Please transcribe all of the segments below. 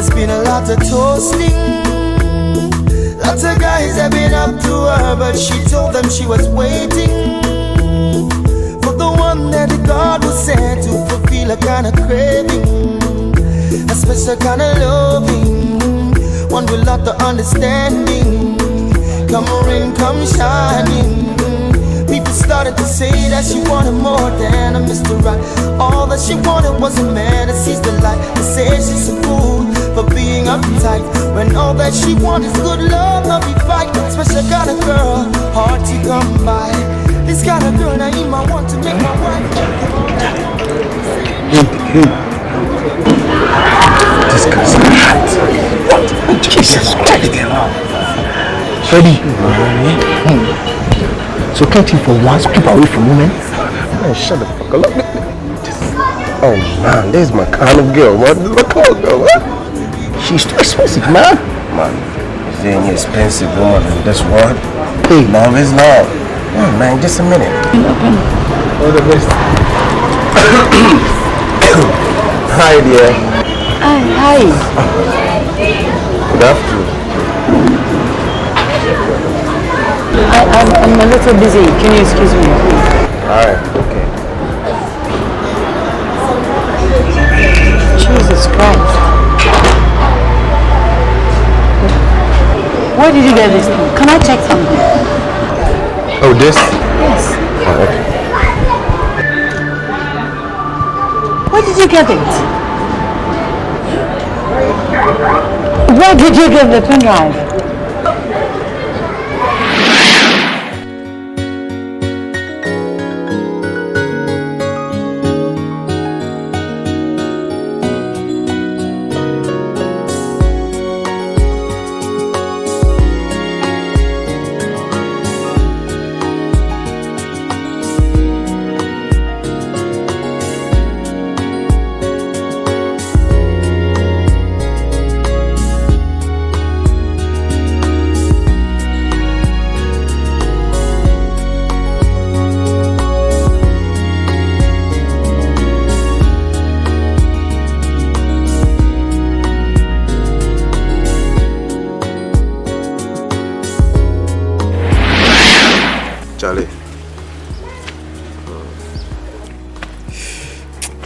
It's been a lot of toasting. Lots of guys have been up to her, but she told them she was waiting for the one that God was sent to fulfill a kind of craving, a special kind of loving, one with lot of understanding. Come rain, come shining. People started to say that she wanted more than a Mr. Right. All that she wanted was a man that sees the light. They say she's a fool for being uptight, when all that she wants is good love, not be fight. Special kind of girl, hard to come by. This kind of girl I even want to make my wife. This guy's hot. What? Jesus Christ. Freddy. So can't you for once keep away from women? Man, shut the fuck up. Oh man, this is my kind of girl. What? This is my kind of girl. What? She's too expensive, man. Man, is there any expensive woman in this world? Hey, no, it's not. Oh, man, just a minute. All the best. Hi, dear. Hi. Good afternoon. I'm a little busy. Can you excuse me? Alright, okay. Jesus Christ. Where did you get this thing? Can I check something? Oh, this? Yes. Oh, okay. Where did you get it? Where did you get the pen drive?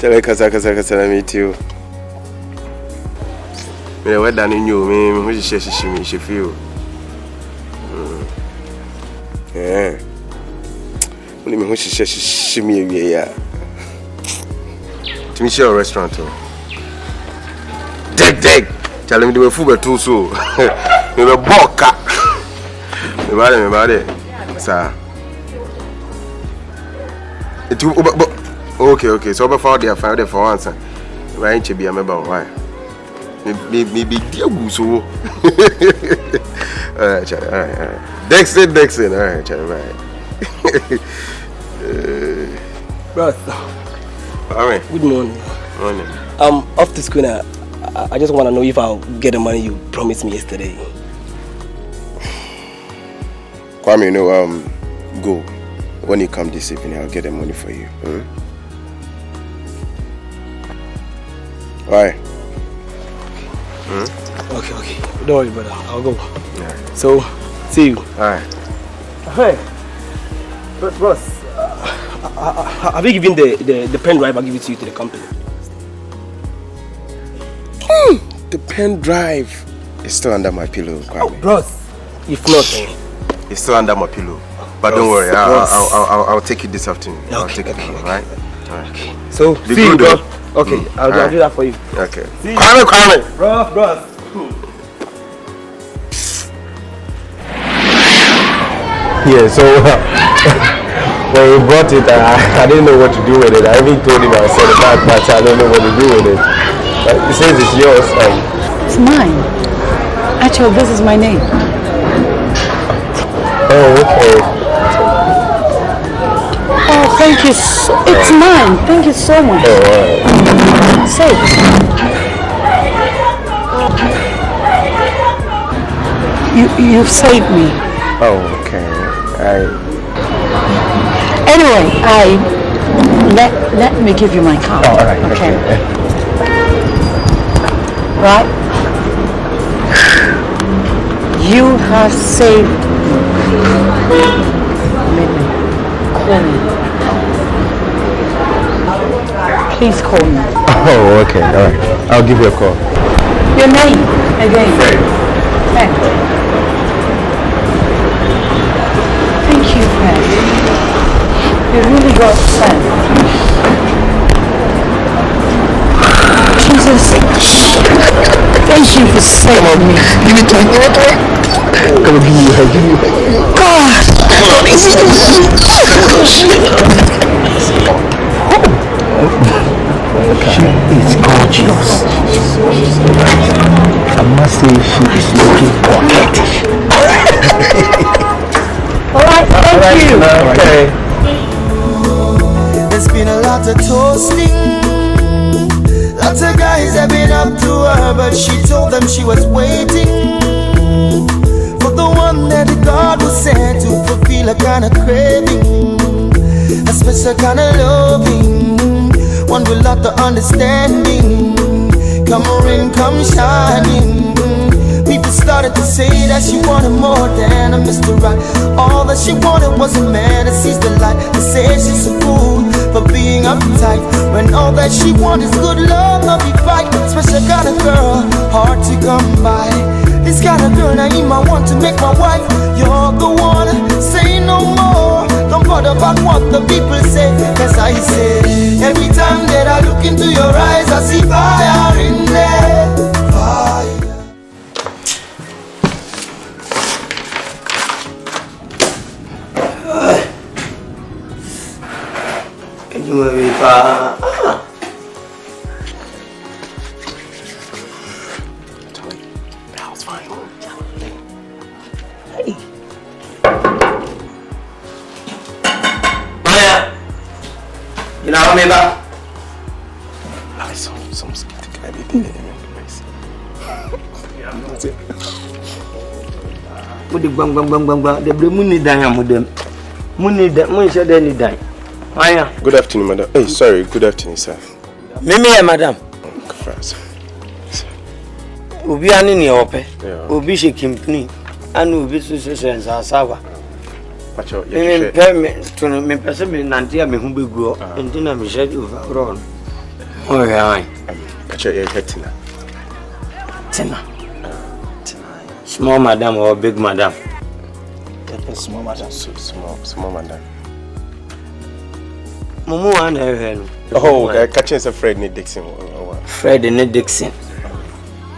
Charlie, kasa, let me too. Me what done in you, me who she feel. Yeah. Only me who she me yeah. To me share a restaurant too. Dig. Charlie, me do food too so. Me be boka. Me body. Sir. It Okay. So before they find there for once, right? She be a member. Why? Me be dear so. Alright, Charlie. Alright. Dixon. Alright, Charlie. Right. Bro. Alright. Good morning. Morning. Off the screen. I just want to know if I'll get the money you promised me yesterday. Kwame, you know, go. When you come this evening, I'll get the money for you. Why? Okay. Don't worry, brother. I'll go. Yeah. So, see you. Alright. Hey, Ross, have you given the pen drive I give it to you to the company? The pen drive is still under my pillow, Kwame. Oh, Ross. If not, it's still under my pillow. But don't worry, I'll take it this afternoon. Okay, I'll take it, alright? Okay. So, be see good, you, bro. though. Okay, I'll do that for you. Okay. See you. Kwame! Ross. Yeah, so when he brought it, I didn't know what to do with it. I even told him I said it back, but I don't know what to do with it. He says it's yours. It's mine. Actually, this is my name. Oh, okay. Oh, thank you. It's mine. Thank you so much. Oh, all right. Say it. You've saved me. Oh, okay. Anyway, let me give you my card. Oh, all right. Okay. Right? You have saved me. Call me. Please call me. Oh, okay. All right. I'll give you a call. Your name again. Fred. Fred. Thank you, Fred. You really got sense. Jesus. Thank you for saving me. Give it to me. Come on, give me a hug. Give me a hug. God. She is gorgeous. I must say she is looking coquettish. Alright, thank you. Okay. There's been a lot of toasting. Lots of guys have been up to her, but she told them she was waiting for the one that God was sent to fulfill a kind of craving, a special kind of loving, one with lot of understanding. Come rain, come shining. People started to say that she wanted more than a Mr. Right. All that she wanted was a man that sees the light. They say she's a fool for being uptight, when all that she wants is good love, not be fight. Special kind of girl, hard to come by. This kind of girl I want to make my wife. You're the one, say no more. Don't bother about what the people say, cause I say every time that I look into your eyes, I see fire in there. Fire. You know how many back? Some skeptic everything. With the bang, the blue moon is dying with them. Moon is that moon said any die. Good afternoon, madam. Hey, sorry. Good afternoon, sir. Mimi, madam. First. Ubi ani ope. Ubi she kimpni. Anu ubi susu Sowah. Me to me person me nanti me hu begu. Enti na me shed overall. Oh yeah. Pacho ye Tina. Small madam or big madam? Small madam. Small madam. Mumu ane Oh, catching a Fred ni Dixon. Fred ni Dixon.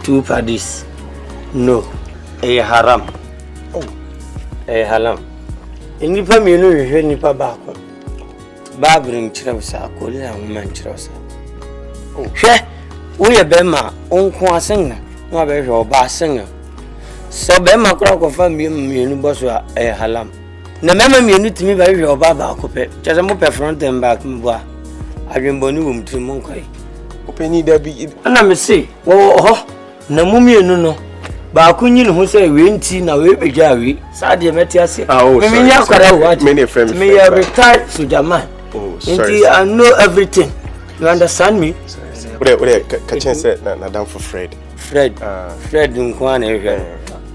2 parties. No. Haram. Oh. Haram. Nipa mienu hwehwe nipa baako. Ba bring chirewsa akoli na woman chirewsa. Oh. Hwe wo ye bema onko asenga. No be hwe oba asenga. So bema kura ko fa mienu boso haram. Na mama mienu timi ba hwe oba baako pe. Chese mo pe front and back mboa. Adwemboni wo mtiri mo nkai. Openi da bi ana me say wo ho na mu mienu no ba kunyi ne ho say we nti na we begya we sa de meti ase me nya kwara what many friends me ya retired soldier man. Oh, sorry. Nti I know everything, you understand me? Ore catching say na down for Fred Fred nko na ehwe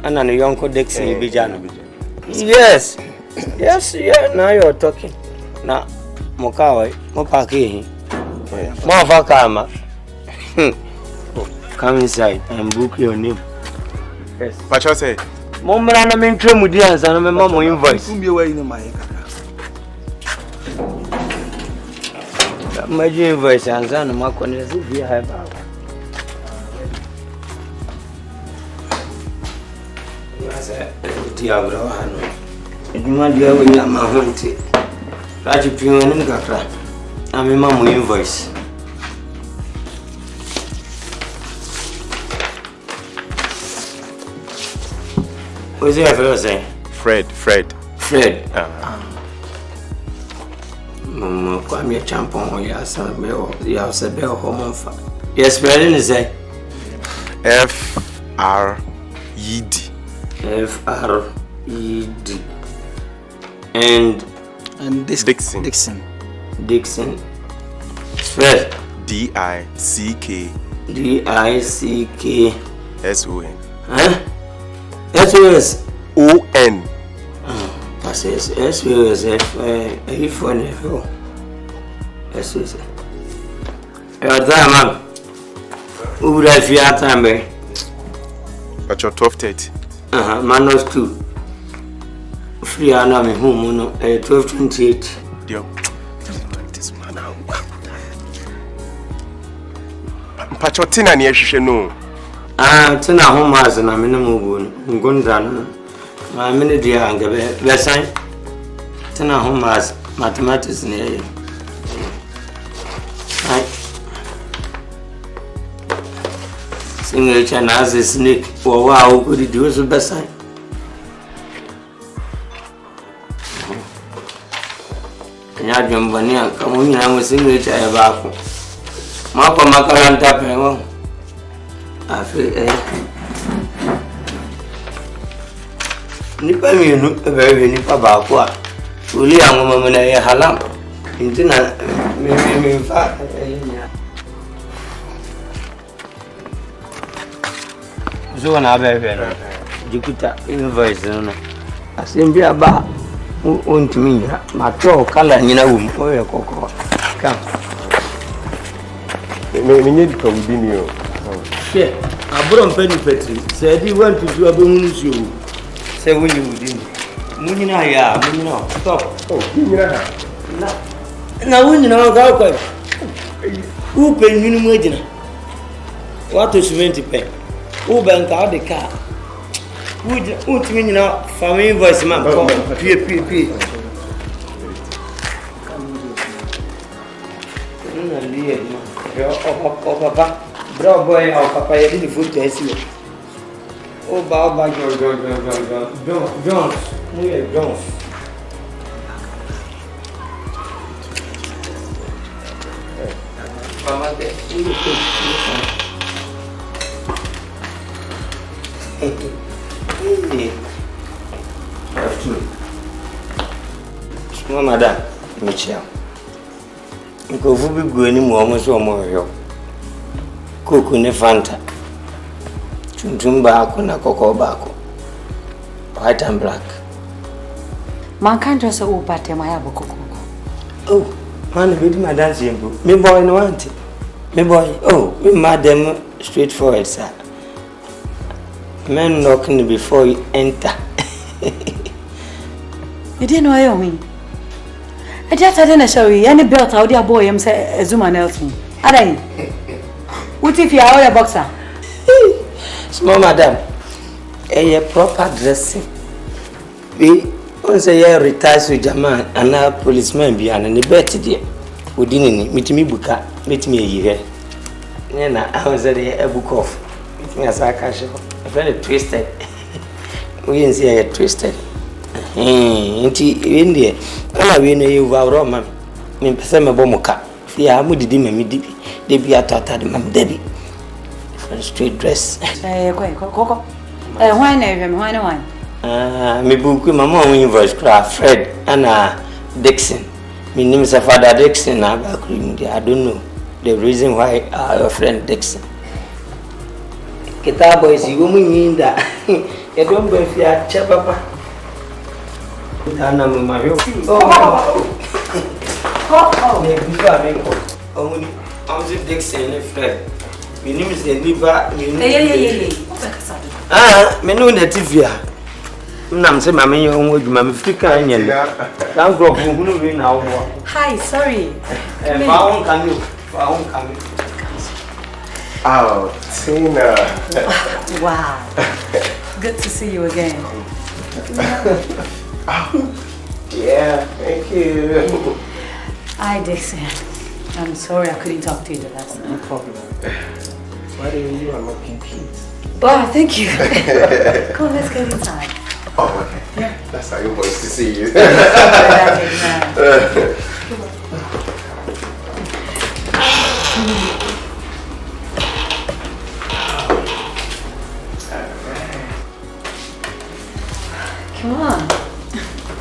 ana no yonko Dixon begya no. Yes, yeah, now you're talking. Na mokawe mo pake mo avakama. Come inside and book your name. Yes. What you say? Momra na me ntwe mudi ansa na me mama invoice. Umbi wa ine mai kaka. Maji invoice ansa na makone si via haba. Yasa dia bro hanu. Eduma dia we na ma honte. Raji piwo ni kakra. Na me mama invoice. What's your first name? Fred. Mama, come here, champon. Yes, yes, spelling is a F-R-E-D. F-R-E-D. And Dixon. Spell D-I-C-K D-I-C-K S-O-N. Huh? SOS-O-N. I say SOS. Heyford. SOS. Your time, man. Who would I feel at time, eh? At your 12:30. Manos 2. Free anami home no 12:28. Dear, this man now. Pachotina near Shisheno. Tina home as an minimum Gundan. My minute dear and the sign. Tina home as mathematics near you. Sing each and as a snake. Wow, could you do as a best sign? Jambania, come on, I was singing each other back. Marco Macaranta, I feel Nipa me no very nipa ba ko a uli amoma na ye halam intina me fa zo na ba no jikuta invoice no asembi aba ontimi ya matro kala nyina wum o ye kokko kam me need from binio she abro mpani petri say di want to do abehunu su say when you within munyina ya munyina stop munyina na wunyina ga kwa u pe nyunu mu agina what to 70 pen u ben ka de ka u timi nyina family voice man ko pie na liye ma yo o papa bro boy o papa ye di foto esi o ba John muy John mama de madam Michelle ko fu bi go ni mo mo so mo yo koko ne fanta tuntum ba ko na koko ba ko white and black man can't just say upate maya bokoko oh man be di madam simple me boy no want me boy oh me madam straightforward sir men knocking before you enter you didn't know I mean I just didn't show you any belt out there boy am say Zuma Nelson adai what if you are a boxer small madam a proper dressing we on say you retire to German and a policeman be an bet there within ni mitimi buka mitimi here na I was there a book off mitimi asaka show very twisted we didn't see a twisted nti ende ana we no you wa man me pese me bomuka ya mu didi me dibi debi atata de mam debi straight dress koko why na you me why no why me buku mama on voice craft Fred ana Dixon me name is Father Dixon na ba krim I don't know the reason why your friend Dixon kitabo isi wo munyinda e don ba fi a che papa ana mama yo ne bifa me ko omuni amzi Dixon ne Fred me name is Niva me no na tivia nam se mama yo onwo djuma me frika anya ni dan group hunu we na wo hi sorry ba on kan Oh, Tina. Wow. Good to see you again. Yeah, thank you. Hi, Dixon. I'm sorry I couldn't talk to you the last time. No problem. Why do you are not complete? Oh, thank you. Come, let's get inside. Oh, okay. Yeah. That's how you want to see you. Come on.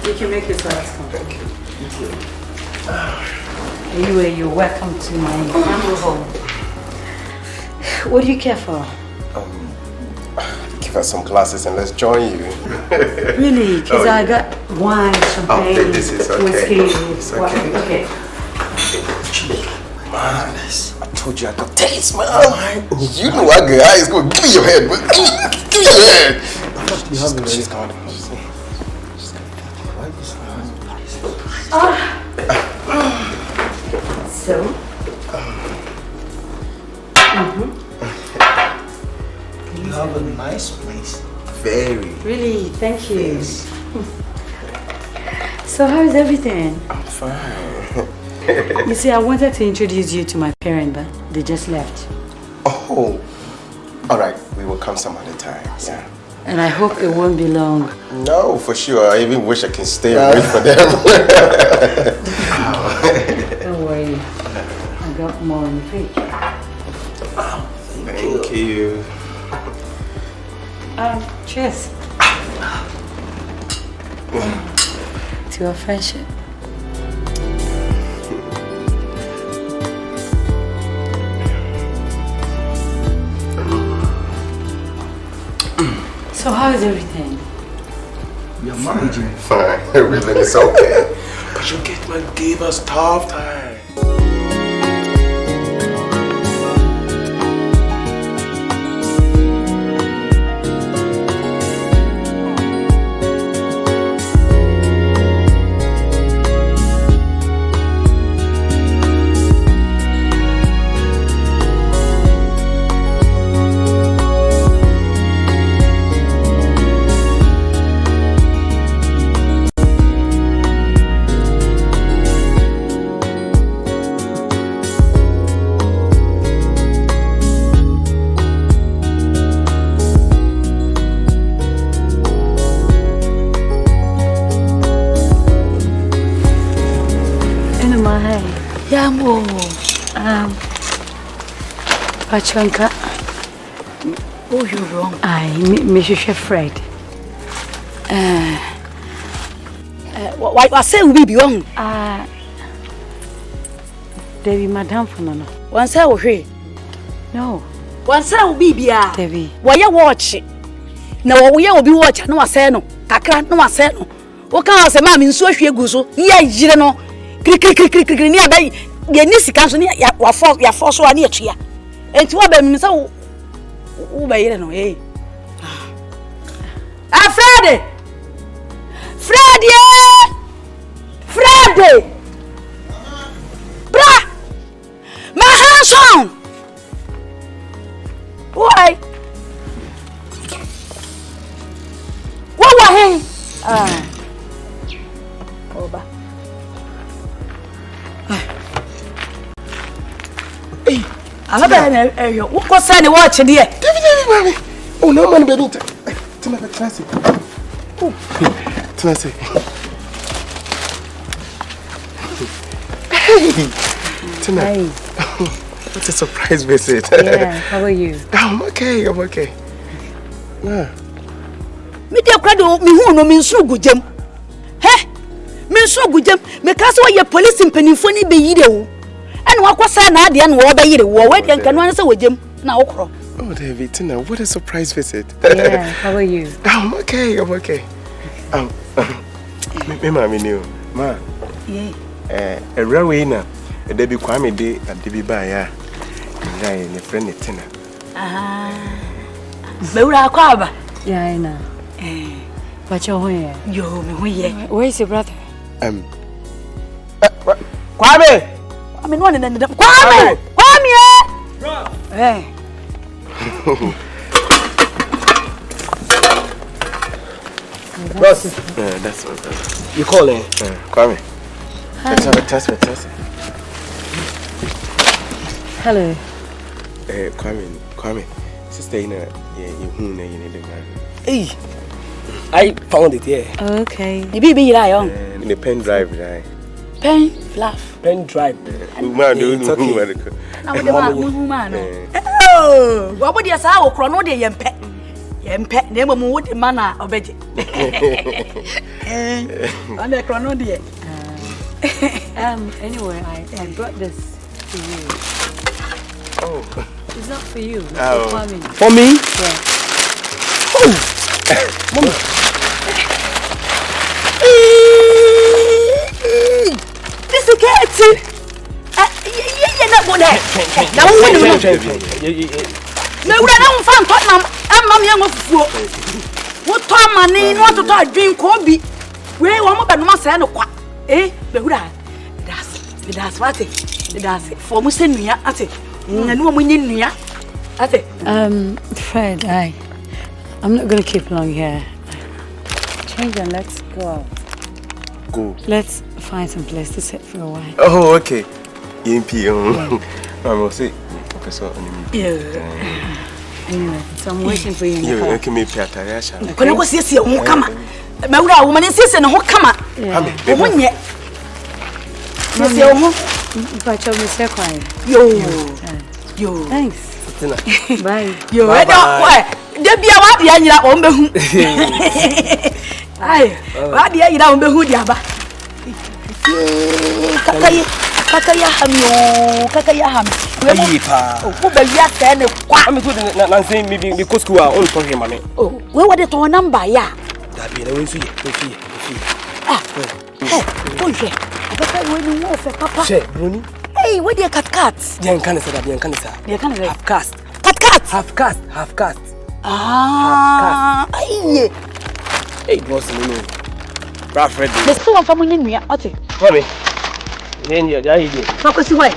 You can make yourself come. Thank you. Anyway, you're welcome to my humble home. What do you care for? give us some glasses and let's join you. Really? Because I got wine, champagne, this is okay. whiskey. It's okay. Okay. Man, I told you I got taste, man. You know I got eyes. Go give me your head, man. Give me your head. She's gone. So? You have a nice place. Very. Really? Thank you. Yes. So how is everything? I'm fine. You see, I wanted to introduce you to my parents, but they just left. Oh. All right. We will come some other time. Yeah. And I hope it won't be long. No, for sure. I even wish I can stay and wait for them. Don't worry. I got more in the fridge. Thank you. Cheers. To our friendship. So how is everything? We are managing. Fine. Everything is okay. But your gate man gave us tough time. Pachonka. Oh, you're wrong. Mrs. Fred. Why I say we be wrong? Debbie, Madame Funana. Once I will hear. No. Once I will be here. Debbie. Why you watch? Now we will be watching. No, I say no. Kakra, no, I say no. What can I say, Mammy? So she goes. Yeah, you know. Click. Near bay. Your niece comes near your force one near here. And to what them so. Oh, by you know, eh? Friday! Friday! Bra! My hands on! Why? What were he? Over. Hey, I'm not what was I watching here? Mommy. Oh, no, man, baby. Tina, classic. Oh, Tina, say. Hey, Tina. Hey. What a surprise visit. Yeah, how are you? I'm okay. Yeah. Me dey kwado me hu no me nso gudem. He? Me nso gudem. Me ka so ye police mpanimfo ni be yire wo. Ene wakosa na ade na wo be yire wo. We dey nkanu an se wogem na wokro. Oh, David, Tina, what a surprise visit. Yeah, how are you? I'm okay. Me mama knew. Ma. Yeah. A railway na. A Debbie Kwame day at Debbie Baya. And a friend Tina. Beura kwaba. Yeah, I know. But you're here. Yo, me here. Where is your brother? Kwame! I mean, one and then Kwame! Hey. Boss. That's what. You calling? Kwame. Test me. Hello. Kwame. Sister, you need the man. Hey, I found it here. Okay. The baby lion. In the pen drive, right? Pen laugh. Pen drive. Man, don't know who. Now the man. Oh, what would you say? I will chrono the yempe. Name of wood manner of it. And the chrono dear. Anyway, I brought this to you. Oh. It's not for you. It's Oh. for me. For me? Yeah. This is get. Na go there. Na wo na wura na mfa ntɔ nam ye ngofuo wo tɔ amane no to adwin ko bi we wo mo ba no masɛ no kwa be wura das wate das for mo sɛ nua ate na no mo nyi nua ate Fred, I'm not going to keep long here. Change and let's go out. Go. Let's find some place to sit for a while. Oh, okay. EMP. I will say. Okay, so anyway, so I'm waiting for you in the car. You can make Piataria. When I go see you, come on. Maura, woman is in a whole come on. Woman yet. Yo. Thanks. Bye. Yo, I don't why. There be a what the anya on the Aye, what the anya on the hood yaba. Kakaya ham. Who be yak and I'm good and saying maybe because you are all for him, money. oh, where were the to number? Yeah. That be the way see. Don't you? I better when you know for papa. Say, Bruni. Hey, where the cats? Bien can say that, bien can say. They can't Half cast. Half cast. Ah, aye. Hey, boss, no. Fred. There's still one family in me. Ate. For me. Then you die. Focus away.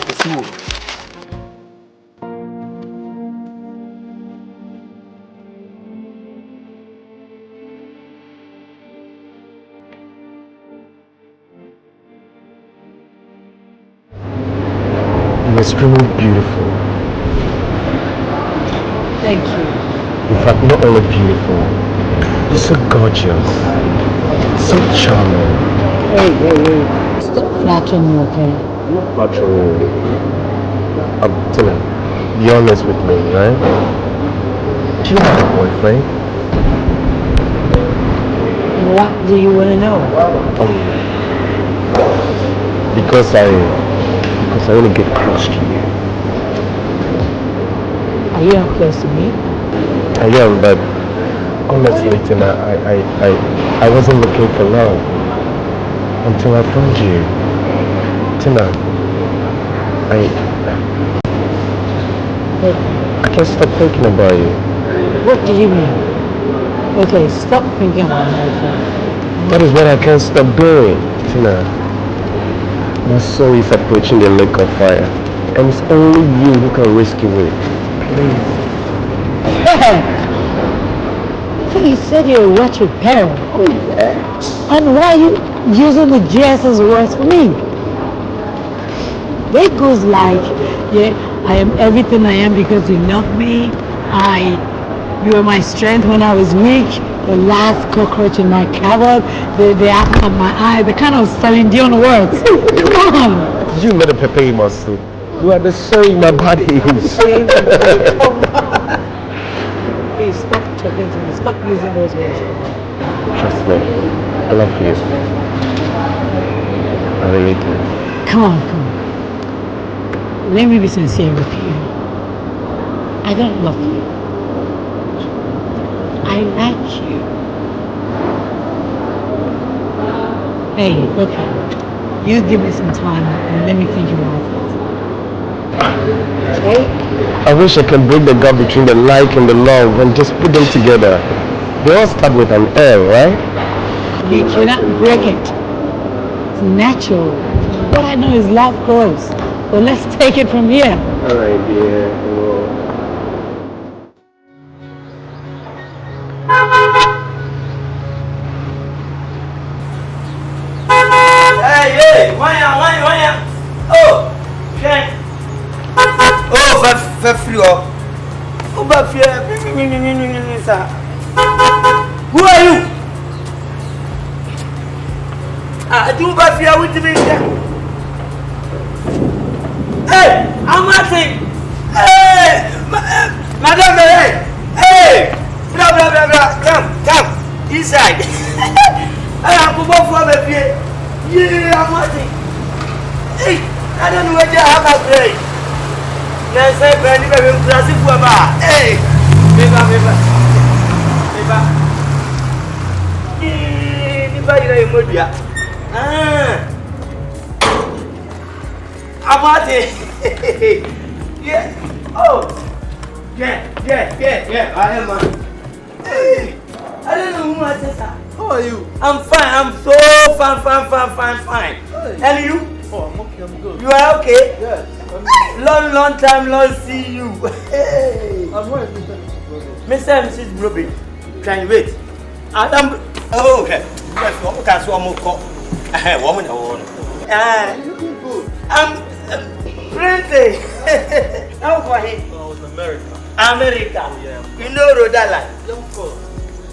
You're extremely beautiful. Thank you. In fact, not only beautiful, you're so gorgeous, so charming. Hey. Stop flattering me, okay? Flattering. Tina, be honest with me, right? Do you have a boyfriend? What do you want to know? Because I want to get close to you. Are you not close to me? I am, but honestly, Tina, I wasn't looking for love until I found you. Tina, I can't stop thinking about you. What do you mean? Okay, stop thinking about me. That is what I can't stop doing, Tina. My soul is approaching the lake of fire, and it's only you who can rescue it. Please. So you said you're a wretched parent. Oh, yeah. And why are you using the just as words for me? It goes like, yeah, I am everything I am because you love me. You were my strength when I was weak. The last cockroach in my cupboard. The apple of my eye. The kind of Celine Dion words. Come on. You made a pepper muscle. You are the soul in my body. Hey, stop talking to me. Stop using those words. Trust me. I love you. I really do. Come on. Let me be sincere with you. I don't love you. I like you. Hey, okay. You give me some time and let me think about it. Okay? I wish I could break the gap between the like and the love and just put them together. They all start with an L, right? You cannot break it. It's natural. What I know is love grows. So let's take it from here. Alright, dear. Hey, why? Oh, okay. Oh, Fefrio. Oh, Fefrio. Who are you? I do Fefrio with me. Hey, I'm Martin. Hey, Madam, hey, blah. Come, inside. I have to go for the beer. Yeah, I'm Martin. Hey, I don't know what you have a break. Let's say, Benny, I'm classy for a bar. Hey, Viva. Asante. Yeah. Oh. Yeah. I am. Hey. I don't know who I said. How are you? I'm fine. I'm so fine. Hey. And you? Oh, I'm okay. I'm good. You are okay? Yes. Long time no see you. Hey. I'm where is Mr. and Mrs. Broby. Can you wait? Adam. Oh, okay. Yes, what can someone call? Woman, you looking good. I'm plenty. How for him? Oh, it's America. America. Oh, yeah. You know Rhode Island? Of course.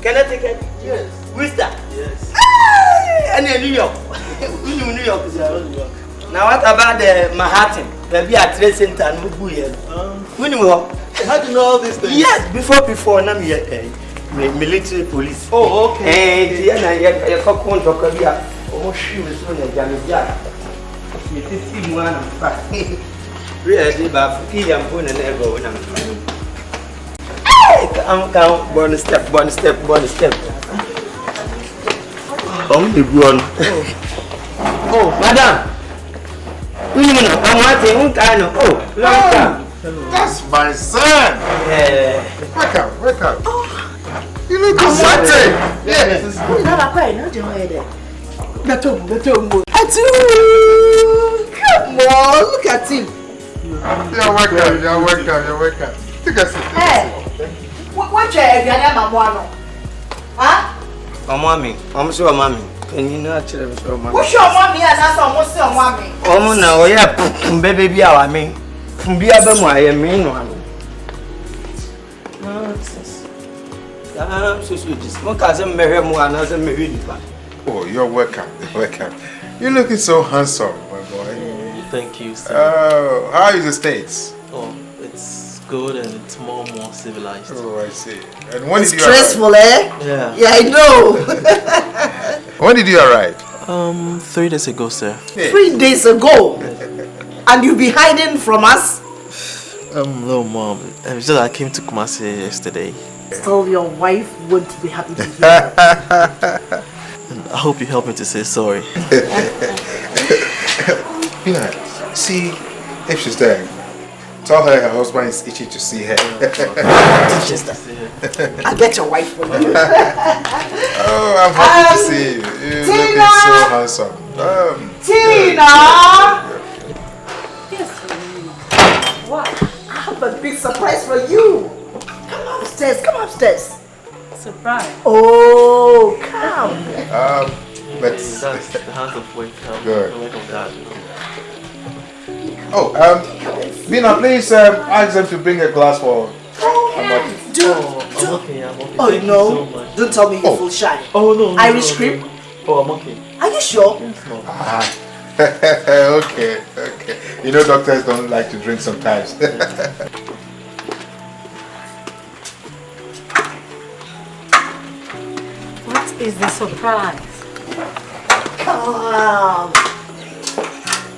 Connecticut? Yes. Worcester? Yes. And in New York? We knew New York. Now what about the Manhattan? Maybe a trade center and we knew. How do you know all these things? Yes, before now military police. Oh, okay. And yeah, you talk on to Korea. Almost she was on the Jamaica. You see one. Really, but he am going to never when I'm fine. I'm down one step. Only one. Oh, madam. I'm watching. Oh, long time. That's my son. Yeah. Wake up. Oh. You look excited. Yes. Come on, look at him. You're welcome. Take a seat. Hey, what chair you have, Mama? Huh? Mommy, I'm sure mommy. Can you not actually show mommy? What's your mommy and that's almost your mommy? Oh no, yeah, baby, I mean, be a bum, I mean one. I'm so sweet. Smoke as a married one as a married one. Oh, you're welcome. You're looking so handsome, my boy. Thank you, sir. Oh, how is the States? Oh, it's good and it's more civilized. Oh, I see. And when did you stressful, arrive? Yeah. Yeah, I know. When did you arrive? 3 days ago, sir. Yeah. 3 days ago. And you be hiding from us? No, Mom. It's just I came to Kumasi yesterday. Tell your wife won't be happy to hear that. And I hope you help me to say sorry. Yeah, see if she's there. Tell her husband is itchy to see her. I'll get your wife for you. Oh, I'm happy to see you. You're looking so handsome. Tina! Yes. What? I have a big surprise for you. Come upstairs. Surprise. Oh, come. Let's. That's the hands of work. Good. The work of God. Oh, Bina, please ask them to bring a glass for. I'm okay. Oh, Thank no. you so much. Don't tell me you're full shy. Oh, no. Irish cream? Oh, I'm okay. Are you sure? Yes, Mom. Okay. You know, doctors don't like to drink sometimes. What is the surprise? Come.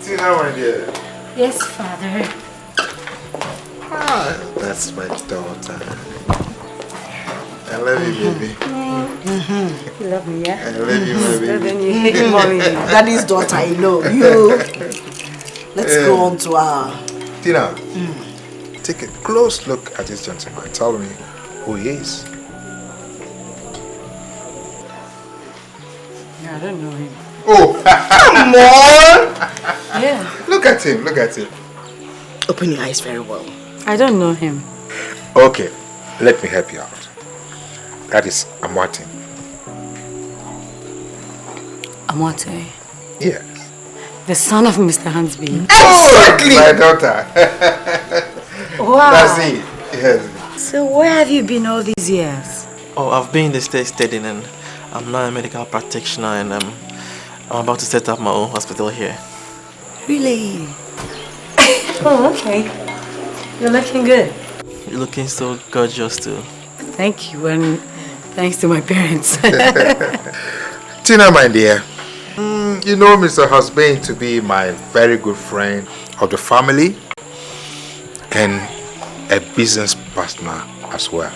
Tina, my dear. Yes, Father. Ah, that's my daughter. I love you, baby. You love me, yeah? I love you, my baby. Then you hate mommy. Daddy's daughter, I know. You. Let's go on to our. Tina, take a close look at this gentleman. Tell me who he is. Yeah, I don't know him. Oh, Come on! Yeah. look at him. Open your eyes very well. I don't know him. Okay, let me help you out. That is Amwati. Amote. Yes. The son of Mr. Hansby. Exactly! My daughter. Wow. That's it. Yes. So where have you been all these years? Oh, I've been in the States studying and I'm now a medical practitioner and I'm about to set up my own hospital here. Really? Oh, okay. You're looking good. You're looking so gorgeous too. Thank you, and thanks to my parents. Tina, my dear, you know Mr. Husband to be my very good friend of the family and a business partner as well.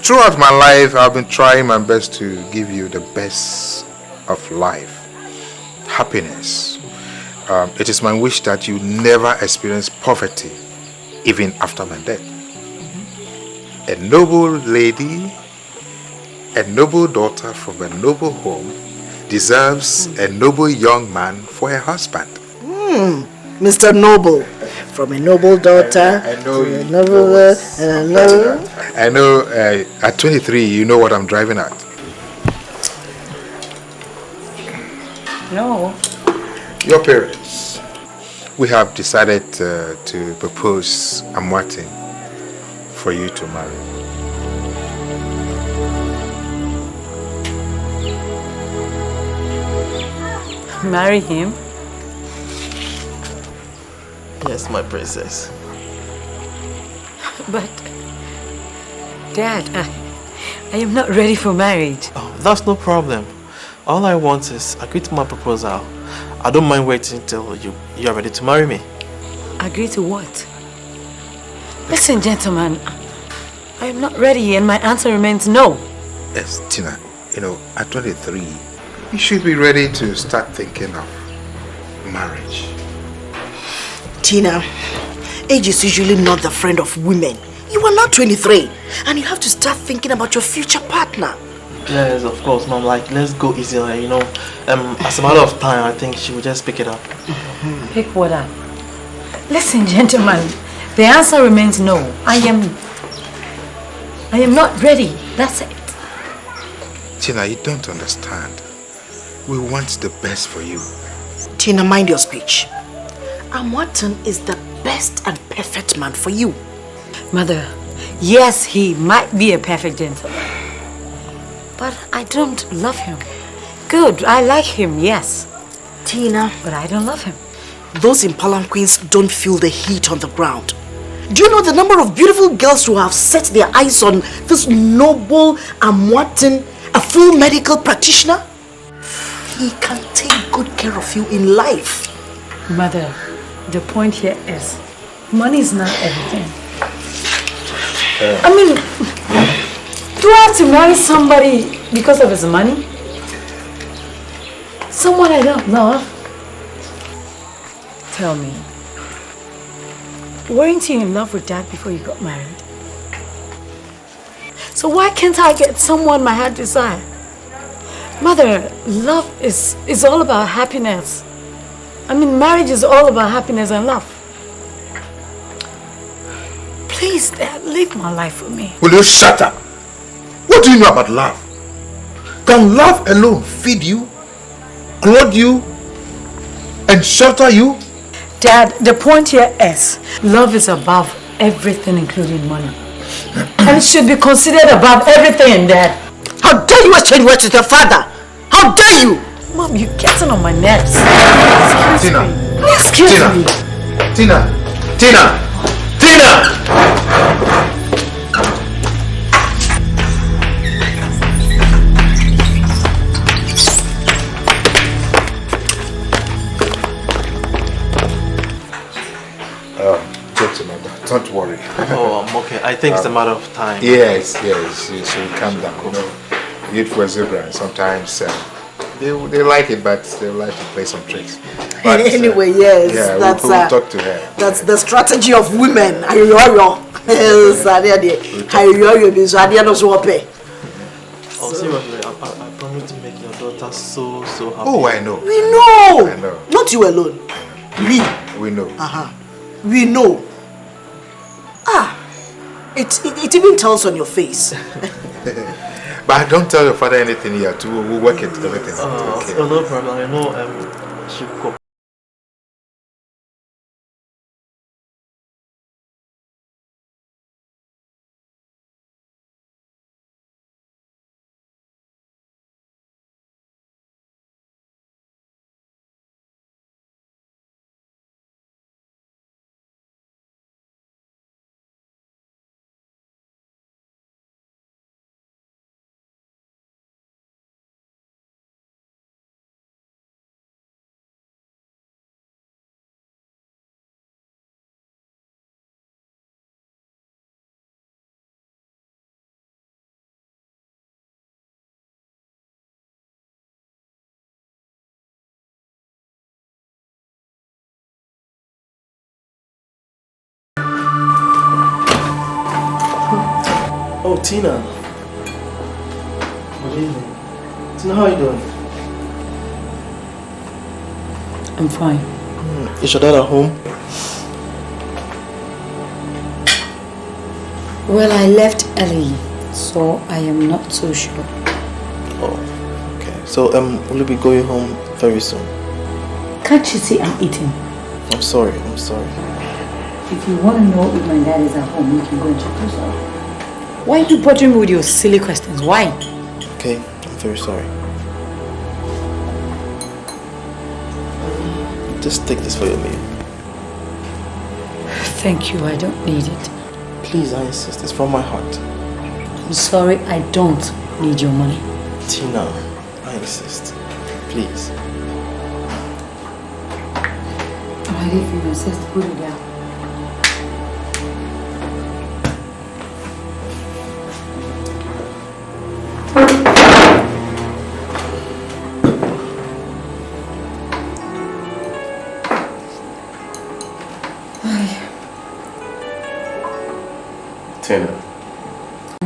Throughout my life, I've been trying my best to give you the best of life, happiness. It is my wish that you never experience poverty, even after my death. A noble lady, a noble daughter from a noble home deserves a noble young man for a husband. Mr. Noble, from a noble daughter I know to a you noble, I know at 23 you know what I'm driving at. No. Your parents. We have decided to propose a Martin for you to marry. Marry him? Yes, my princess. But, Dad, I am not ready for marriage. Oh, that's no problem. All I want is agree to my proposal. I don't mind waiting till you are ready to marry me. Agree to what? Listen, gentlemen, I am not ready and my answer remains no. Yes, Tina, at 23, you should be ready to start thinking of marriage. Tina, age is usually not the friend of women. You are not 23 and you have to start thinking about your future partner. Yes, of course, Mom. Like, let's go easy on her, as a matter of time, I think she will just pick it up. Pick what up? Listen, gentlemen, the answer remains no. I am not ready. That's it. Tina, you don't understand. We want the best for you. Tina, mind your speech. Amwatan is the best and perfect man for you. Mother, yes, he might be a perfect gentleman. But I don't love him. Good, I like him, yes. Tina. But I don't love him. Those in palanquins don't feel the heat on the ground. Do you know the number of beautiful girls who have set their eyes on this noble Amwatan, a full medical practitioner? He can take good care of you in life. Mother, the point here is, money is not everything. I mean, do I have to marry somebody because of his money? Someone I don't love? Tell me, weren't you in love with Dad before you got married? So why can't I get someone my heart desires? Mother, love is all about happiness. I mean, marriage is all about happiness and love. Please, Dad, live my life for me. Will you shut up? What do you know about love? Can love alone feed you, clothe you, and shelter you? Dad, the point here is, love is above everything, including money. And it should be considered above everything, Dad. How dare you exchange words with your father? How dare you? Mom, you're getting on my nerves. Tina. Excuse me. Tina. Tina. Tina. Don't worry. Oh, I'm okay. I think it's a matter of time. Yes, you should calm down. Youthful exuberance. Sometimes they like it, but they like to play some tricks. But, anyway, yes, yeah, that's we'll talk to her. That's the strategy of women. Ayoyo, Oh, seriously, I promise to make your daughter so happy. Oh, I know. We know. I know. Not you alone. We know. We know. It even tells on your face. But don't tell your father anything yet. We'll work it. Everything. Okay. No problem. I know she'll cope. Oh, Tina. Good evening. Tina, how are you doing? I'm fine. Is your dad at home? Well, I left early, so I am not so sure. Oh, okay. So, will you be going home very soon? Can't you see I'm eating? I'm sorry. If you want to know if my dad is at home, you can go and check yourself. Why are you bothering me with your silly questions? Why? Okay, I'm very sorry. Just take this for your meal. Thank you, I don't need it. Please, I insist. It's from my heart. I'm sorry, I don't need your money. Tina, I insist. Please. Alright, if you insist, put it down. Tina,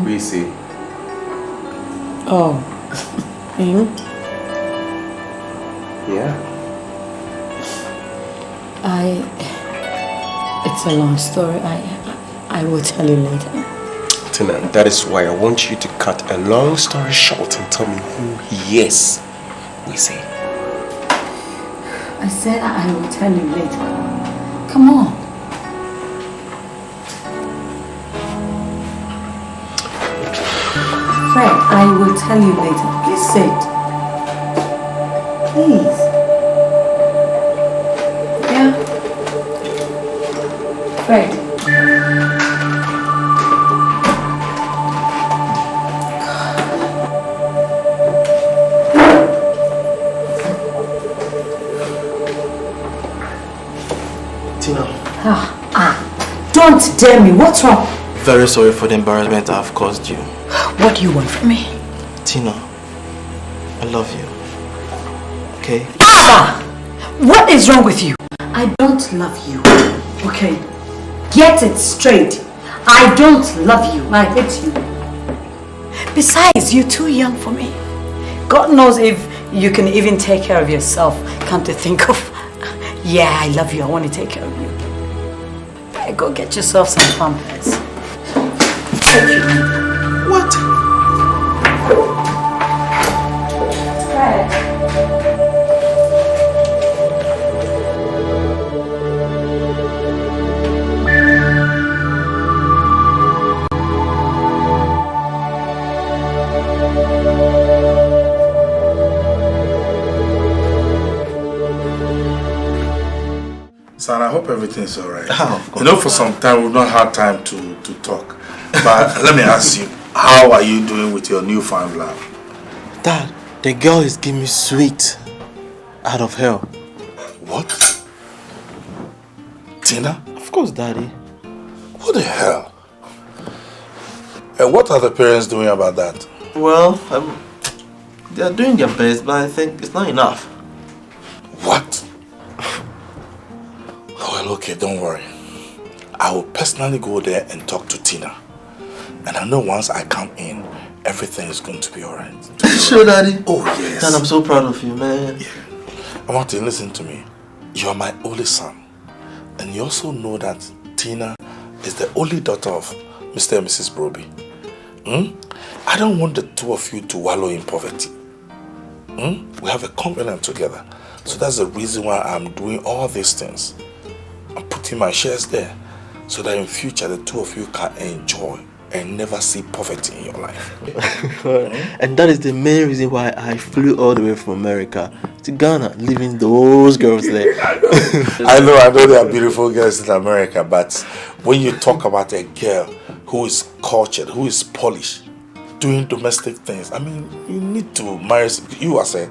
we see. Oh. Yeah. It's a long story. I will tell you later. Tina, that is why I want you to cut a long story short and tell me who he is. We see. I said I will tell you later. Come on. Fred, I will tell you later. Please sit. Please. Yeah? Fred. Tina. Don't dare me. What's wrong? Very sorry for the embarrassment I've caused you. What do you want from me? Tina, I love you. Okay? Papa! What is wrong with you? I don't love you. Okay? Get it straight. I don't love you. I hate you. Besides, you're too young for me. God knows if you can even take care of yourself. Come to think of... Yeah, I love you. I want to take care of you. Go get yourself some pampers. What? Son, I hope everything's alright. Oh, you know, for some time we've not had time to talk. But let me ask you, how are you doing with your newfound love? Dad, the girl is giving me sweet out of hell. What? Tina? Of course, Daddy. What the hell? And what are the parents doing about that? Well, they are doing their best, but I think it's not enough. What? Well, okay, don't worry. I will personally go there and talk to Tina. And I know once I come in, everything is going to be alright. Sure, Daddy? Oh, yes. Dad, I'm so proud of you, man. Yeah. I want to listen to me. You're my only son. And you also know that Tina is the only daughter of Mr. and Mrs. Broby. I don't want the two of you to wallow in poverty. We have a covenant together. So that's the reason why I'm doing all these things. I'm putting my shares there so that in future the two of you can enjoy and never see poverty in your life. And that is the main reason why I flew all the way from America to Ghana, leaving those girls there. I know there are beautiful girls in America, but when you talk about a girl who is cultured, who is polished, doing domestic things, I mean, you need to marry. You as a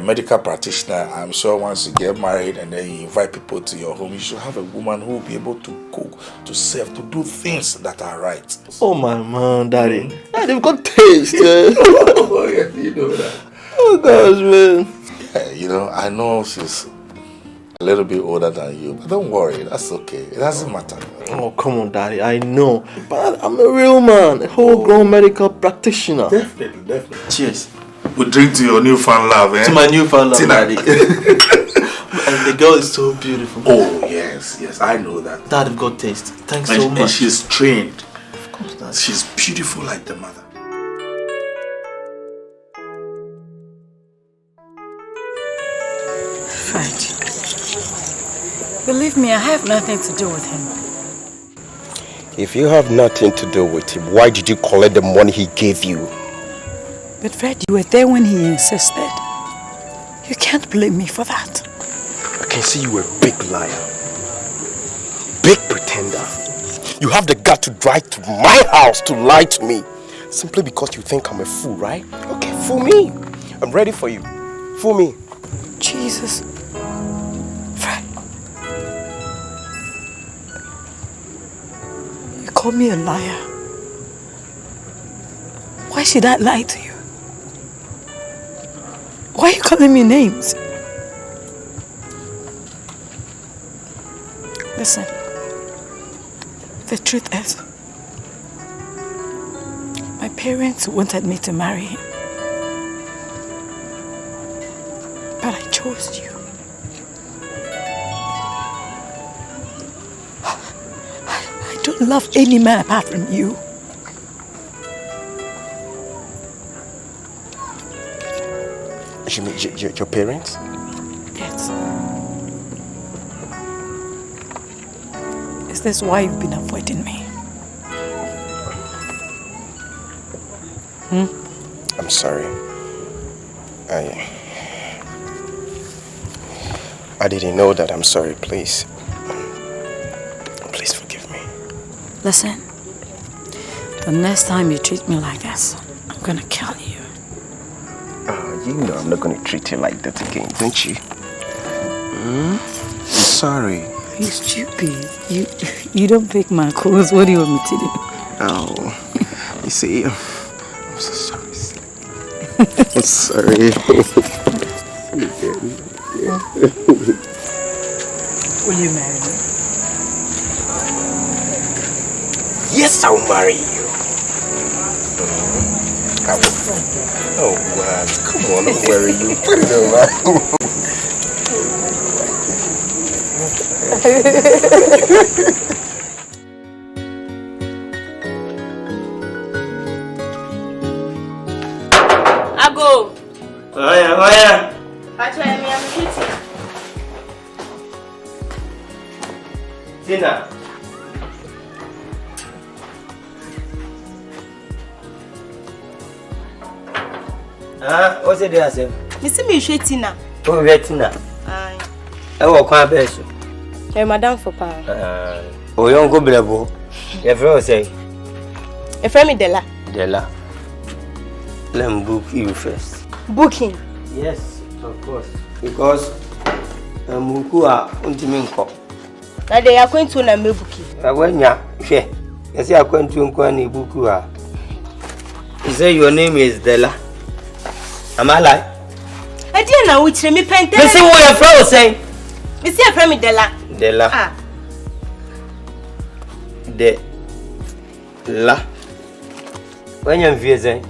medical practitioner, I'm sure once you get married and then you invite people to your home, you should have a woman who will be able to cook, to serve, to do things that are right. Oh my man, Daddy. They've got taste. Oh, yeah, you know that. Oh gosh, man. Yeah, you know, I know she's a little bit older than you, but don't worry, that's okay. It doesn't matter. Oh, come on, Daddy. I know. But I'm a real man, a whole-grown medical practitioner. Definitely. Cheers. We drink to your newfound love, eh? To my newfound love, Daddy. And the girl is so beautiful. Oh, yes, I know that. Dad, you've got taste. Thanks so much. And she's trained. Of course, Dad. She's beautiful like the mother. Fred, believe me, I have nothing to do with him. If you have nothing to do with him, why did you collect the money he gave you? But Fred, you were there when he insisted. You can't blame me for that. I can see you a big liar. Big pretender. You have the gut to drive to my house to lie to me. Simply because you think I'm a fool, right? Okay, fool me. I'm ready for you. Fool me. Jesus. Fred. You call me a liar. Why should I lie to you? Why are you calling me names? Listen. The truth is, my parents wanted me to marry him. But I chose you. I don't love any man apart from you. You mean your parents? Yes. Is this why you've been avoiding me? I'm sorry. I didn't know that. I'm sorry, please. Please forgive me. Listen, the next time you treat me like this, I'm gonna kill you. You know I'm not gonna treat you like that again, don't you? I'm sorry. You're stupid. You don't pick my calls. What do you want me to do? Oh, you see, I'm so sorry. I'm sorry. Will you marry me? Yes, I'll marry you. I will. Oh, wow. Come on, don't worry. You put it over. Ago. Oh yeah. Pacho, I'm Tina. What's it there, sir? Missy me Tina. Oh, Tina. Aye. I walk on best. Hey, madam for pa. Oh, you go blabo. Your friend say. A friend me Della. Let me book you first. Booking? Yes, of course. Because Muku are untiminko. Now they are going to na me booking. When ya, she. You see, I'm going to Unkwani Buku. You say your name is Della. Am I lying? I didn't know which me painted. Listen what your friend was saying. You see a friend me Della. Della. La. When you're saying?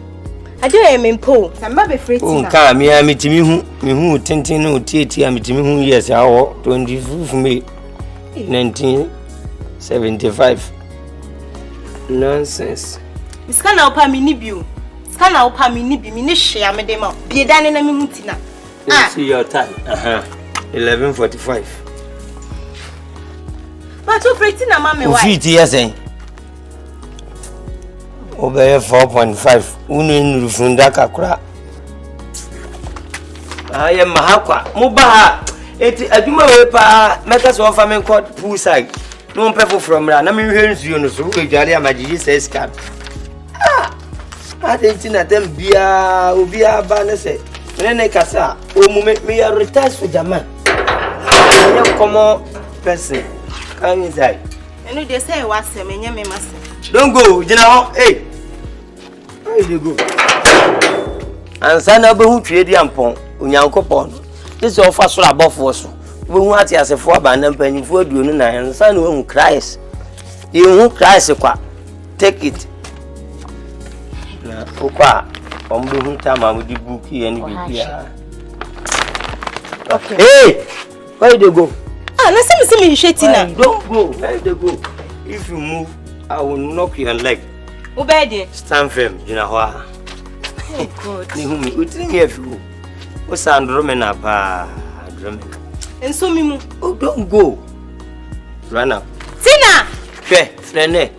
I do am in pool. I'm not afraid to. Oh, come here, me who tintin no tea, me who yes, our 25 May 1975. Nonsense. It's kind of pa mini view. It's kind of pa mini be mini share me dem out. Be done in a minutina. See your time. 11:45. But you afraid na mama why? 50 years eh. Over 4.5. Unu nrufunda kakura. Aye mahakwa. Mubaha. Eti aduma we pa make so farming court poolside. No people from ra. Na me hwe nsuo no so we dware amagiji says card. I didn't know them bia ubia ba na se. Nene kasa o mu me ya retire for German. I common person. Come inside. You know they say what say me nyame mase. Don't go, Jina. Hey. Where you go? And sana be hu twe di ampon. Onyankopon. This offer so above us. What as a 4 band and penny for you and son won't cries. You won't cry, take it. Opa, on the time I would do bookie and okay. Hey, where do you go? Ah, let's see me shaking. Don't go, where do you go? If you move, I will knock your leg. Obey, stand firm, you know what? Oh, God. Nihumi, we think if you was drumming up, drumming. And so me, oh, don't go. Run up. Tina! Okay, friend,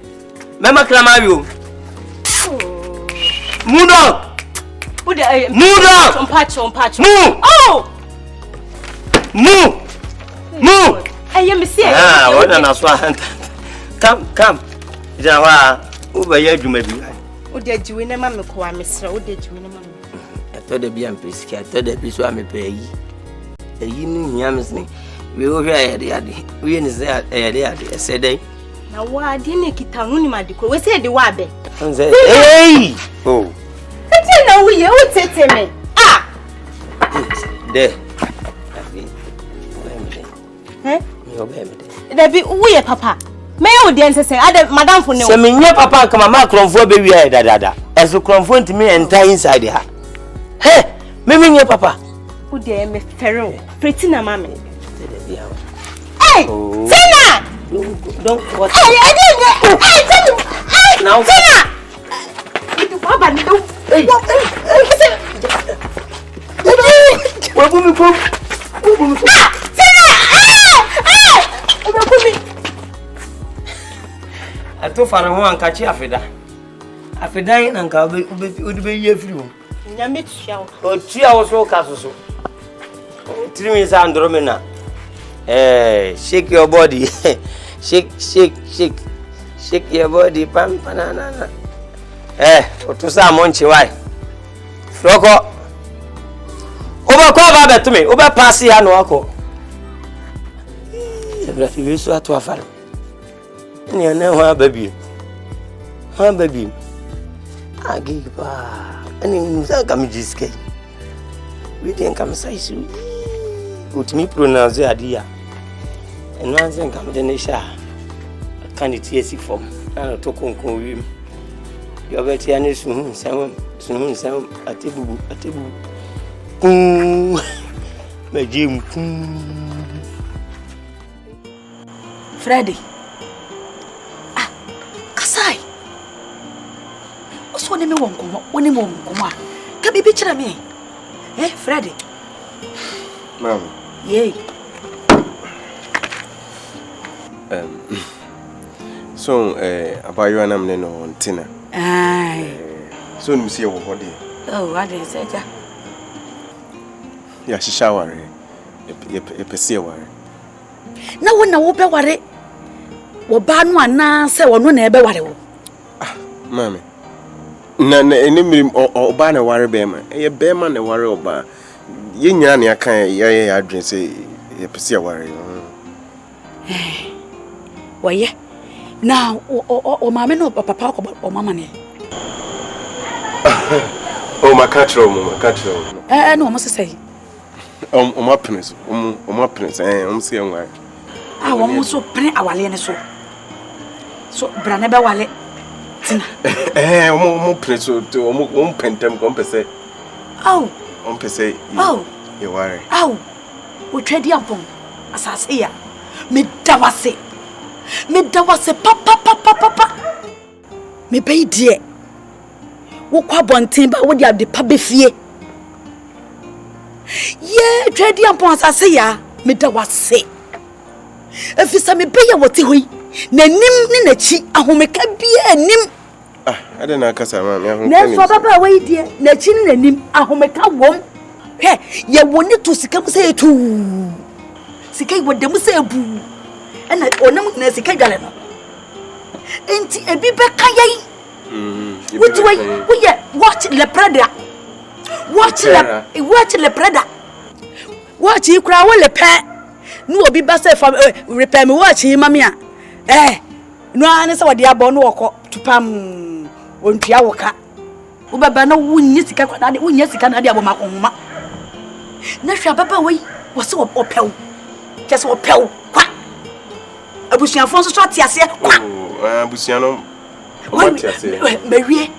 Mama Clamario. Move on! Move on! On patch. Move! Oh! Move! Move! I am saying. Ah, what an aswan. Come. Jawa, over here, you may be. Oh, did you win a mamma, Mr. Oh, did you win a mamma? I thought the BM piece, I thought the piece was me pay. A union yamsney. We over here, we in the said, now, why didn't you tell me, my dear? We said the wabe. Hey! Oh. I don't know we would say to me. Ah! There. Eh? There be we, Papa. May I audience say, Madame for no. So, me, Papa, come a macron for baby, dada. As you confront me and tie inside her. Hey! Me, Papa. Who dare me, Pharaoh? Pretty na mammy. Hey! Tina! Don't what? Hey, I didn't. Hey, tell you. Hey, now, Tina! Papa, no. Where will we go? Tina! I told Father one catch Afida. Afida and Calvin would be a few. Yamit shall. Oh, 3 hours walk castle. 3 minutes Andromeda. Shake your body. Shake your body. Pam, banana. To some monchi, why? Flocko. Over to me. Over passy and walk. You saw to a farm. And you know, baby. Baby. I give and in Zagamijis. We didn't come say so. Put me pronounce the idea. And once then come the nation. I can't tease it from. I talk on him. You're better soon, some at table. My Jim. Freddy. Ah, Kasai. What's one name won't come? One name won't come. Can be picture me? Eh, Freddy? Ma'am. Yay. So, about you and I'm on Tina. Aye. So, you see what body. Oh, what is it? Yeah, she shower. You perceive worry. No one will be worried. Wobanu ana se wono na ebe ware wo. Ah, mama. Na enimrim oba na ware be ma. Ye be ma na ware oba. Ye nyina na aka ye adwen se ye pese ware. Waye. Na o mama no papa ko o mama ne. O makatro mo. No mo sesai. O mapnes. O mapnes. Se enwa. Ah, wo mo so pre awale ne so. So brane be wale Tina. Mo preso to mo pentem ko mpese. Au. On pese. Au. You worry. Au. Wo twedi ampon. Asase ya. Me dawase papa. Me be die. Wo kwa bonten ba wo dia de pa be fie. Ye twedi ampon asase ya. Me dawase. Efisa me be ya wote hoi. Nanim ni nachi ahomeka bia nim. Ah, I don't know kasa ma me ahomeka. Na so baba we die nachi ni nanim ahomeka wom. He ye woni to sika mu say tu. Sika wodam say bu. Ena onam na sika dwale no. Enti ebi be kayai. Which way we watch le prada. Watch le prada. Watch you cry we le pe. No obi ba say from repair me watch him mama a. No an say we dey abo no woko tupam ontua woka. Wo baba na wunyi sika kwa na wunya sika na dey abo makonma. Na hwa baba we wo se wo pew. Just what pill. Quack. A bush and Fonso shot here. Quack. Oh, Busiano. What you say? Marie.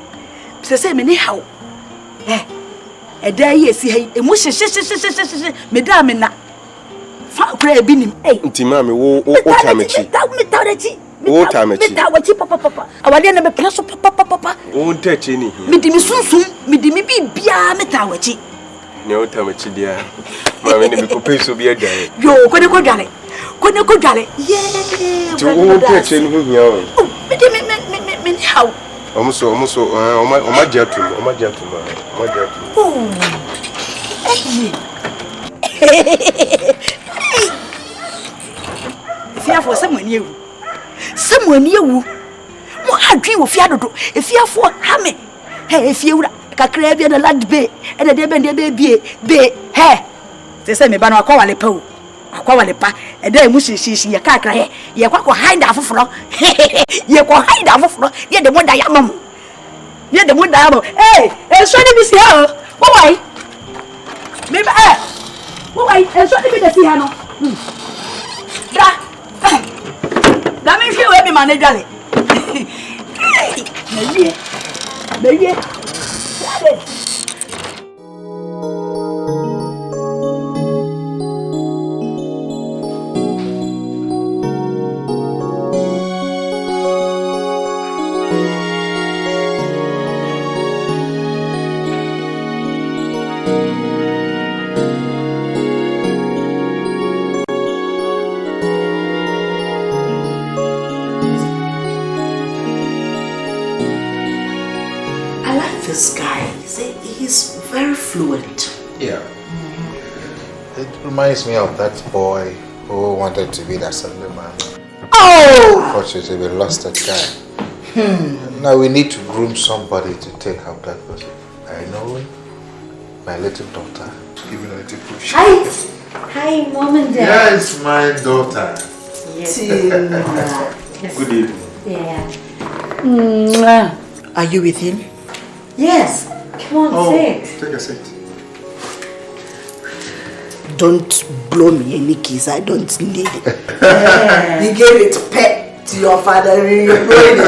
Say, anyhow. A day, yes, he emotion, Madame, and Fat Gray Binim, Timami, oh, time, Papa. Our dinner plus Papa. Won't touch any. Midimi soon, Midimi Bia Metawachi. No time, dear. My name is be a day. Yo, couldn't go galley. Couldn't go galley. Yeah, won't touch any. Oh, Midimi, how? Almost, my gentleman, my gentleman. Oh, fear for someone new. Someone new. What I dream of Fiado. If you are for Hammy, hey, if you Cacrabian a land bay and a debent baby, hey, they say me banner call a po. I call a pa, and then Mushy, she a cacra, you can hide off of floor. You can hide off of floor. You're the one diamond. You're the one diamond. Hey, and so let me see her. Why? Maybe, why? And so let me see her. That means you will be my nigga. Baby. This guy, he's very fluent. Yeah. It reminds me of that boy who wanted to be the assemblyman. Oh! Unfortunately, we lost that guy. Now we need to groom somebody to take up that position. I know it. My little daughter. Give me a little push. Hi, Mom and Dad. Yes, my daughter. Yes. Yes. Good evening. Are you with him? Yes. Come on, sit. Take a seat. Don't blow me any kiss. I don't need it. You gave it pet to your father and you're blowing it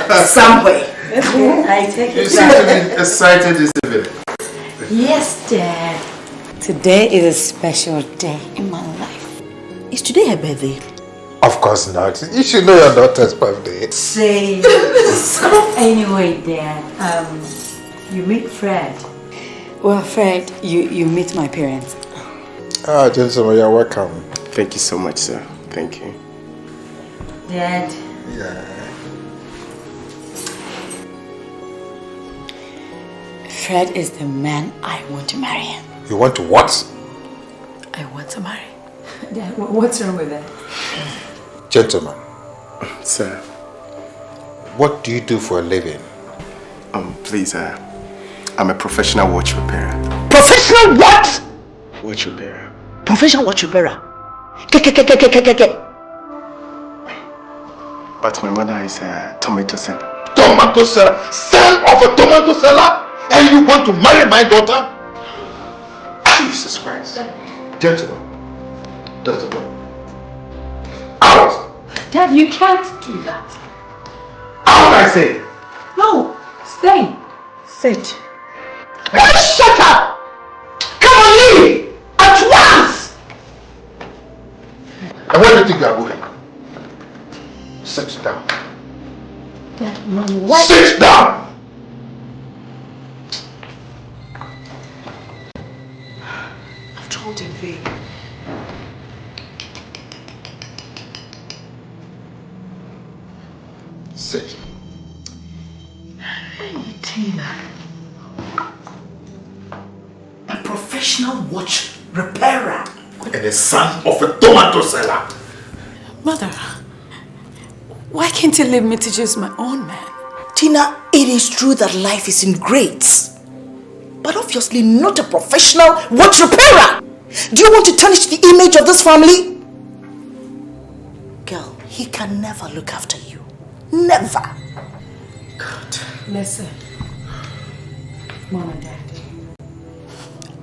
to somewhere. I take it. You seem to be excited this evening. Yes, Dad. Today is a special day in my life. Is today her birthday? Of course not. You should know your daughter's birthday. Say. Anyway, Dad, you meet Fred. Well, Fred, you meet my parents. Ah, gentlemen, you're welcome. Thank you so much, sir. Thank you. Dad. Yeah. Fred is the man I want to marry. You want to what? I want to marry. Dad, what's wrong with that? Gentlemen. Sir. What do you do for a living? Please, I'm a professional watch repairer. Professional what? Watch repairer. Professional watch repairer. But my mother is a tomato seller. Tomato seller? Son of a tomato seller? And you want to marry my daughter? Jesus Christ. Gentlemen. Out! Dad, you can't do that. Out, I say! No, stay. Sit. Shut up! Come on, leave! At once! And where do you think you are going? Sit down. Dad, Mom, what? Sit down! I've told him, babe. Sit. Tina. A professional watch repairer. And the son of a tomato seller. Mother, why can't you leave me to choose my own man? Tina, it is true that life is in grades. But obviously not a professional watch repairer. Do you want to tarnish the image of this family? Girl, he can never look after you. Never. God. Listen. Mom and Dad.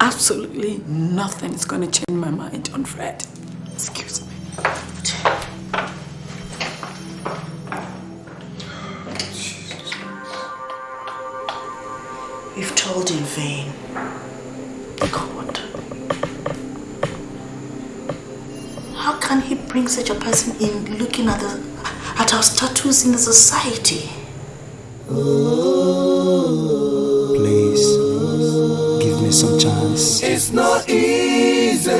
Absolutely nothing is going to change my mind on Fred. We've told in vain. God. How can he bring such a person in looking at our status in the society? Please, give me some chance. It's not easy.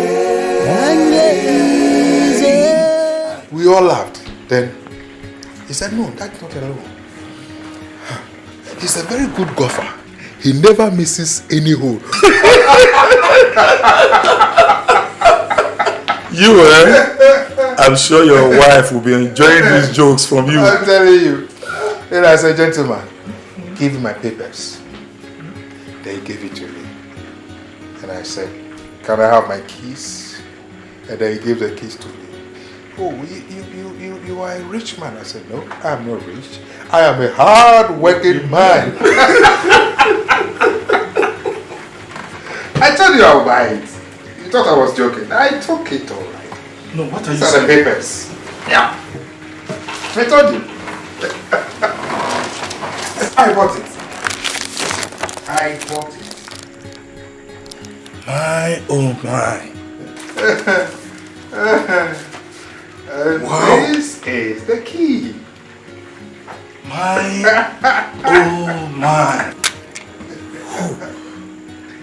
We all laughed. Then he said, no, that's not alone. He's a very good golfer. He never misses any hole. You, I'm sure your wife will be enjoying these jokes from you. I'm telling you. Then I said, gentleman, give me my papers. Then he gave it to me. And I said, can I have my keys? And then he gave the keys to me. Oh, you are a rich man. I said, no, I'm not rich. I am a hard-working man. I told you I'll buy it. You thought I was joking. I took it all right. No, what are you saying? These are the papers. Yeah. I told you. I bought it. I bought it. My, oh my. Wow. This is the key. My, oh my.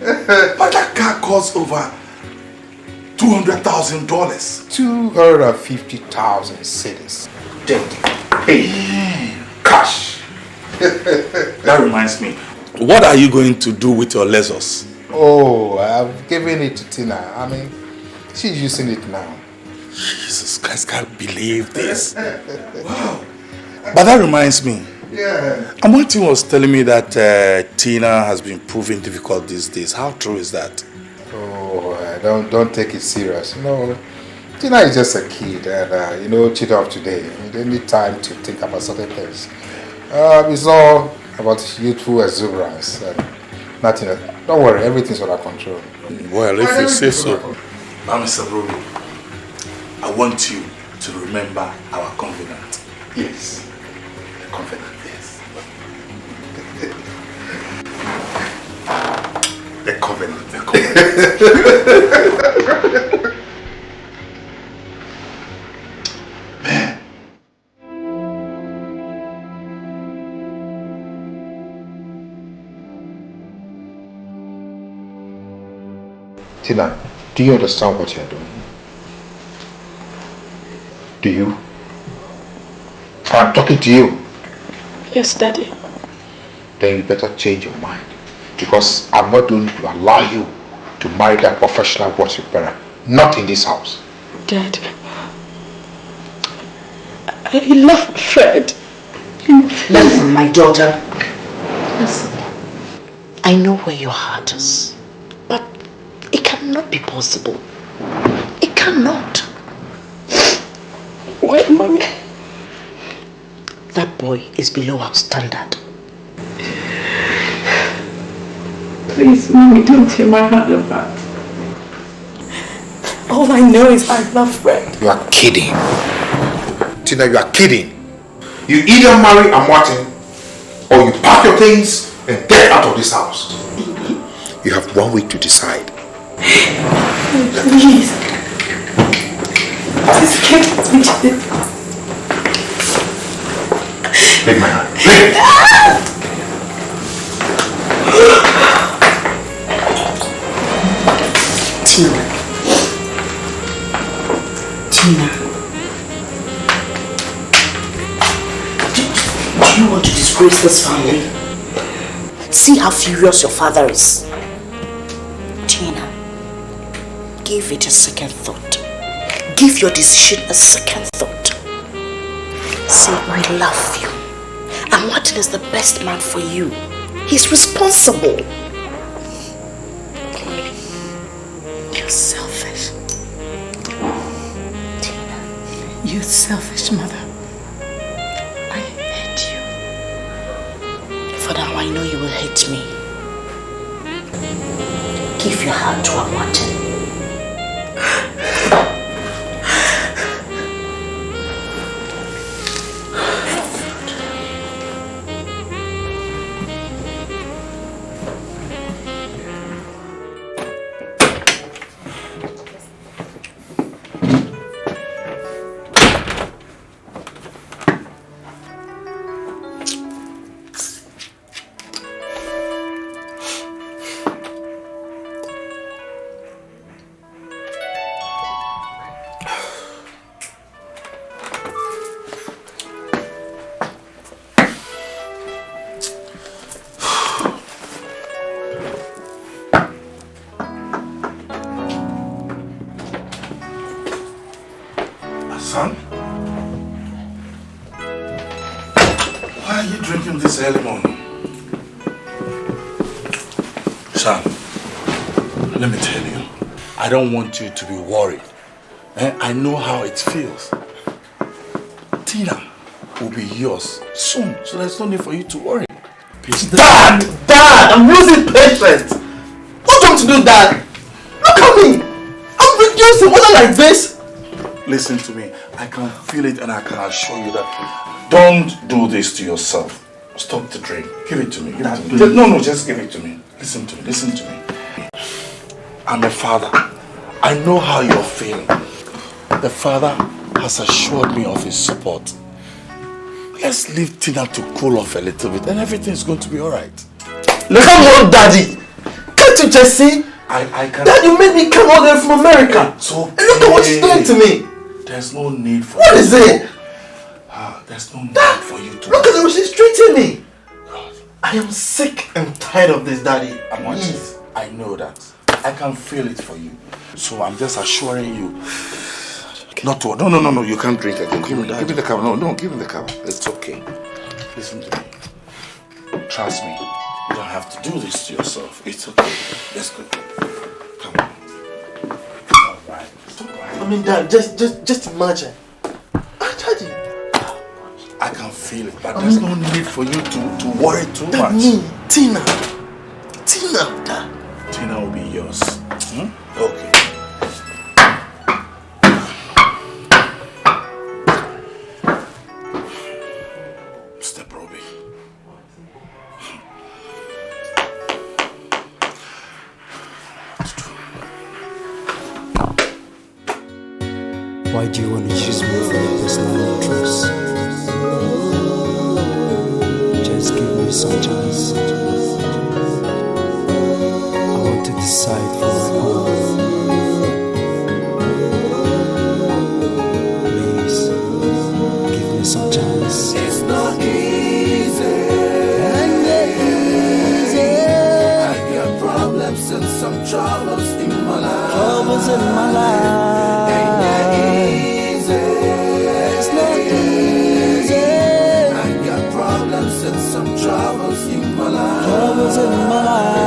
But that car costs over $200,000. 250,000 cedis. Hey, cash. That reminds me. What are you going to do with your Lexus? Oh, I've given it to Tina. I mean, she's using it now. Jesus Christ, can't believe this. Wow. But that reminds me. Yeah. Amonti was telling me that Tina has been proving difficult these days. How true is that? Oh, don't take it serious. No, Tina is just a kid, and children of today, they need time to think about certain things. It's all about youthful exuberance. Nothing. Don't worry, everything's under control. Well, if you say so. Now, Mr. Broby, I want you to remember our covenant. Yes. The covenant, yes. The covenant. The covenant. Man. Tina, do you understand what you're doing? Do you? I'm talking to you. Yes, Daddy. Then you better change your mind. Because I'm not going to allow you to marry that professional worship bearer. Not in this house. Dad, I love Fred. Listen, my daughter. Listen. I know where your heart is. But it cannot be possible. It cannot. Why, Mommy? That boy is below our standard. Please, Mommy, don't tear my heart apart. All I know is I love Fred. You are kidding. Tina, you are kidding. You either marry Martin or you pack your things and get out of this house. You have 1 week to decide. Please. Just get me to this. Take my hand. Take it. Tina. Do you want to disgrace this family? See how furious your father is. Tina, give it a second thought. Give your decision a second thought. See, we love you. And Martin is the best man for you. He's responsible. You're selfish. Tina. You selfish mother. I hate you. For now, I know you will hate me. Give your heart to Martin. early morning. Son, let me tell you, I don't want you to be worried. I know how it feels. Tina will be yours soon, so there's no need for you to worry. Please. Dad! Dad! I'm losing patience! What do you want to do, Dad? Look at me! I'm reducing, wasn't like this! Listen to me. I can feel it and I can assure you that don't do this to yourself. Stop the drink. Give it to me. Give it to me. No, just give it to me. Listen to me. Listen to me. I'm a father. I know how you're feeling. The father has assured me of his support. Let's leave Tina to cool off a little bit and everything's going to be alright. Come on, Daddy! Can't you just see? I can't. Dad, you made me come all the way from America. So and look at what you're doing to me. There's no need for What is it? There's no need for you to. Look at the way she's treating me. God. I am sick and tired of this, Daddy. Please. I know that. I can feel it for you. So I'm just assuring you. Not to. No. You can't drink again. Give me the cover. No, give me the cover. It's okay. Listen to me. Trust me. You don't have to do this to yourself. It's okay. Let's go. Come on. Alright. I mean, Dad, just imagine. Daddy. I can feel it, but there's no need for you to worry too much. Me, Tina, Dad. Tina will be yours. Okay. Step, Robbie. Why do you want to choose me for your personal interest? Just give me some chance. I want to decide for my own. Please, give me some chance. It's not easy. I got problems and some troubles in my life. Troubles in my life. Troubles in my life. Troubles in my life.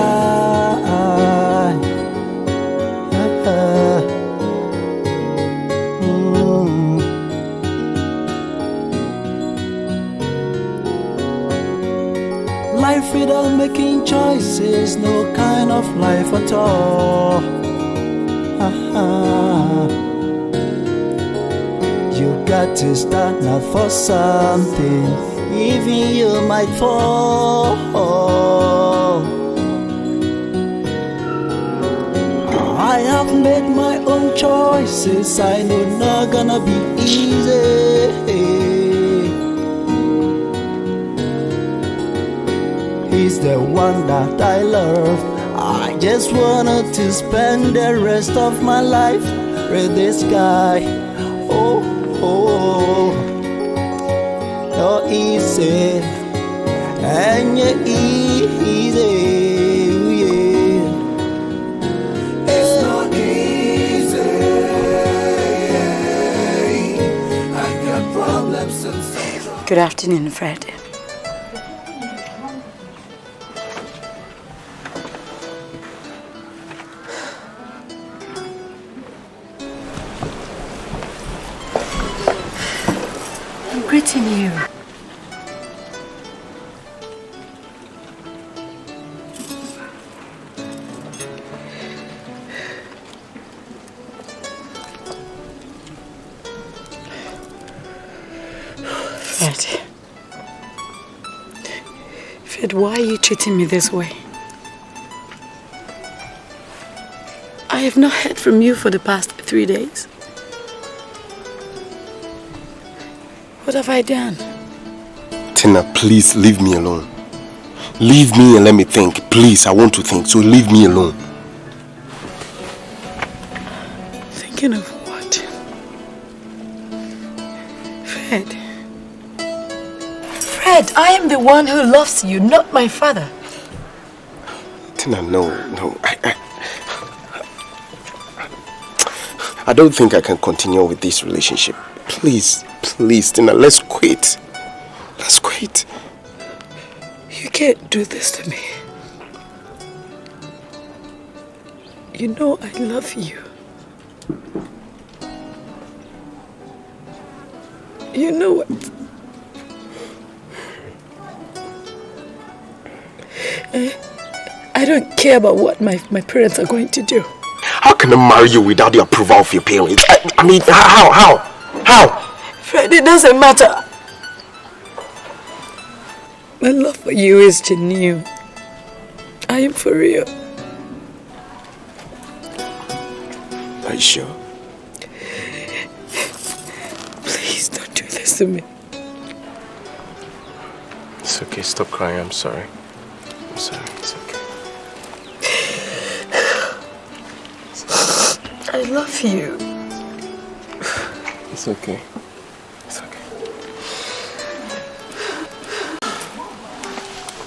Life without making choices, no kind of life at all. You got to stand up for something. Even you might fall. I have made my own choices. I know not gonna be easy. He's the one that I love. I just wanted to spend the rest of my life with this guy. Oh. No easy, and you easy, yeah. It's not easy. I got problems and some. Good afternoon, Fred. I'm greeting you. Fred, why are you treating me this way? I have not heard from you for the past 3 days. What have I done? Tina, please leave me alone. Leave me and let me think. Please, I want to think, so leave me alone. Thinking of what? Fred. Fred, I am the one who loves you, not my father. Tina, no. I don't think I can continue with this relationship. Please, Tina, let's quit. Let's quit. can't do this to me. You know I love you. You know what? I don't care about what my parents are going to do. How can I marry you without the approval of your parents? I mean, how? Fred, it doesn't matter. My love for you is genuine. I am for real. Are you sure? Please don't do this to me. It's okay, stop crying, I'm sorry. I'm sorry, it's okay. I love you. It's okay. It's okay.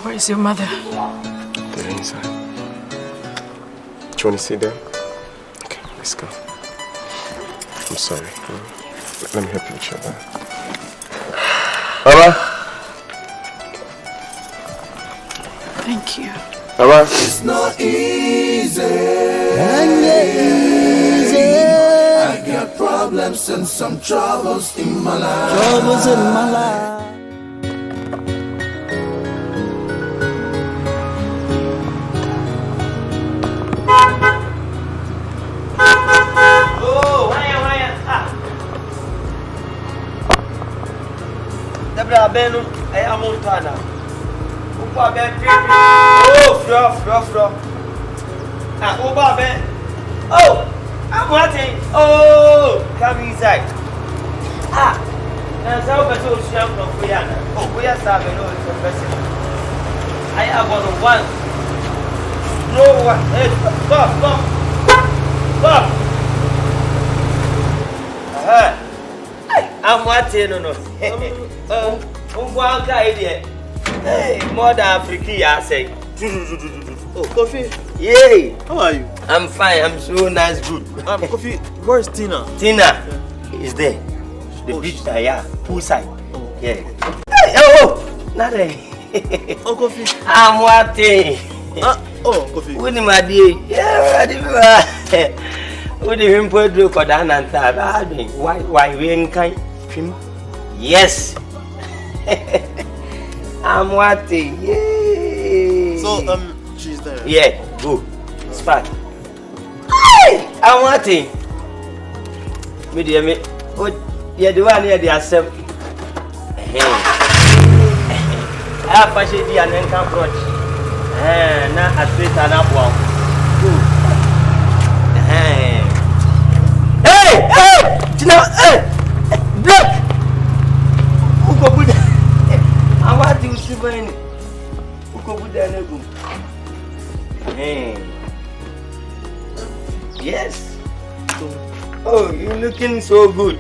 Where is your mother? They're inside. Do you want to see them? Okay, let's go. I'm sorry. Let me help you with your bag. Baba? Thank you. Baba? It's not easy. I got problems and some troubles in my life. Troubles in my life. Debra Benu, I am Montana. Upa Ben, fro. Upa Ben. Oh, I'm watching. Oh, come inside. Now so better to share from Kuyana. Oh, we are serving no person. I have one. No one. Hey, stop. I'm watching, no. Hey, more than Africa, I say. Oh, Coffee. Yay. How are you? I'm fine. I'm so nice, good. Coffee. Where's Tina? Tina is there. The beach, yeah, poolside. Yeah. Hey, not there. Oh, Coffee. I'm watching. Coffee. What am I doing? Yeah, what do you do for that and that? Why we ain't kind? Yes. I'm watching. Yay. So, she's there. Yeah, go. Spark. Hey, I'm watching. Me. Oh, yeah, the one here, the assembly. I pass it here and then come approach. Now I straight and up one. Hey! Hey! Block! Who go put that? I want to see when who go put that in. Yes. Oh, you're looking so good.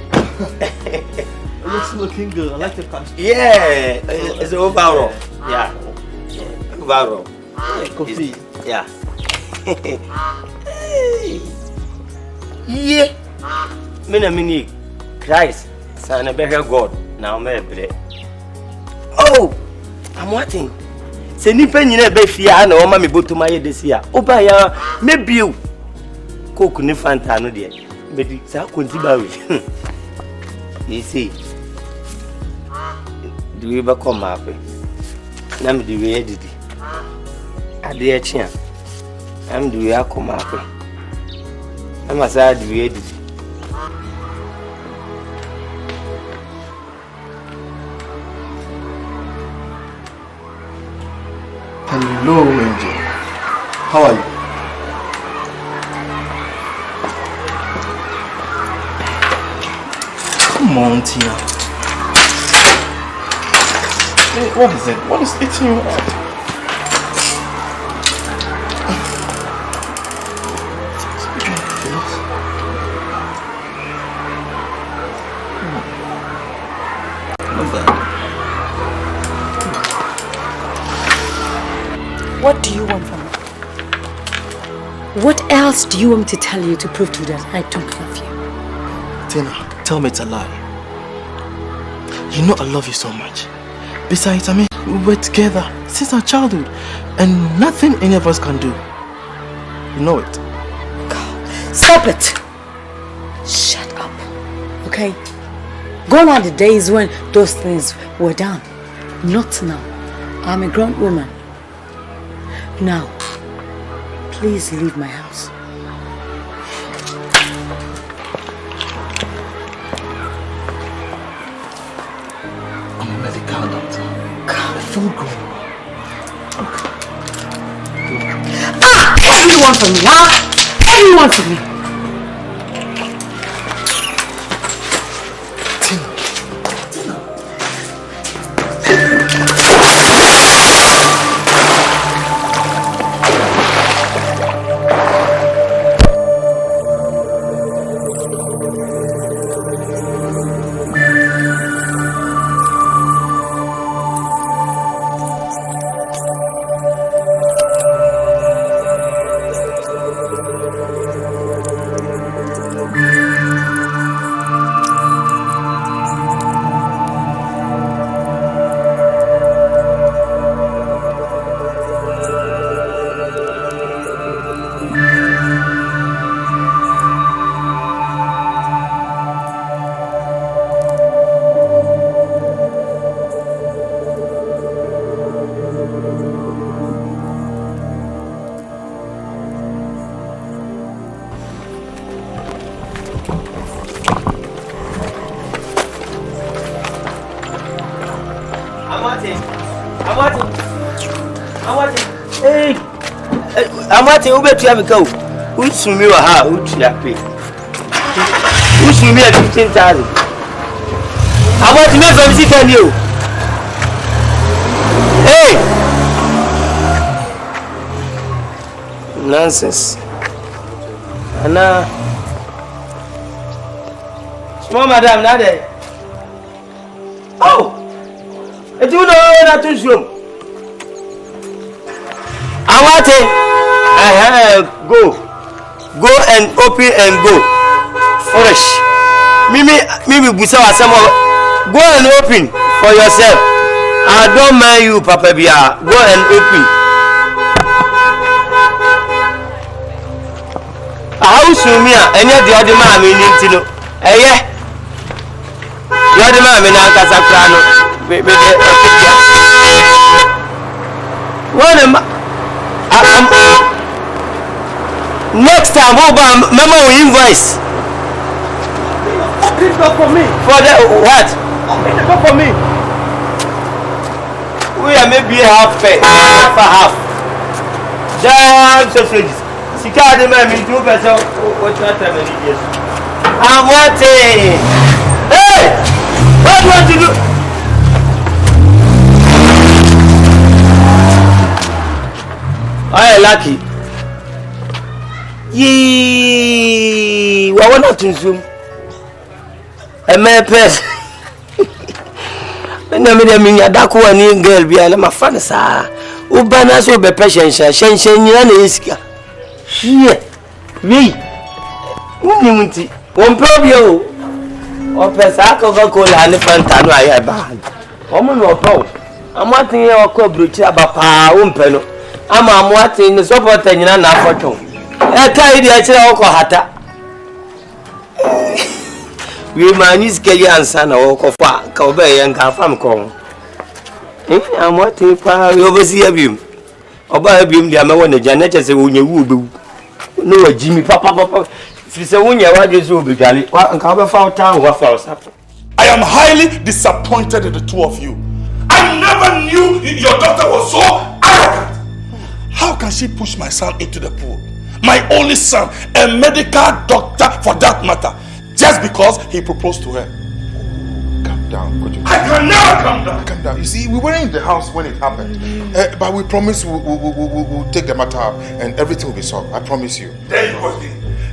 It's looking good. I like the country. Yeah, it's overall. Yeah. Overall. Coffee. Yeah. Yeah. Many Christ, son of God. Now, maybe. Oh, I'm waiting. Say, Nipen, you never fear. I know, Mammy, go to my this year. Oh, by maybe you cook Nifanta, no dear. But it's a considerable. You see, do you ever come up? Nam do we edit? I dear chin. I'm do we come up? I'm a sad do we edit? Hello, Angel. How are you? Come on, Tina. Hey, what is it? What is eating you up? What do you want from me? What else do you want me to tell you to prove to you that I don't love you? Tina, tell me it's a lie. You know I love you so much. Besides, We were together since our childhood, and nothing any of us can do. You know it. Stop it! Shut up, okay? Gone are the days when those things were done. Not now. I'm a grown woman. Now, please leave my house. I'm a medical doctor. God, full grown. What do you want from me, huh? What do you want from me? Amate ubetu amika u. Usumi wa ha utia pe. Usumi ya 15,000. Amate me from sitani o. Hey. Nonsense. Ana. Small madam na there. Oh. Et you know na to show. Amate go and open and go fresh. Mimi busa wasamo. Go and open for yourself. I don't mind you, Papa Bia. Go and open. How soon me and the other man in Tino? Eh, the other man in Ancasaprano. Next time, Mama will invoice. Please go for me. For the what? Please go for me. We are maybe half pay, half. Damn sausages. Sika de man me 2%. What time it is? I'm waiting. Hey! What do you want to do? I lucky. Yee, we want to zoom. A man press. And I mean, a dark one in girl be a my father, sir. Ubana so be patient, shen iska. Here, me. Unity. One problem. Or Pesa Coca-Cola and the Fantano I have banned. Woman or Paul. I'm wanting your cobra about power, umpeno. I'm wanting the support and you're not for I carry the actual hata. We manage Kelly and son or Kofa, Kobe and Kafam Kong. I'm what if I oversee a beam. Or buy a beam, the Amawan, Janet as a wunya woo. No, Jimmy, Papa. If it's a wunya, what is will be jolly? What and cover for town, what for us? I am highly disappointed in the two of you. I never knew your daughter was so arrogant. How can she push my son into the pool? My only son, a medical doctor for that matter, just because he proposed to her. Calm down. I can never calm down. Calm down. You see, we weren't in the house when it happened. But we promise we'll take the matter up and everything will be solved. I promise you. There you go.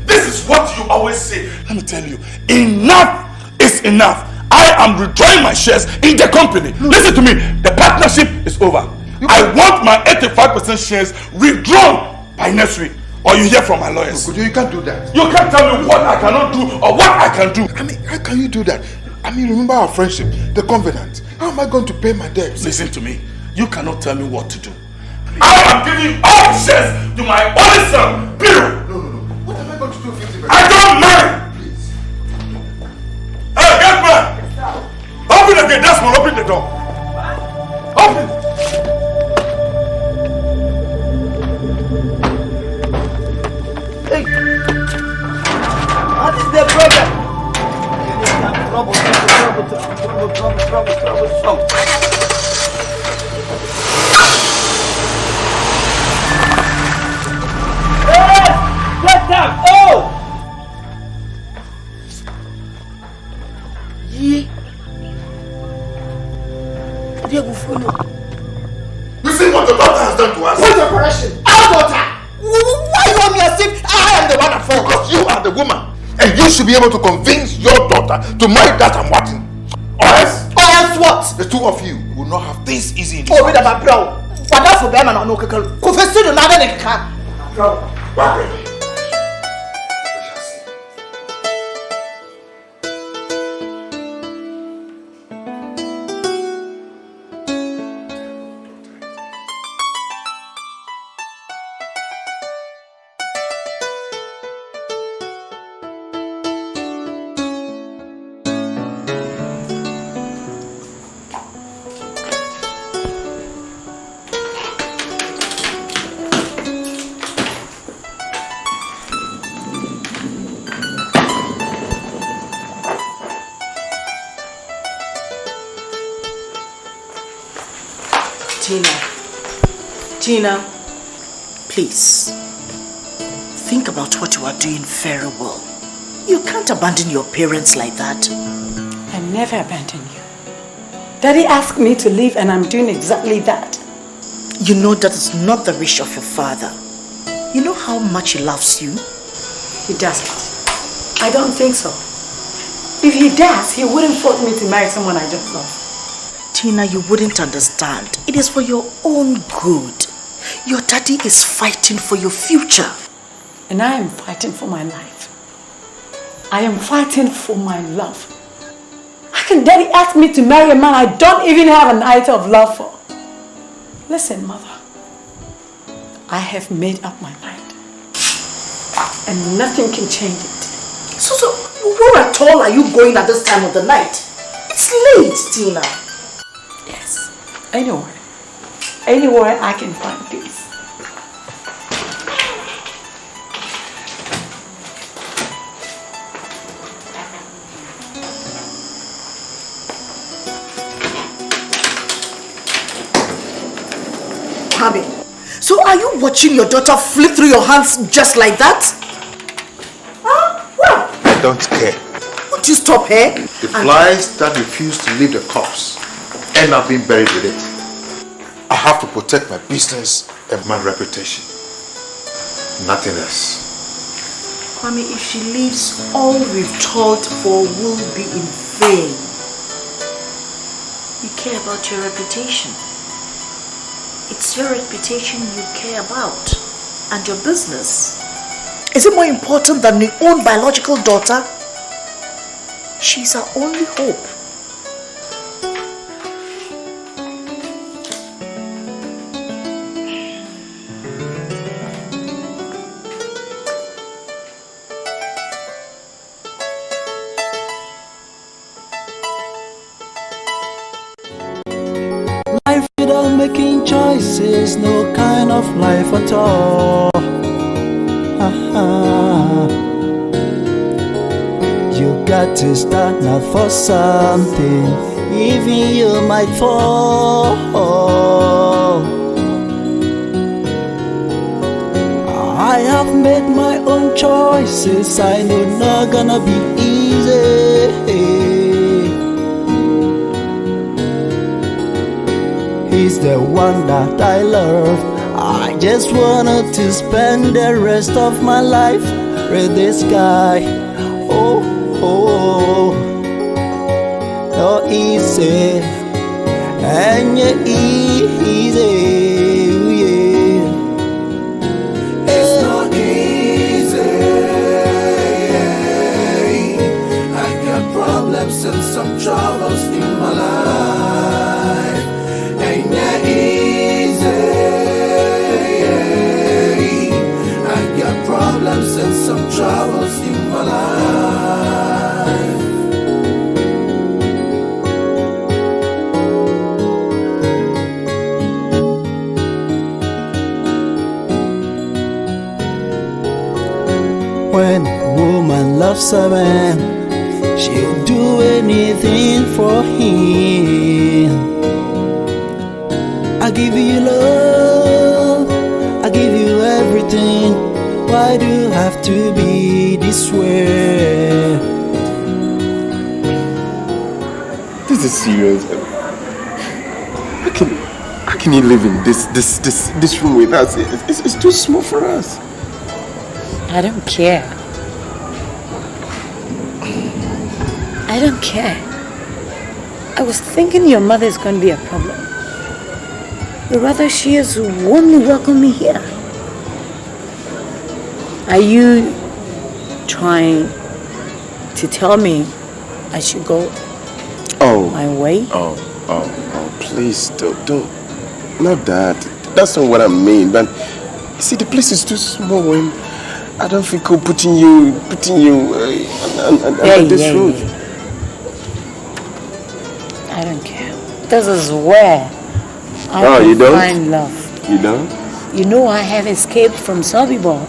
This is what you always say. Let me tell you, enough is enough. I am withdrawing my shares in the company. Listen to me. The partnership is over. I want my 85% shares withdrawn by next week. Or you hear from my lawyers. You can't do that. You can't tell me what I cannot do or what I can do. I mean, how can you do that? I mean, remember our friendship, the covenant. How am I going to pay my debts? Listen to me. You cannot tell me what to do. Please. I am giving all the shares to my only son. Period. No. What am I going to do with 50%? I don't marry. Please. Hey, get back! Open the gate, Desmond, open the door. Open! Hey! What is the problem? Trouble. Hey! Get down! Oh! Yeah. You see what the daughter has done to us? What's your correction? Our daughter! Why you want me as if I am the one at fault? Because you are the woman. And you should be able to convince your daughter to marry that I'm wanting. Or else what? The two of you will not have things easy in this house. Mcbrown. What else for them and no kakal? Confess to another neka. Mcbrown. Tina, please, think about what you are doing very well. You can't abandon your parents like that. I never abandon you. Daddy asked me to leave and I'm doing exactly that. You know that is not the wish of your father. You know how much he loves you? He doesn't. I don't think so. If he does, he wouldn't force me to marry someone I don't love. Tina, you wouldn't understand. It is for your own good. Your daddy is fighting for your future. And I am fighting for my life. I am fighting for my love. How can daddy ask me to marry a man I don't even have an iota of love for? Listen, mother. I have made up my mind. And nothing can change it. So where at all are you going at this time of the night? It's late, Tina. Yes, anywhere. Anywhere I can find peace. So are you watching your daughter flip through your hands just like that? What? I don't care. Won't you stop her? The flies that refuse to leave the corpse end up being buried with it. I have to protect my business and my reputation. Nothing else. Kwame, if she leaves, all we've toiled for will be in vain. You care about your reputation. It's your reputation you care about, and your business. Is it more important than your own biological daughter? She's our only hope. Making choices, no kind of life at all. You got to stand up for something, even you might fall. I have made my own choices, I know not gonna be easy. He's the one that I love. I just wanted to spend the rest of my life with this guy. Oh, no easy, and you easy, yeah. It's not easy. I got problems and some troubles in my life. Ain't that easy? When a woman loves a man, she'll do anything for him. I give you love, I give you everything. Why do you have to be this way? This is serious. How can you live in this room with us? It's too small for us. I don't care. I don't care. I was thinking your mother is going to be a problem. But rather she has warmly welcomed me here. Are you trying to tell me I should go my way? Oh, please don't. Not that. That's not what I mean. But you see, the place is too small, and I don't feel cool putting you under this roof. I don't care. This is where I you don't? find love. You don't? You know I have escaped from Sobibor,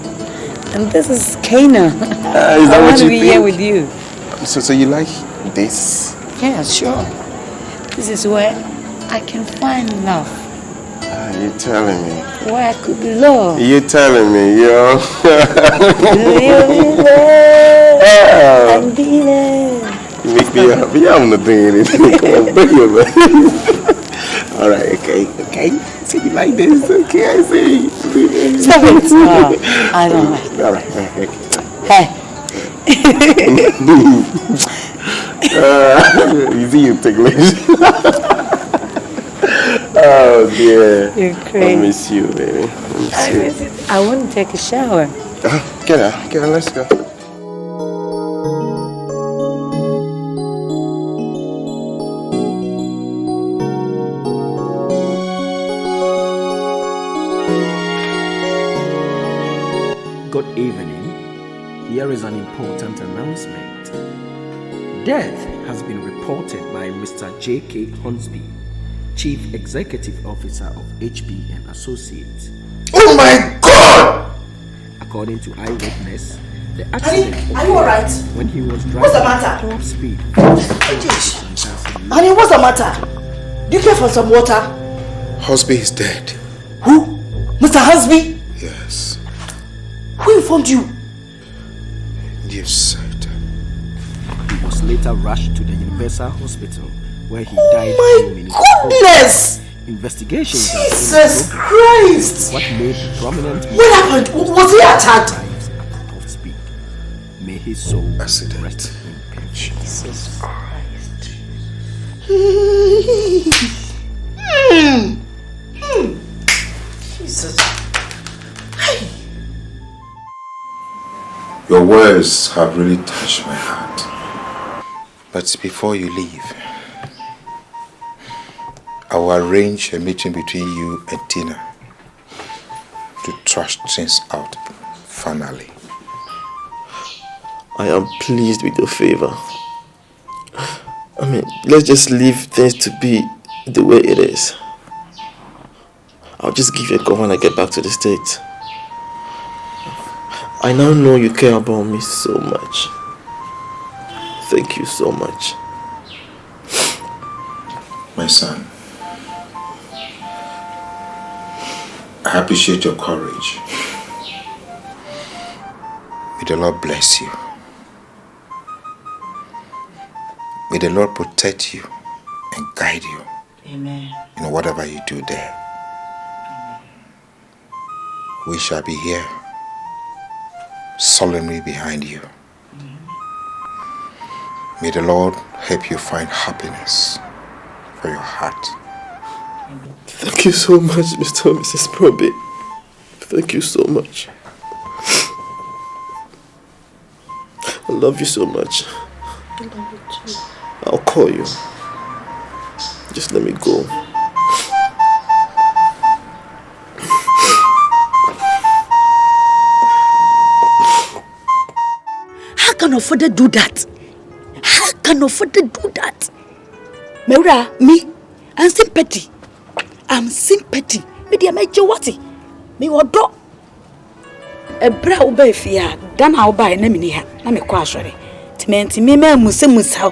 and this is Cana. Is that I what want to you be think? here with you. So you like this? Yeah, sure. This is where I can find love. You're telling me. Where I could be loved. You're telling me, yo. And be loved. You make me happy. I'm not doing anything. Come on, bring your man. All right, okay. So you like this? Okay, I see. Stop it. I don't like it. All right, okay. Hey. You see, you ticklish. Oh dear. You're crazy. I miss you, baby. I want to take a shower. Get out, let's go. Good evening. Here is an important announcement. Death has been reported by Mr. J.K. Hornsby, Chief Executive Officer of HB and Associates. Oh my God! According to eyewitness, the accident are you alright? When he was driving What's the matter? top speed. Honey, what's the matter? Do you care for some water? Husby is dead. Who? Mr. Husby? Yes. Who informed you? Yes, He was later rushed to the Universal Hospital, where he died. My goodness! Investigations. Jesus Christ! What made the prominent? What happened? Was he attacked? Top speed. May his soul rest in peace. Jesus Christ. Jesus. Hey. Your words have really touched my heart. But before you leave, I will arrange a meeting between you and Tina to thrash things out finally. I am pleased with your favor. I mean, let's just leave things to be the way it is. I'll just give you a call when I get back to the States. I now know you care about me so much. Thank you so much. My son, I appreciate your courage. May the Lord bless you. May the Lord protect you and guide you. Amen. In whatever you do there. We shall be here, solemnly behind you. May the Lord help you find happiness for your heart. Thank you so much, Mr. and Mrs. Proby. Thank you so much. I love you so much. I love you too. I'll call you. Just let me go. How can Ofori do that? How can Ofori do that? Mera, me, I'm sympathy. I'm sympathy. Me dear, my Jawati. Me odo. A bra uba fia, dan I'll buy an enemy here. I'm a quashary. Timenti me musemus how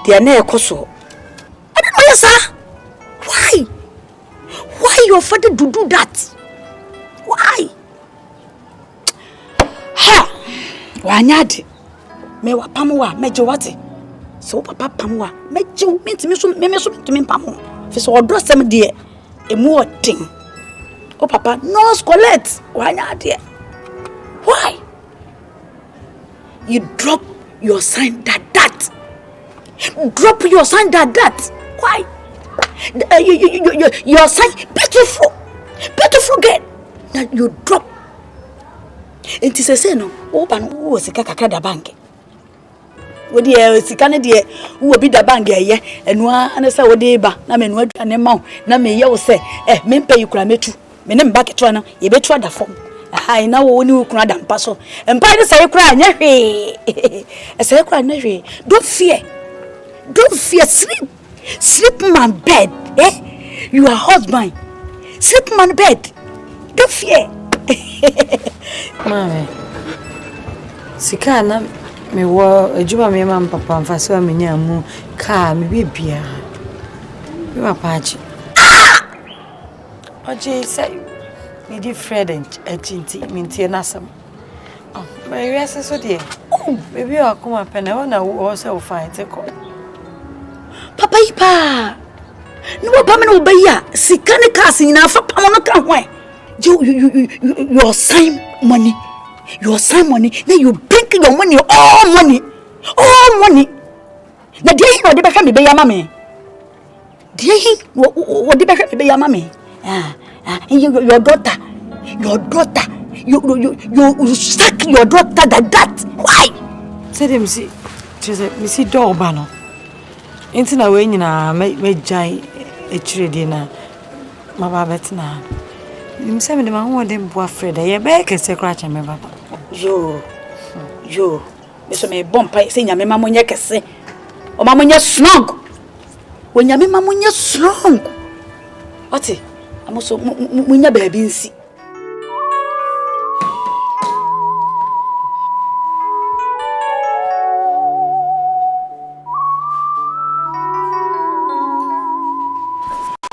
they are near Koso. I don't know, sir. Why? Why your father do that? Why? Ha! Wanyadi. Me wa pamwa, mejo wati. So papa pamwa, mejo minti to me pamu. Fiso odro sem de emu odin. Oh papa, no scolette. Wanyadi. Why? You drop your sign that. Drop your sign that. Why? Your sign beautiful girl. That you drop. It is a say no. Open who was a kakada bank. What the Sikana dear who will be the bank here and one and say what they ba. Na men what an amount. Na me you say, men pay you crametu. Menem back at one, you bet the form. I now only who cried and pass. And by the say cry, I say cry, don't fear. Don't fear, sleep in my bed, eh? You are husband. Sleep in my bed. Don't fear. Mami, Sikana, me wo ejuma me mam papa mfaso me nyamu ka me bibia. Me papachi. Oje say me di Fred and Chinti mintie nasam. Oh, my yes so dear. Oh, baby akoma pena wona wo say wo fine take ko. Papa ipa. No ba me no ba ya. Sikane cast in afa pamono ka hwan. Your sign money. Your sign money. Then you bring your money, all money. All money. Na dey no dey be be ya mama. Dey what dey be ya mama. Your daughter. You sack your daughter that. Why? Say them see. Me see door bano. Inti na we nyina me jai echire na maba betina. You say me the man who dem bo afraid. Ye be kese kra cha me baba. Yo. Me so me bompa say nya me mamonye kese. O mamonye strong. When nya me mamonye strong. What? Amoso munya baby nsi.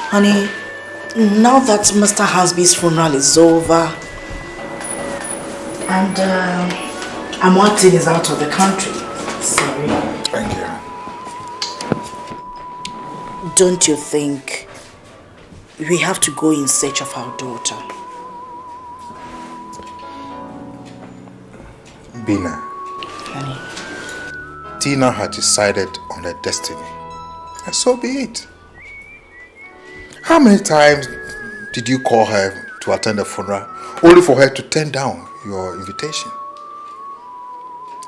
Honey, now that Mr. Hasby's funeral is over and Martin is out of the country, sorry. Thank you. Don't you think we have to go in search of our daughter? Bina. Honey. Tina had decided on her destiny, and so be it. How many times did you call her to attend the funeral only for her to turn down your invitation?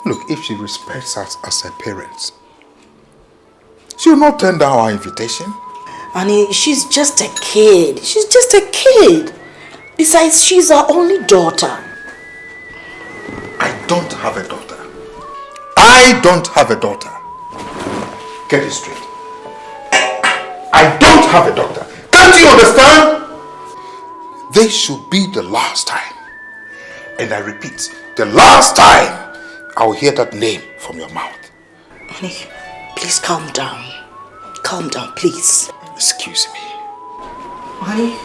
Look, if she respects us as her parents, she will not turn down our invitation. Honey, she's just a kid. Besides, she's our only daughter. I don't have a daughter. I don't have a daughter. Get it straight. I don't have a daughter. Can't you understand? This should be the last time. And I repeat, the last time I will hear that name from your mouth. Honey, please calm down. Calm down, please. Excuse me. Honey.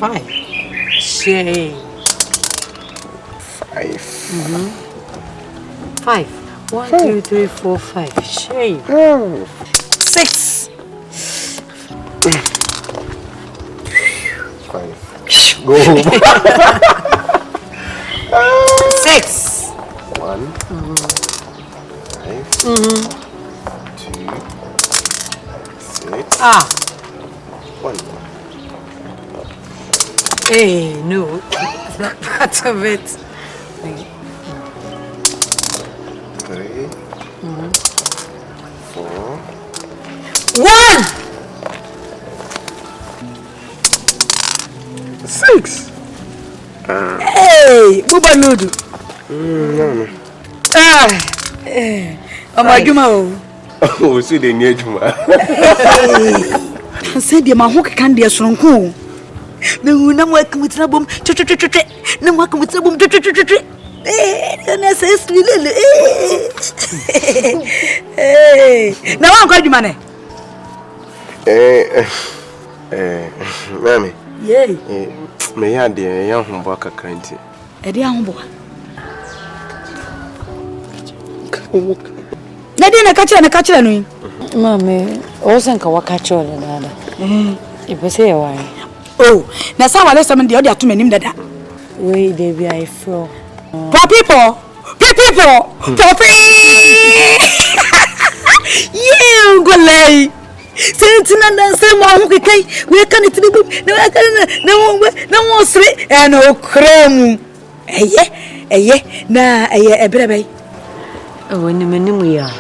5. Shame. 5. 5. 1, 2, 3, 4, 5. Shame. 6. 5. Go. 6. 1. 5. 2. 6. 1. Hey, no. It's not part of it. 3. 4. 1. 6. Hey, Buba Ludu. No. Oh my God. Oh, see the new Juma. Say the man who can be a strong cool. The woman working with the boom. No one with the boom. And I says, hey, now I'm going to money. Mammy. Yay. May I be a young humbucker cranty? A young boy. Nadine, catch and Mammy, also can catch all another. If I say why. Oh, now someone less than the other 2 men that. Wait, they be I fro. Poor people! You go lay. Sentinel and someone who can we can it be no one straight and no creme. Eh, na a brebe. Oh, when the men we are.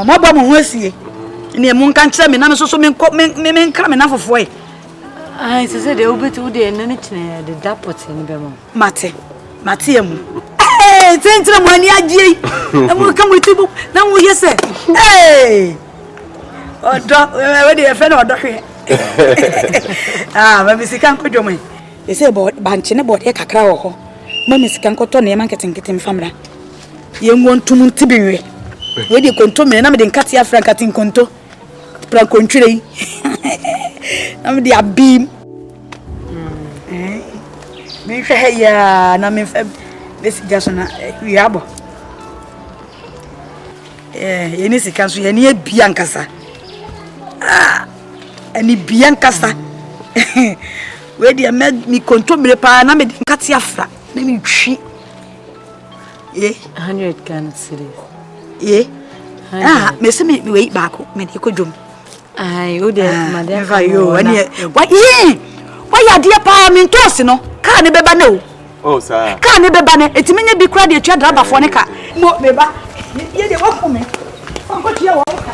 My bomb was here. Near Moon can't tell me, none so men come enough of way. I said they will be to the dapot in Bemo. Matiam. Hey, Sentinel, when you are G. I will come with you. Now we say, hey. Oh, drop already a friend or doctor. Maybe she can't put your money. They say about Banchina about a cacao. Mammy can go to the market and get him family. You want to Muntibi. Where you control me, and I'm in Katia Francatin Conto. Pracontree. I'm the beam. Me say ya na me this just na we abo. Yeni sika so yeni biankasa. Ani biankasa. We dey me control me pa na me nkati afra na me twi. 100 can series. Me say me wait back me dey kodwom. Ai o dey madam fa yo ani why ya dear pa me toss no car ne beba no. Oh sir. Car ne beba ne etimi nya bi kra de twa driver for ne car. Mo beba. Ye dey work for me. Ko tia wo ka.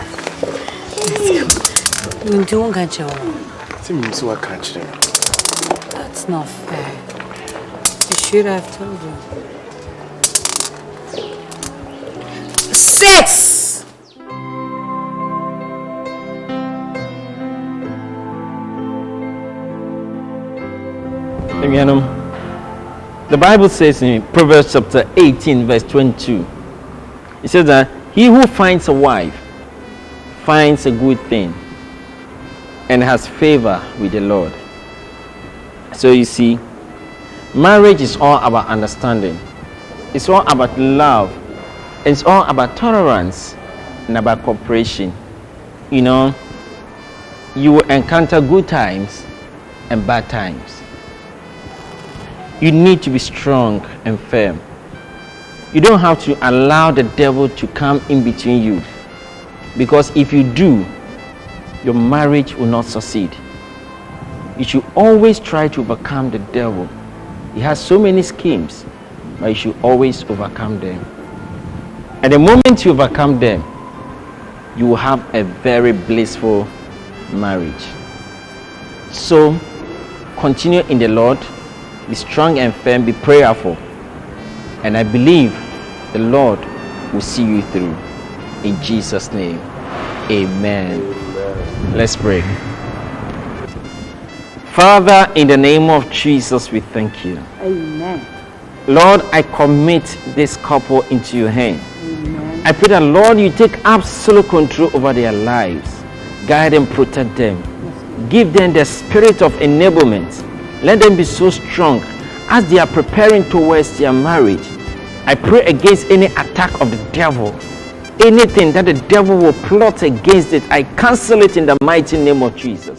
We don't catch you. See me so I catch them. That's not fair. You should have told you. 6. The Bible says in Proverbs chapter 18 verse 22, it says that he who finds a wife finds a good thing and has favor with the Lord. So you see, marriage is all about understanding. It's all about love. It's all about tolerance and about cooperation. You know, you will encounter good times and bad times. You need to be strong and firm. You don't have to allow the devil to come in between you, because if you do, your marriage will not succeed. You should always try to overcome the devil. He has so many schemes, but you should always overcome them. And the moment you overcome them, you will have a very blissful marriage. So continue in the Lord. Be strong and firm, be prayerful, and I believe the Lord will see you through. In Jesus' name, amen. Let's pray. Father, in the name of Jesus, we thank you. Amen. Lord, I commit this couple into your hand. Amen. I pray that, Lord, you take absolute control over their lives. Guide and protect them. Give them the spirit of enablement. Let them be so strong as they are preparing towards their marriage. I pray against any attack of the devil. Anything that the devil will plot against it, I cancel it in the mighty name of Jesus.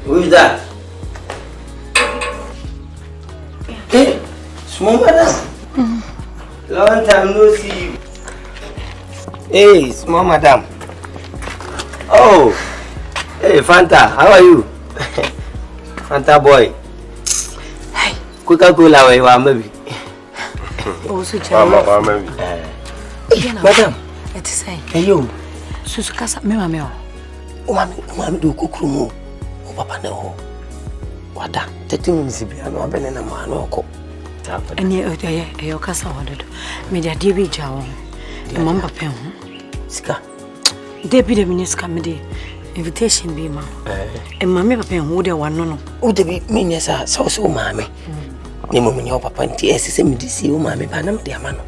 Who's that? Hey, small madam. Long time no see you. Hey, small madam. Oh, hey, Fanta, how are you? Fanta boy. Hey, Coca-Cola, where you are, maybe. Oh, so maybe. Madam, it is saying. Hey, you. Susukasa, me, mami. Mami, do kukurumo. Papa no. Wada, 30 minutes be no abene na ma no ko. Eni e kasa wodo. Me dia die bi jawo. E mamba pe ho. Sika. De bi de miniska me de invitation bi ma. E mama papa ho de wano no. O de bi me nyesa so mama. Ni mo me papa nti esese me disi o mama ba na me de ama no.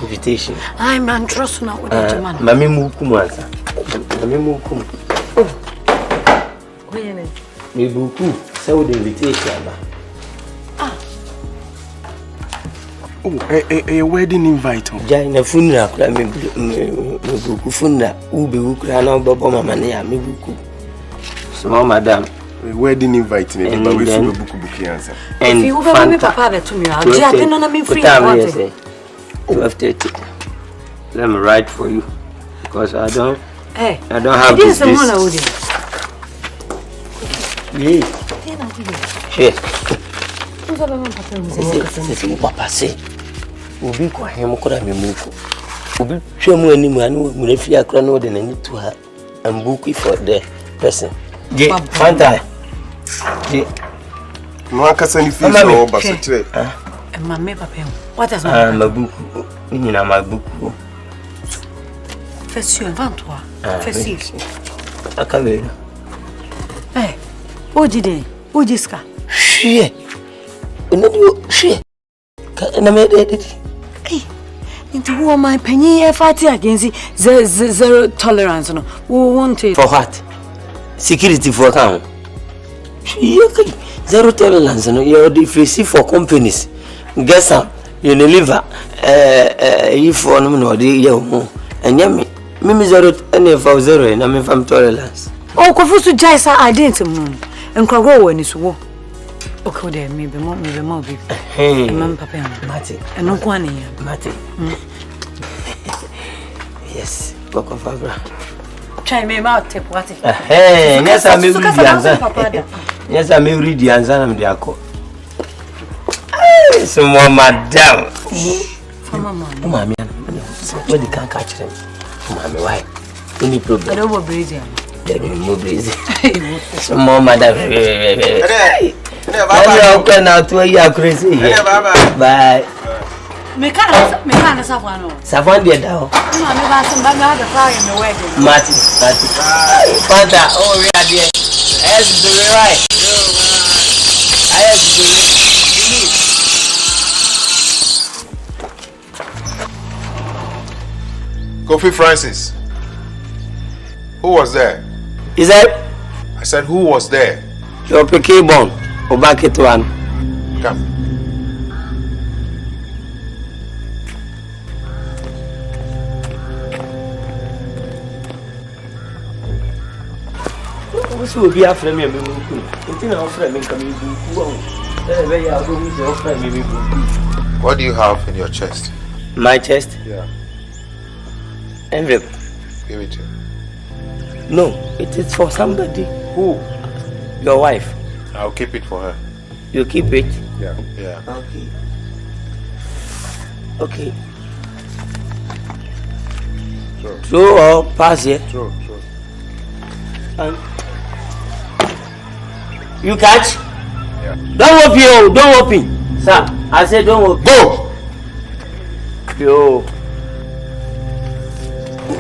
Invitation. Ai man trust na wo de man. Mami mu kumu ansa. Mami mu kumu. Me beaucoup, ça ou d'invitation là. Ah. Oh, a wedding invite. Jai na funeral kula me beaucoup funeral. Ube ukra na baba mama na ya me beaucoup. Small madam. A wedding invite me ba we so beaucoup answer. And you over me papa be to me. I didn't know me free about it. 12:30. Let me write for you because I don't have this. Oui. Che. Vous avez même pas fait c'est papa c'est. Obi kwa hemu kura memuko. Obi twemu animu anu munefi akura no de nani to ha. I'm booking for the person. Je, Fanta. Je. No akasa ni fees o ba so kire. Mama papa. What is my mabuku? Ni na mabuku. Fais sur 23. Fais 6. Akabe. Eh. Ojide, ojiska. Shie. Unadio shie. Na me dedi. Eh. Into who am I penny fighting against zero tolerance no. Who want it? For what? Security for account. Shie. Zero tolerance no. You are face for companies. Guess some Unilever if for no dey you. Enyame. Me zero any for zero na me fam tolerance. Oh, Kofusu Jaisa identity. And Krago and his war. Okay, there, maybe more, baby. Hey, Mamma Papa, Matty, and no one here, Matty. Yes, Coco Fabra. Try me out, take what? Hey, yes, I may read the answer. Yes, I may read the answer. I'm the uncle. Some more, madam. Mamma, where they can't catch them. Mamma, why? Any problem? I don't want breathing. No breezy. Some more madam. Bye. Now to you crazy. Bye. Me can't Savano. Savan dear down. I'm about some bad fire in the wedding. Marty. Father, oh, we are there. Yes, to be right. I have to believe. Kofi Francis. Who was there? Is that? I said, who was there? Your Peking born. Obake one. Come. What's will be after me? What do you have in your chest? My chest? Yeah. Envelope. Give it to me. No, it is for somebody. Who? Your wife. I'll keep it for her. You keep it? Yeah. Okay. True or pass here? True. And you catch? Yeah. Don't open, yo. Don't open. Sir, I said don't open. Go! Yo.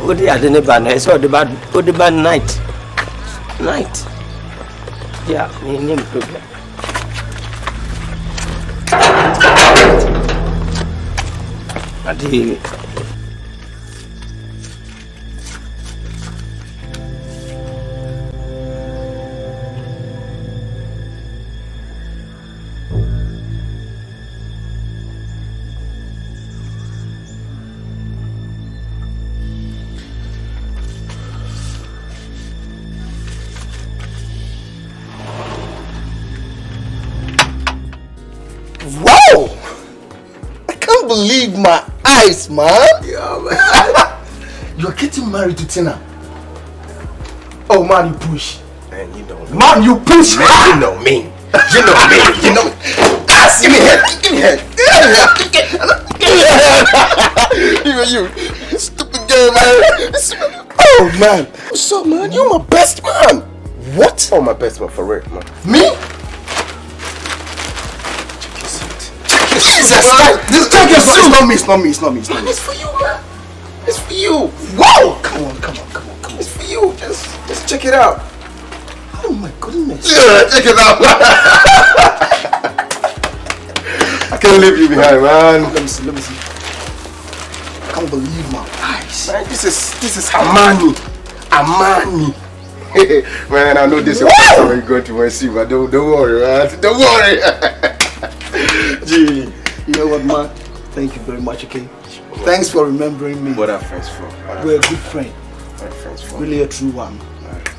What the other neighbor? I saw the bad night. Night. Yeah, no problem. Adi. Wow! I can't believe my eyes, man. Yeah, man. You're getting married to Tina. Oh, man, you push. Man, you know me. Man, you push. Man, you know me. You know me. You know me. Ah, give me head. Give me head. Even you. Stupid girl, man. Oh, man. What's up, man? You're my best man. What? Oh, my best man, for real, man. Me? Jesus Christ! This take your suit! It's not me. It's for you, man. It's for you. Wow! Come on. It's for you. Just check it out. Oh my goodness. Yeah, check it out. I can't leave you behind, man. Let me see. I can't believe my eyes. Man, this is Armani. Man, I know this is how we're going to see, but don't worry, man. Don't worry. Gee, you know what, man? Thank you very much, okay? Thanks for remembering me. What are friends for? We're a good friend. What are friends for? Really a true one.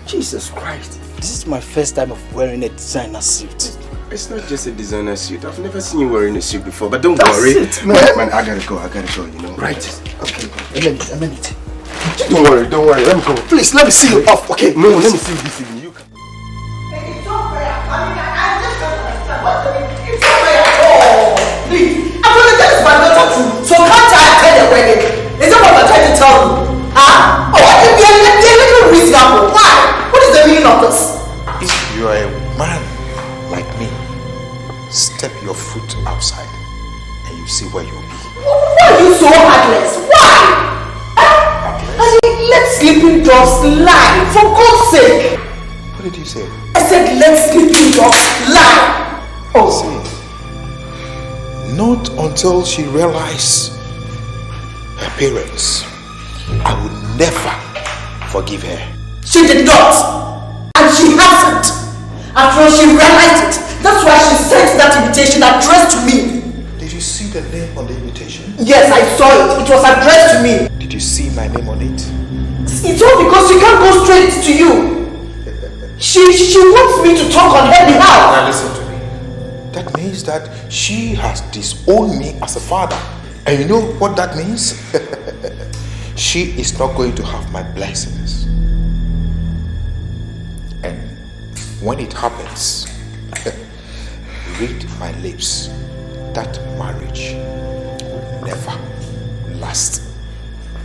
Jesus Christ. This is my first time of wearing a designer suit. It's not just a designer suit. I've never seen you wearing a suit before, but don't That's worry. It, man. Man, I gotta go, you know. Right. Okay, a minute. Don't worry. Let me go. Please, let me see you off, okay? No, let me see you this evening. You can. It's not fair. I just don't understand. What's the name? It's not fair at all. Please. I'm going to tell this my daughter too. So can't I attend the wedding? Is that what I'm trying to tell you? Huh? Oh, I can be a little reasonable. Why? What is the meaning of this? If you are a man like me, step your foot outside and you see where you'll be. Why are you so heartless? Why? Let sleeping dogs lie, for God's sake. What did you say? I said let sleeping dogs lie. Oh. See, not until she realizes her parents, I would never forgive her. She did not. And she hasn't. After all, she realized it. That's why she sent that invitation addressed to me. Did you see the name on the invitation? Yes, I saw it. It was addressed to me. Did you see my name on it? It's all because she can't go straight to you. She wants me to talk on her behalf. Now listen to me. That means that she has disowned me as a father. And you know what that means? She is not going to have my blessings. And when it happens, read my lips. That marriage will never last.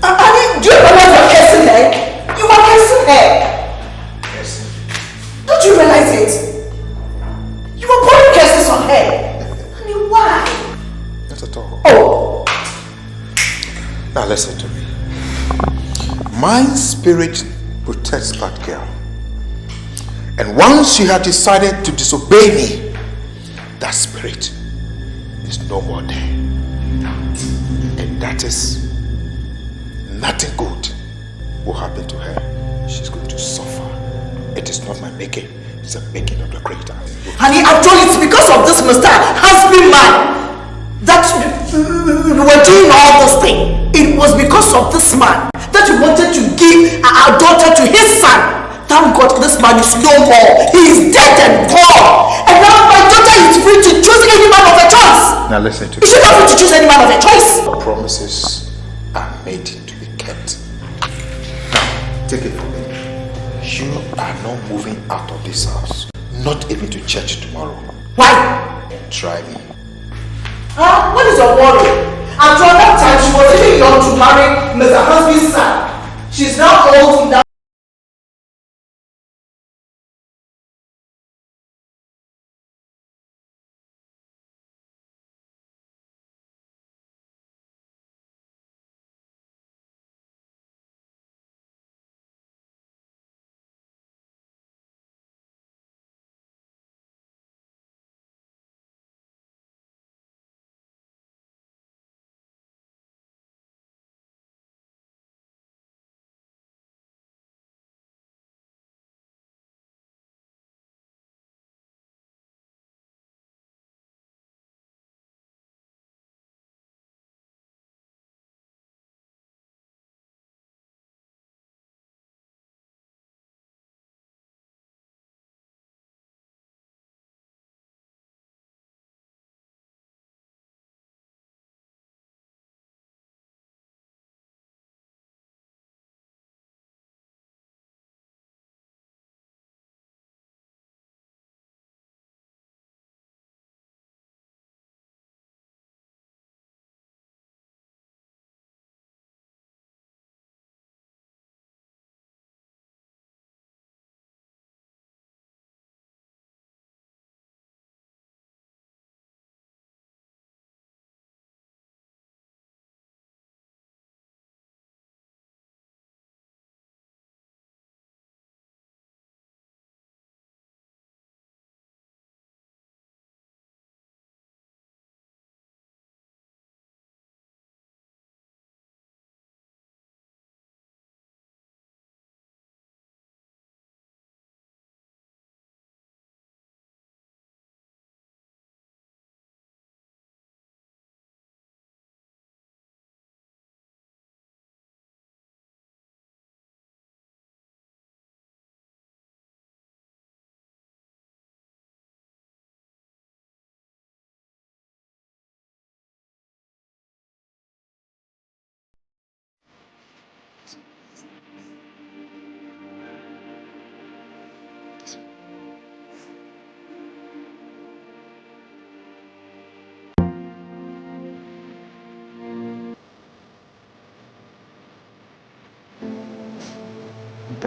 I mean, do you realize you're cursing her? You are cursing her. Yes. Don't you realize it? You are pouring curses on her. I mean, why? Not at all. Oh. Now listen to me. My spirit protects that girl. And once she had decided to disobey me, that spirit is no more there. And that is nothing good will happen to her. She's going to suffer. It is not my making, it's the making of the Creator. Honey, I've told you it's because of this Mr. Husband man that we were doing all this thing. It was because of this man that you wanted to give our daughter to his son. Thank God this man is no more. He is dead and gone. And now my daughter is free to choose any man of her choice. Now listen to me. Is she not free to choose any man of her choice? Promises are made to be kept. Now, take it from me. You are not moving out of this house. Not even to church tomorrow. Why? Try me. Huh? What is your worry? After all that time, she was even young to marry Mr. Husband's son.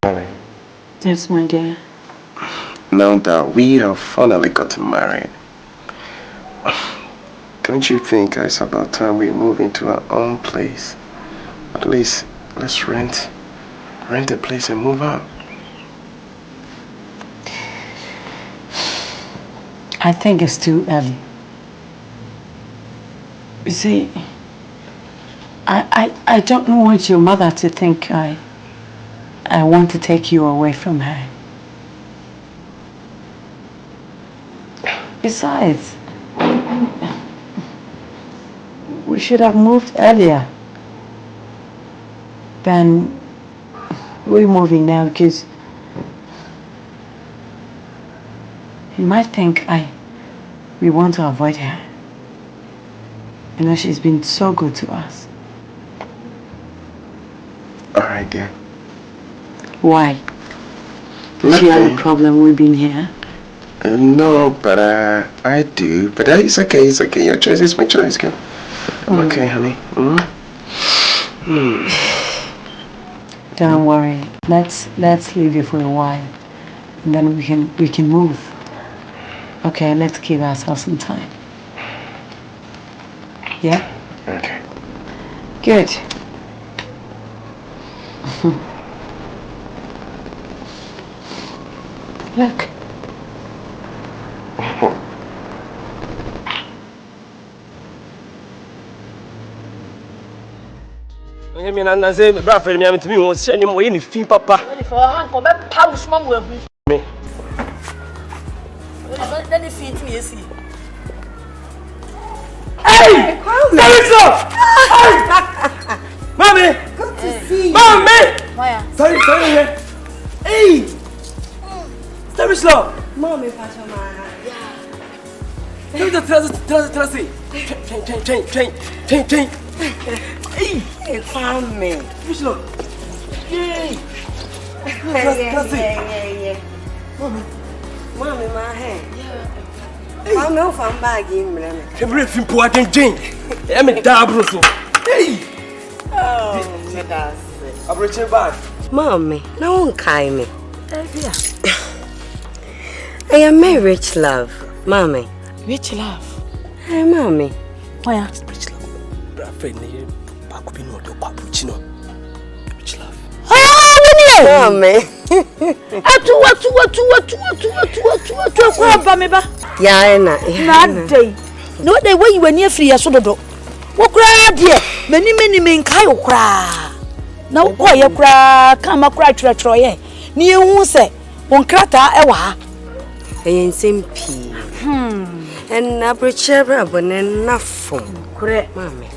Darling. Yes, my dear. Now that we have finally gotten married, don't you think it's about time we move into our own place? At least, let's rent a place and move out. I think it's too early. You see, I don't want your mother to think I want to take you away from her. Besides, we should have moved earlier than we're moving now, because you might think we want to avoid her. You know, she's been so good to us. Alright, dear. Why? Does she have a problem with being here? No, but I do. But it's okay, it's okay. Your choice is my choice, girl. I'm okay, honey. Don't worry. Let's leave you for a while, and then we can move. Okay, let's give ourselves some time. Yeah? Okay. Good. Look. I mean, I say, Bradford, me to me was sending me any fee, Papa. Me. Let me feed me, see. Hey! Stop! Mommy! Good to see you. Mommy! Why? Sorry. Hey! Stop it slow! Mommy, Pachama. Tell us. Change. Hey, found me. Slow. Yay! Yeah. Mommy, my hand. I'm no fun bag in me. Everything important, Jane. I'm a double. Hey! Oh, that's I'm reaching back. Mommy, no one kind me. I am my rich love, Mommy. Rich love? Hey, Mommy. Why? Rich love. Bradford, back up in order, cappuccino. Rich love. Ah, Mommy. No, they way you were near free as soda. What cried, dear? Many men kai cry. Now, why you cry? Come a cry to a troy. Near who say, one crata ewa. And simpy. And a preacher, but enough for correct, Mommy.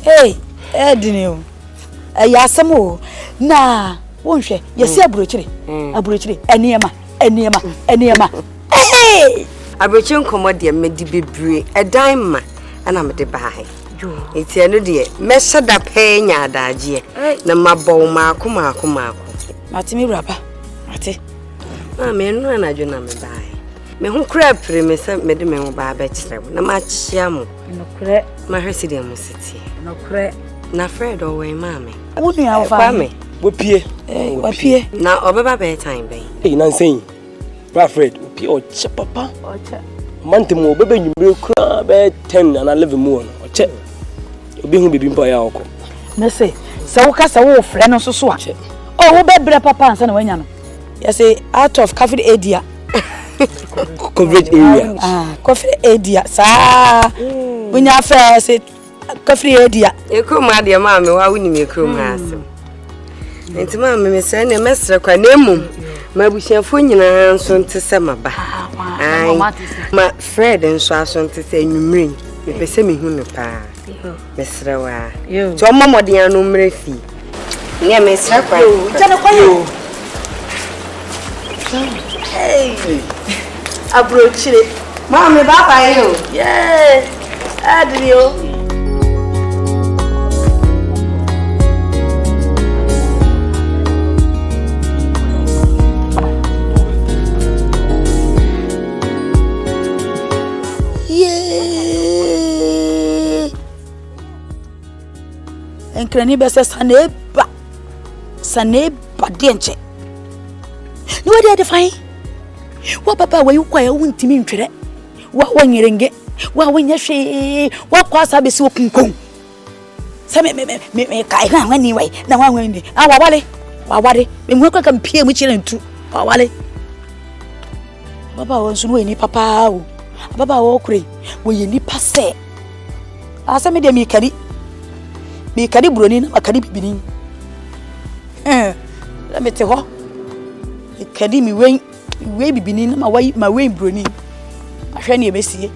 Hey, Edino. A yasamo. Nah, won't you? You see a broochery, Ennyama. Hey! A breaching commodity made the be a dime, and I'm at the buy. It's a new dear. Mensah da pain ya daji. Na mabo kuma. Matimi rapper. Mati. Mammy, no, and I do not buy. Me who crab Mensah made me by better. Na machiamo. No correct. My resident city. No correct. Na Fred away, Mammy. Wouldn't you have family? What peer? Now, over bedtime, babe. Hey, Nancy. Bradford, pure papa. Mantimo, baby, you will cry bed 10 and 11 more. Or check. You'll be home by our uncle. Messy. So, Cassa, friend, or so swatch it. Oh, bed, papa, and son of Wenyan. Yes, out of coffee area. Coverage area. Coffee area, sir. When you're fair, say coffee area. You come, my dear mammy, why wouldn't you come, Master? And to Mammy, Miss Annie, Master, quite name. My wish and phone and soon to summer. My Fred and so soon to say, you ring. If they say me who pa, Miss Rawa. You, so Mamma, dear, no mercy. Yeah, Miss Rawa. Hey, I broached it. Mammy, bye you. Yes, Adrio. And Cranny Bessa ansane bade nche no we dey define wa papa we kwa ya wuntimi ntwere wa wanyerenge wa wanya hwe wa kwasa besi okunkon se me kai na wani wai na wani wawale me mu kwa kampie mu chire ntu wawale baba won sunu ni papa o baba wo kure wo ye ni pase asa me de mi kari broni na makari bibini la mete ho kadi mi we bibini na ma we broni ahwe ne ebesie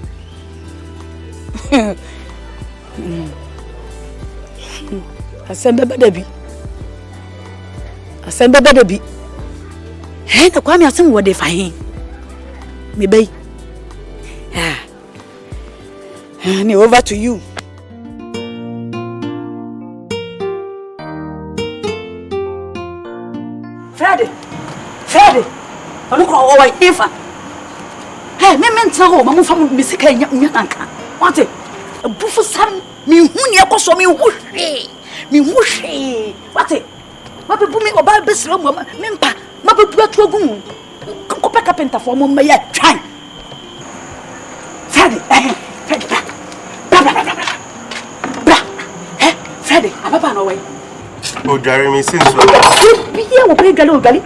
asembe badabi he na kwa mi asem wo de fahin me bay ni over to you. Friday, onu ko o wa ifa. Hey, me mentra ho, ma mu fa mu sika nya nanka. Wante, bufu sam mi hu ne ekoso mi hu hwe. Wate, ma be bu mi oba besira mu me mpa, ma be bu atu agu. Ko pe carpenter for mo me ya twan. Friday, Friday, ababa no way. O jare mi sinso. Biye wo pe gale o gale.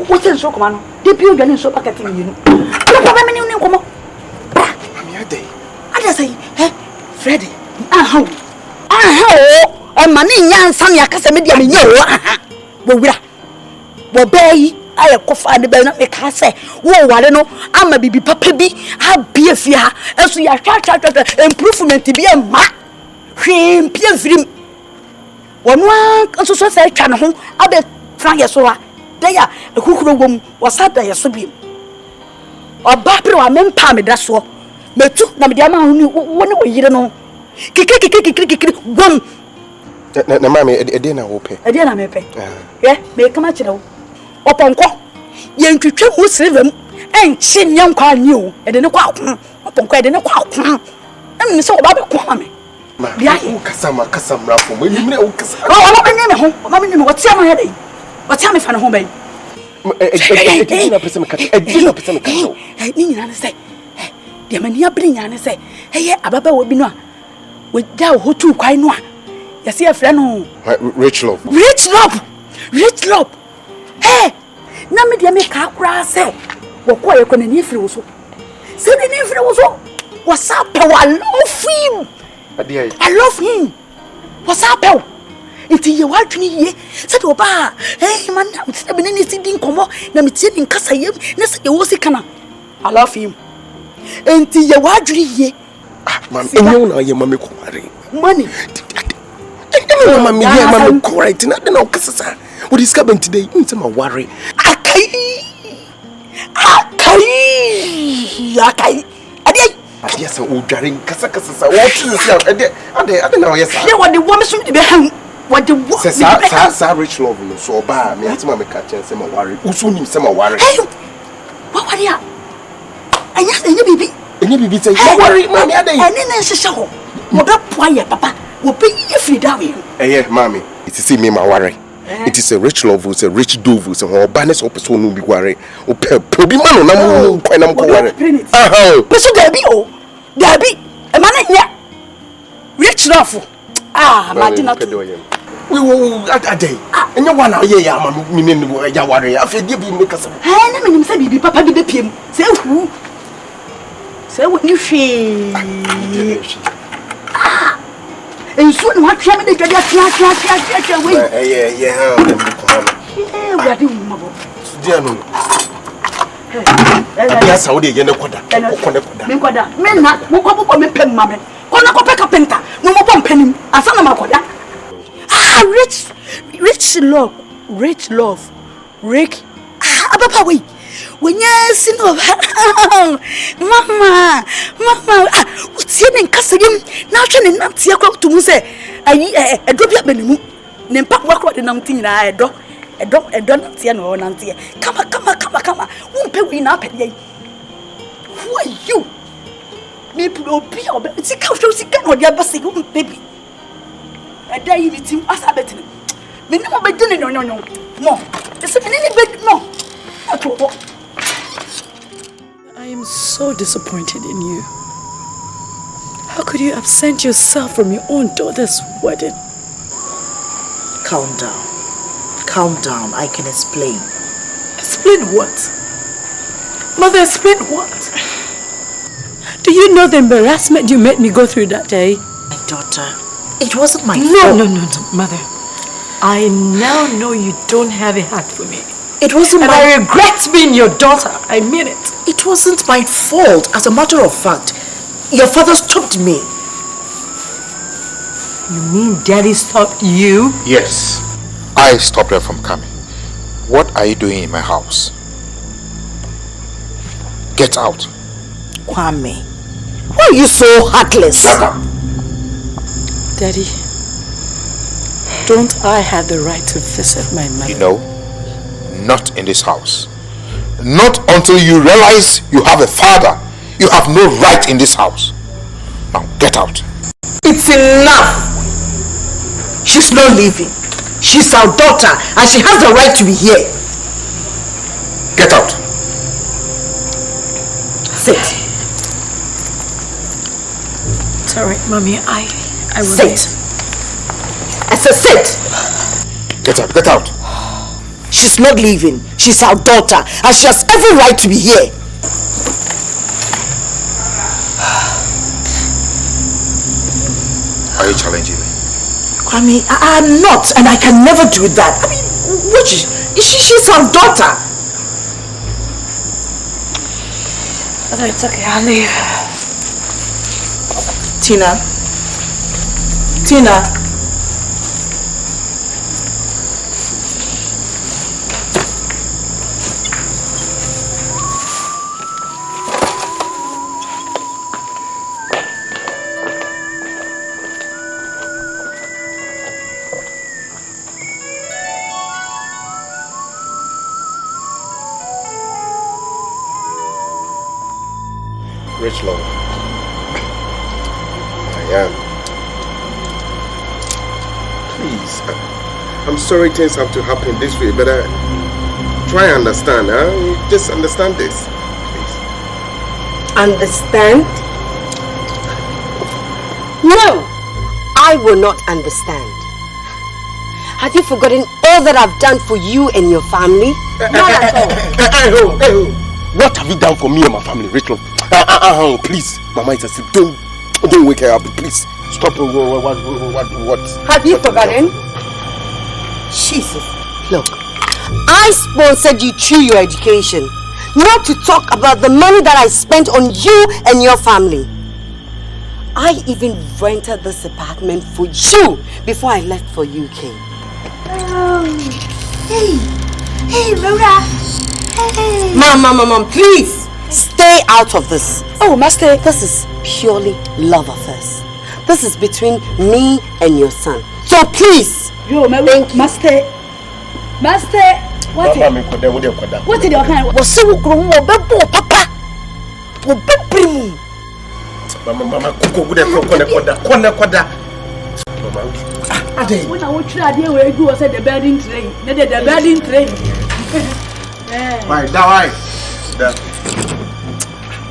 Wo se nso koma no. De bi o gale nso pakati mi nu. Papa me ni nkomo. Mi ade. Ada say, Freddy. Aha. O ma ni nyansa me akasa me dia me nye wo. Wo wira. Wo bayi aye kofa ne ba na me ka say, wo ware no ama bibi papa bi abie fi ha. Enso ya twa improvement bi e ma. Hwe mpia firim. Wonwa nso so say twa ne ho abe tran ye so ha. Deya ekukuro gom wasada ye so bi. Oba pre wa mempa me da so. Metu na me dia ma hunu woni oyire no. Kiki gom. Na mama ede na wo pe. Ede na me pe. Me kama kire wo. Oponko ye ntwetwe mu srevem enchi nya nkwa anyi o. Ede ne kwa akon. Oponko ede ne kwa akon. Em se oba be kwa me. Bia wo kasa mrafo. Mo yimre wo kasa. O ma nyeme ho. O ma nyeme wo tia ma he dai. What's me fan home bay? Edina pese me kacho. Ni nyina ne say. De mani abri nyina ne say. Ababa wo bi no a. We da wo hotu kwai no a. Ya se afra no. Rich love. Hey, na me de me ka kura say. Wo ko ye ko na ni afri wo so. Se ni afri wo so. What's up? I love him. What's up? Iti ye wadwini ye se de oba man na se be ni si din komo na me tie din kasa ye na se ye wo sika na I love him. Enti ye wadwini ye mam enyo na ye mame ko ware money enyo mame ye mame ko right na de na o kasa sa wo discover ben today nti ma ware akai ade se o dware kasa sa wo tse se ade na o yes ye wo de wo me so de be han. What the what? Sa rich love no so ba me atima me ka chen se ma ware. Uso nim se ma ware. Hey. What ware ya? Anya bibi. Anya bibi say ma ware ma me adai. Anya na hihye ho. Wo be poa ye papa. Wo be ifri da we. Mami. It is me ma ware. It is a rich love, it's a rich dove, it's a banis of person no be ware. O probi man na mu kwai na ko ware. Aha. Peso dabi o. Dabi. E ma na nya. Rich love. Madina to. We will at a day. And you want to hear ya, meaning ya worry. I feel you be make us. I mean, say, be papa be pim. Say who? Say what you see. And soon what can they get? Yes, how they get a quarter. Men not, won't me pen, mamma. Ona ko peka penta no mo bom panim asana makoda rich love ababa we wonya sino mama utie ne nkasagem na hwe ne nante akwa tumu se ayi edo bia banimu ne mpa wakro de nam tinyina edo nante na o nante kama wo mpe wi na apede who are you? Me obi obi sika no dia basi go baby e da yi bitim asa betin me no be de ne I am so disappointed in you. How could you absent yourself from your own daughter's wedding? Calm down. Calm down. I can explain. Explain what? Mother, explain what? Do you know the embarrassment you made me go through that day? My daughter, it wasn't my fault. fault. No, Mother. I now know you don't have a heart for me. It wasn't and I regret being your daughter. I mean it. It wasn't my fault. As a matter of fact, your father stopped me. You mean Daddy stopped you? Yes, I stopped her from coming. What are you doing in my house? Get out. Kwame, why are you so heartless? Shut up. Daddy, don't I have the right to visit my mother? You know, not in this house. Not until you realize you have a father. You have no right in this house. Now get out. It's enough. She's not leaving. She's our daughter and she has the right to be here. Get out. Sit. It's alright, Mommy. I will sit. I said sit. Get out. Get out. She's not leaving. She's our daughter and she has every right to be here. Are you challenging me? Kwame, I'm not, and I can never do that. I mean, she's our daughter. It's okay, I'll leave. Tina. Rich Lord, I am. Please, I'm sorry things have to happen this way, but try and understand, huh? Just understand this, please. Understand? No, I will not understand. Have you forgotten all that I've done for you and your family? Not at all. What have you done for me and my family, Rich Lord? Please, Mama is asleep. Don't wake her up, please. Stop. What? Have you forgotten? Jesus, look, I sponsored you through your education, not to talk about the money that I spent on you and your family. I even rented this apartment for you before I left for UK. Hey, Rora. Hey. Mom, please. Stay out of this. Oh, Master, this is purely love affairs. This is between me and your son. So please. Yo, Master. What did you kind? Was so grown, Papa. Mama, when I would try the way you said the bedding train. The bedding train. Right, now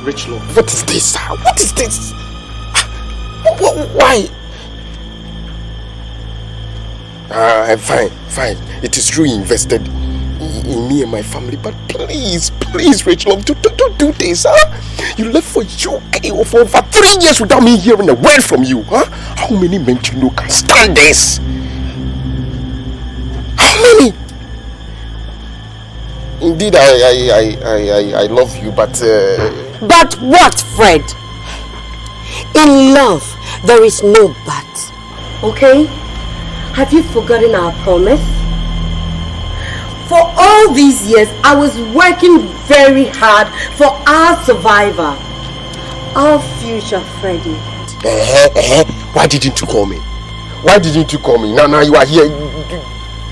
Rich Lord, what is this? What is this? Why? Fine. It is true you invested in me and my family, but please, Rich Lord, don't do this, huh? You left for UK for over 3 years without me hearing a word from you, huh? How many men do you know can stand this? How many? Indeed, I love you, but... But what, Fred? In love, there is no but. Okay? Have you forgotten our promise? For all these years, I was working very hard for our survival. Our future, Freddie. Why didn't you call me? Now you are here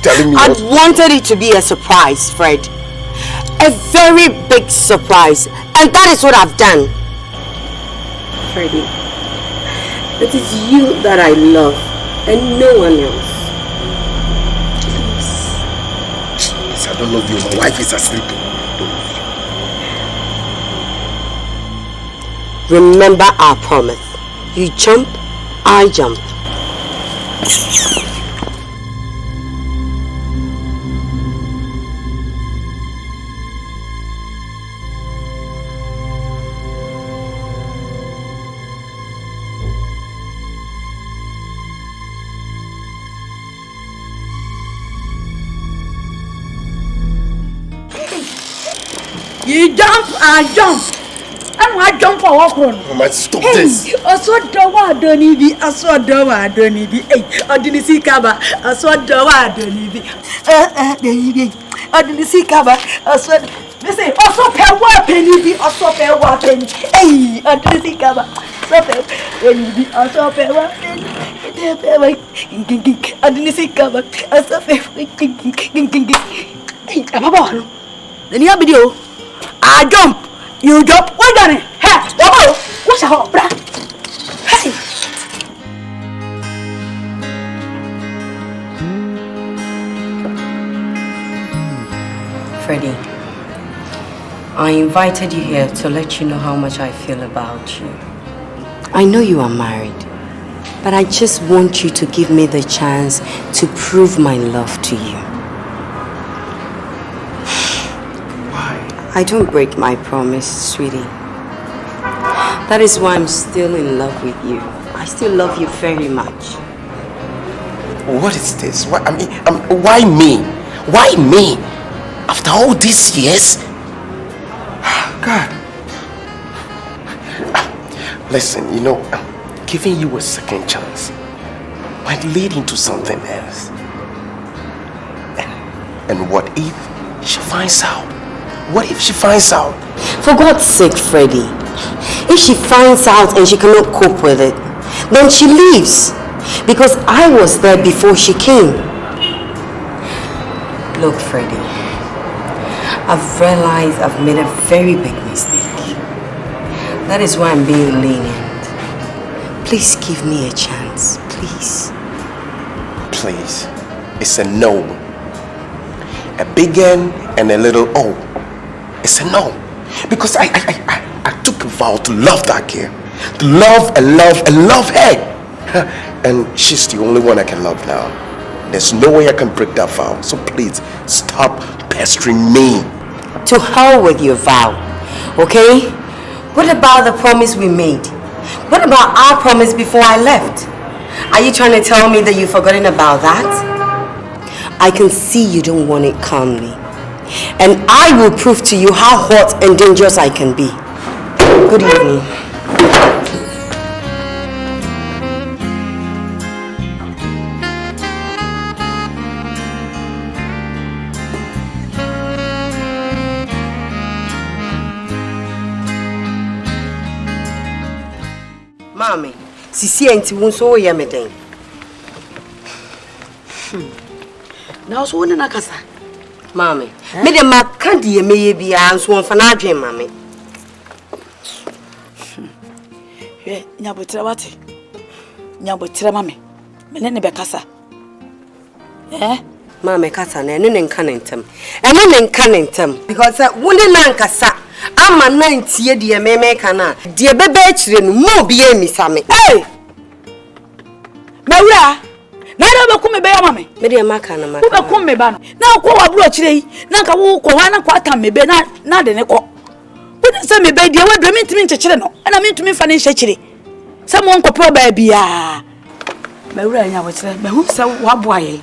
telling me... I wanted it to be a surprise, Fred. A very big surprise. And that is what I've done. Freddie, it is you that I love and no one else. Please. I don't love you. My wife is asleep. Remember our promise. You jump, I jump. You jump, I jump. And I jump for walk on. Mama, stop this. I saw Dawa Donibi, I saw Dawa Donibi. I didn't see Kaba, I saw Dawa Donibi. I didn't see Kaba, I saw. They say, also pay one penny, also pay one penny. Hey, I didn't see Kaba, so pay, also pay one penny. I didn't see Kaba, I saw pay. Hey, I'm about. Then you have video. I jump, you jump. What done it? Hey, what's a hot bra? Hey. Freddie, I invited you here to let you know how much I feel about you. I know you are married, but I just want you to give me the chance to prove my love to you. I don't break my promise, sweetie. That is why I'm still in love with you. I still love you very much. What is this? Why me? Why me? After all these years? God. Listen, you know, I'm giving you a second chance. Might lead into something else. And what if she finds out? What if she finds out? For God's sake, Freddie. If she finds out and she cannot cope with it, then she leaves. Because I was there before she came. Look, Freddie. I've realized I've made a very big mistake. That is why I'm being lenient. Please give me a chance, please. Please. It's a no. A big N and a little O. It's a no. Because I took a vow to love that girl. To love and love and love her. And she's the only one I can love now. There's no way I can break that vow. So please, stop pestering me. To hell with your vow, okay? What about the promise we made? What about our promise before I left? Are you trying to tell me that you've forgotten about that? I can see you don't want it calmly. And I will prove to you how hot and dangerous I can be. Good evening. Mommy, Sisi enti wunso ye meden. Now so na kasa. Mommy, me de makandi me bia nso wonfa na adwen mame. Nyabotre wate. Nyabotre mame. Me ne be kasa. Mame kasa na ene ne nka nentem. Ene ne nka nentem because wone na nkasa ama na ntie de me kana. De bebe akire no mo bia emisame. Hey! Mawura na do be kum be ya mame. Me de maka na maka. Wo be kum me ba no. Na ko wa bro akire yi. Na nka wo ko wa na ko atam me be na de ne ko. Wo de se me be de wa do me ntimi nchekire no. Na me ntimi fa ne nchekire. Se mo nkopro ba bia. Mawura nya wo kire. Me hu se wa boa ye.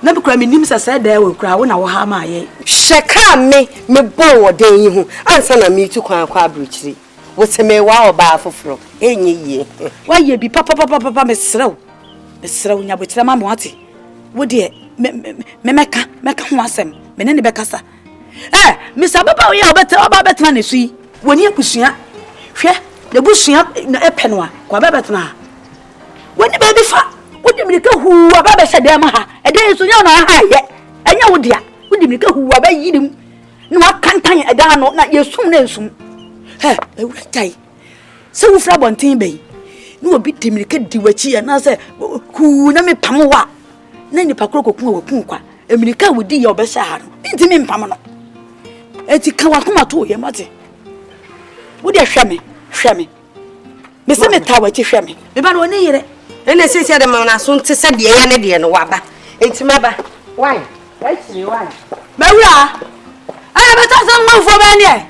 Na be kura me nim se se da we kura wo na wo ha ma ye. Sheka me bon wo den yi hu. Ansa na me tu kwan akwa abrochiri. Wo se me wa oba afoforo. Enye yie. Wa ye bi papa me serew. Esra unya botira ma mo ate wo de me meka ho asem me ne be kasa misa baba wo ya oba betena ne sui woni akusua hwe de busua epe no a kwa baba betena woni ba bi fa wo de mirika hu aba be se de ma ha e de so nya na ha ye enya wo dia wo de mirika hu aba yidim no akantan e da no na yesum na ensum ewura tai se wo fra bonten be no obi temirika diwachi ya na se ku na me pamwa na nipa kroko kun kwa emirika wodi ya obesa ha no Intimi mpamano. Eti kawakuma to ye mate. Wo de hwe me. Me se me tawa ti hwe me. Me ba no ne yere. Ene sisi de ma so nte se de ya ne de no waba. Enti maba. Why? Actually why? Mawura. Aya beta san manfo ba ne.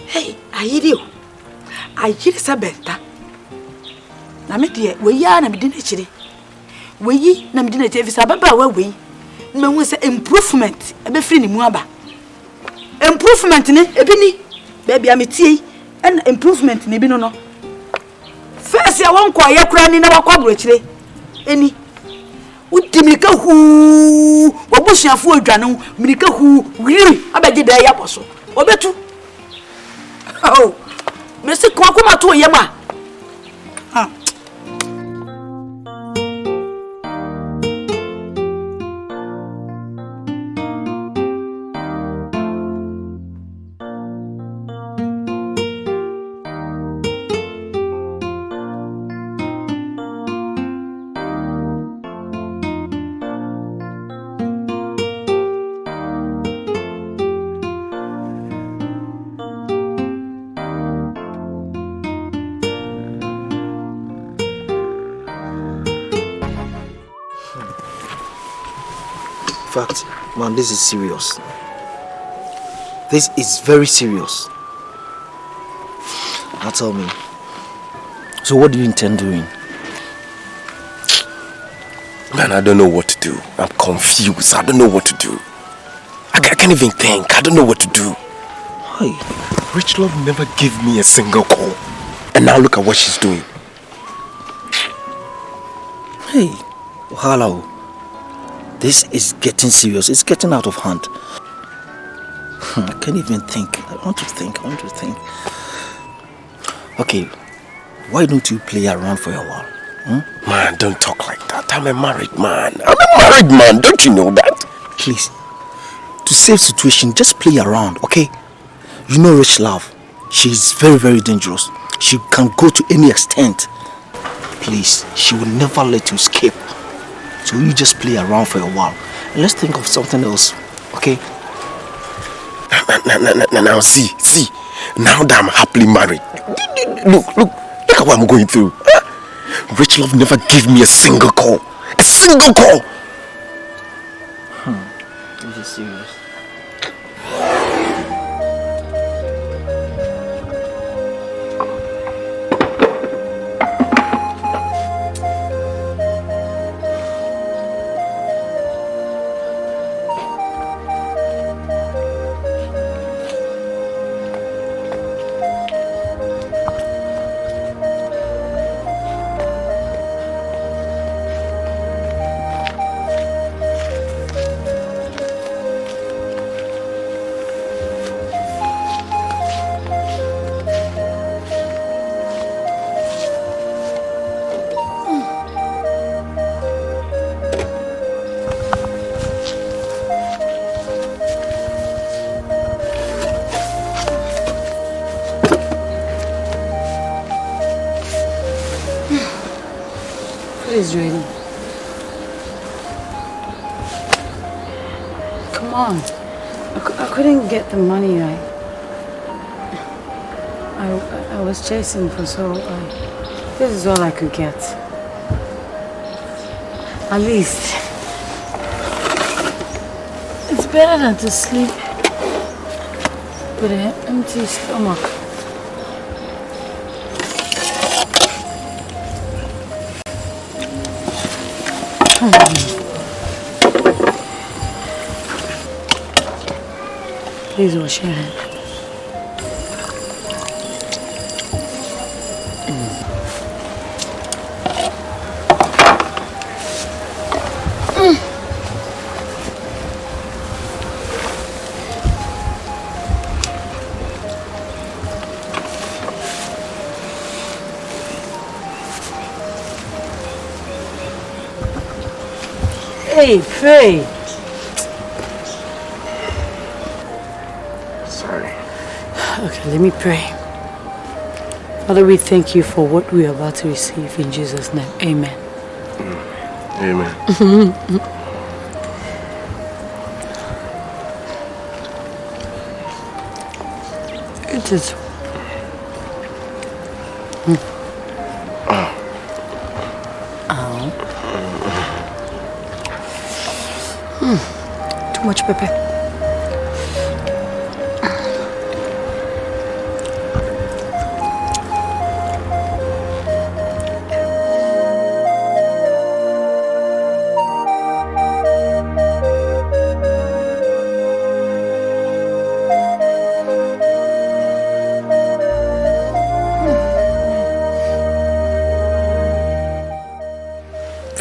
Hey, ayiri o. Ayiri sa benta. Na me de we ya na me de na chire. We yi na me de na chire fi sa baba wa we. Me hu se improvement e be firi ni mu aba. Improvement ne e bi ni. Baby am tie and improvement ne bi no no. First ya won kwa ye kura ni na wakwa bro chire. Eni. Utimika hu. Obusuafo adwane mirika hu wiri abeje da ya boso. Obetu. Oh, Mr. Kwakuma to Yama. In fact, man, this is serious. This is very serious. Now tell me. So what do you intend doing? Man, I don't know what to do. I'm confused. I don't know what to do. I can't even think. I don't know what to do. Hey. Rich Love never gave me a single call. And now look at what she's doing. Hey, hello. This is getting serious. It's getting out of hand. I can't even think. I want to think. Okay, why don't you play around for a while? Man, don't talk like that. I'm a married man. Don't you know that? Please, to save situation, just play around, okay? You know Rich Love. She's very, very dangerous. She can go to any extent. Please, she will never let you escape. So you just play around for a while. And let's think of something else, okay? Now see. Now that I'm happily married. Look at what I'm going through. Rich Love never gave me a single call. A single call! This is serious. Is ready. Come on. I couldn't get the money. I was chasing for so long. This is all I could get. At least it's better than to sleep with an empty stomach. Please wash your hand. Hey, pray. Sorry. Okay, let me pray. Father, we thank you for what we are about to receive in Jesus' name. Amen. Amen. What is... Too much pepper.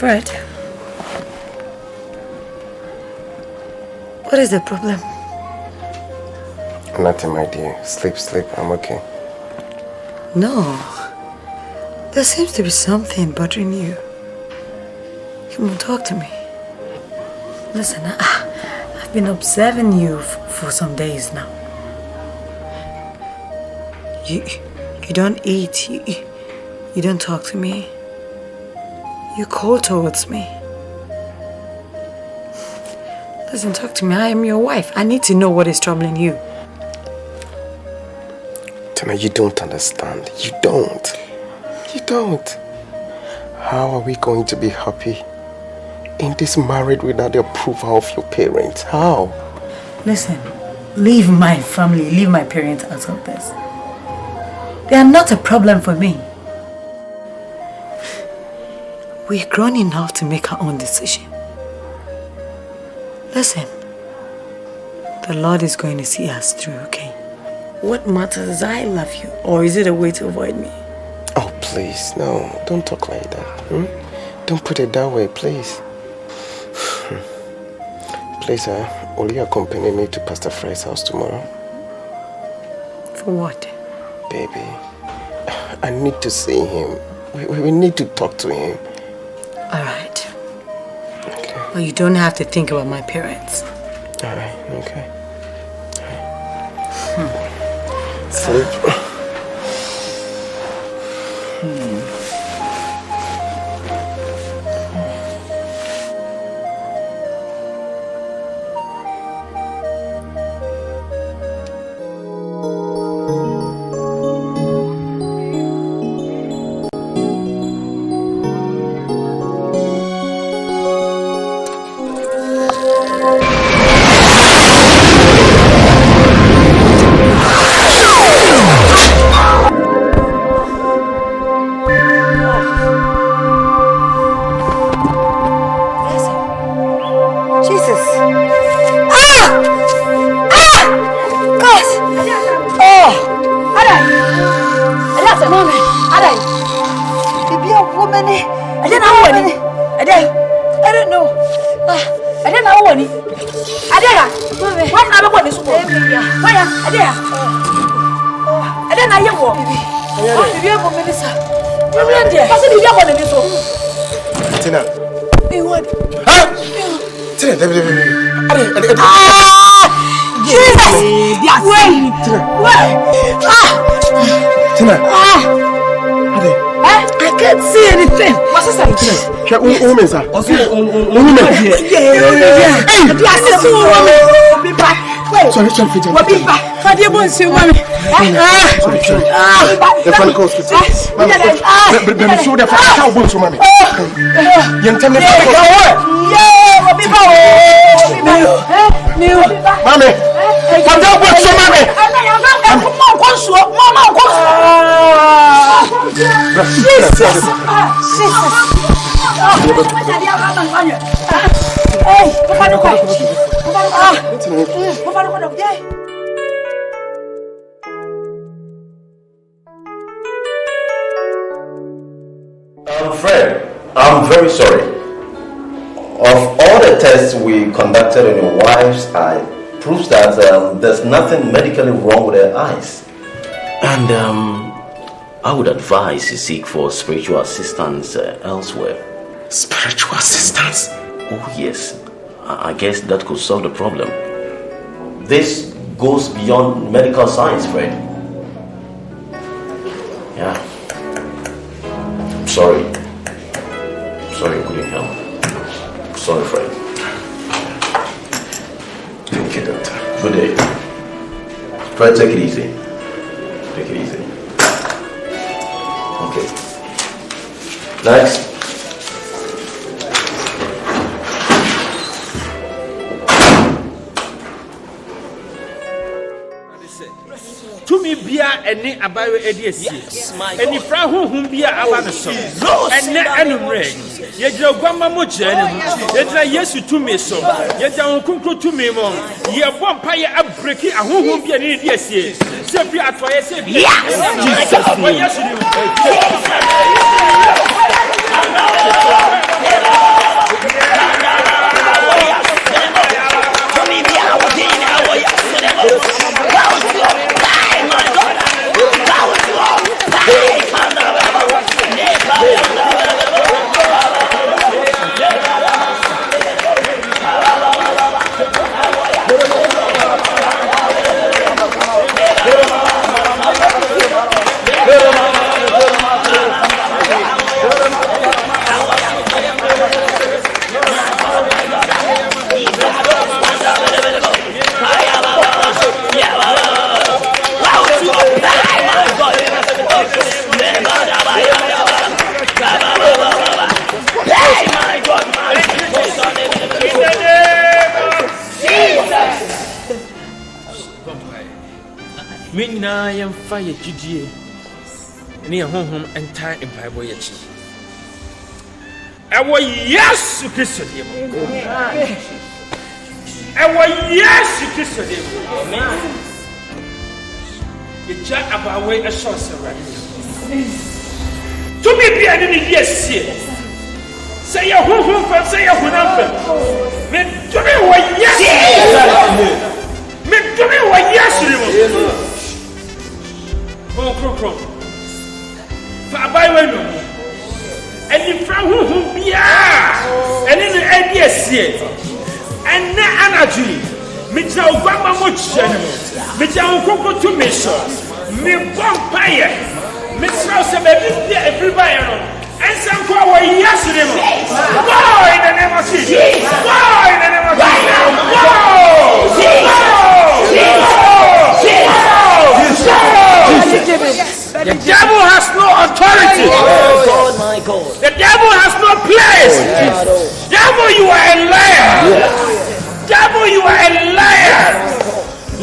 Fred, what is the problem? Nothing, my dear. Sleep, I'm okay. No, there seems to be something bothering you. Come on, talk to me. Listen, I've been observing you for some days now. You don't eat, you don't talk to me. You're cold towards me. Listen, talk to me. I am your wife. I need to know what is troubling you. Tina, you don't understand. You don't. How are we going to be happy in this marriage without the approval of your parents? How? Listen, leave my family, leave my parents out of this. They are not a problem for me. We're grown enough to make our own decision. Listen, the Lord is going to see us through, okay? What matters is I love you, or is it a way to avoid me? Oh, please, no, don't talk like that. Don't put it that way, please. Please, will you accompany me to Pastor Fred's house tomorrow? For what? Baby, I need to see him. We need to talk to him. All right. Okay. Well, you don't have to think about my parents. All right, okay. Sleep. Mensah. Fred, I'm very sorry. Of all the tests we conducted on your wife's eye, proves that there's nothing medically wrong with her eyes. And I would advise you seek for spiritual assistance elsewhere. Spiritual assistance? Oh yes, I guess that could solve the problem. This goes beyond medical science, Fred. Yeah. I'm sorry. Sorry I couldn't help. Sorry, Fred. Thank you, doctor. Good day. Fred, take it easy. Take it easy. Okay. Next. To me, beer and ne abayo ediesie. And if I whom be a so and ne anumre. Yet your grandma much enemy. Yet yes to me so. Yet I will conclude to me more. Ye one pie a breaking a whom be an idiocy. Simply at why I say I am fire GDA. Near home and tie in Bible. I was yes to kiss him. I was yes to kiss him. You chat about way a short to me be an idiot. Say your home from say your home. Men to me what yes. Men to me what yes. Oh, Crow. For by way, and in front whom be and in the idea, and the energy, which our grandma much, which our cocoa to me, so me vampire, Miss Rouse, everybody, and some power, yes, in the name of Jesus. Go in the name of The devil has no authority. Oh God, my God. The devil has no place. Devil, you are a liar. Devil, you are a liar.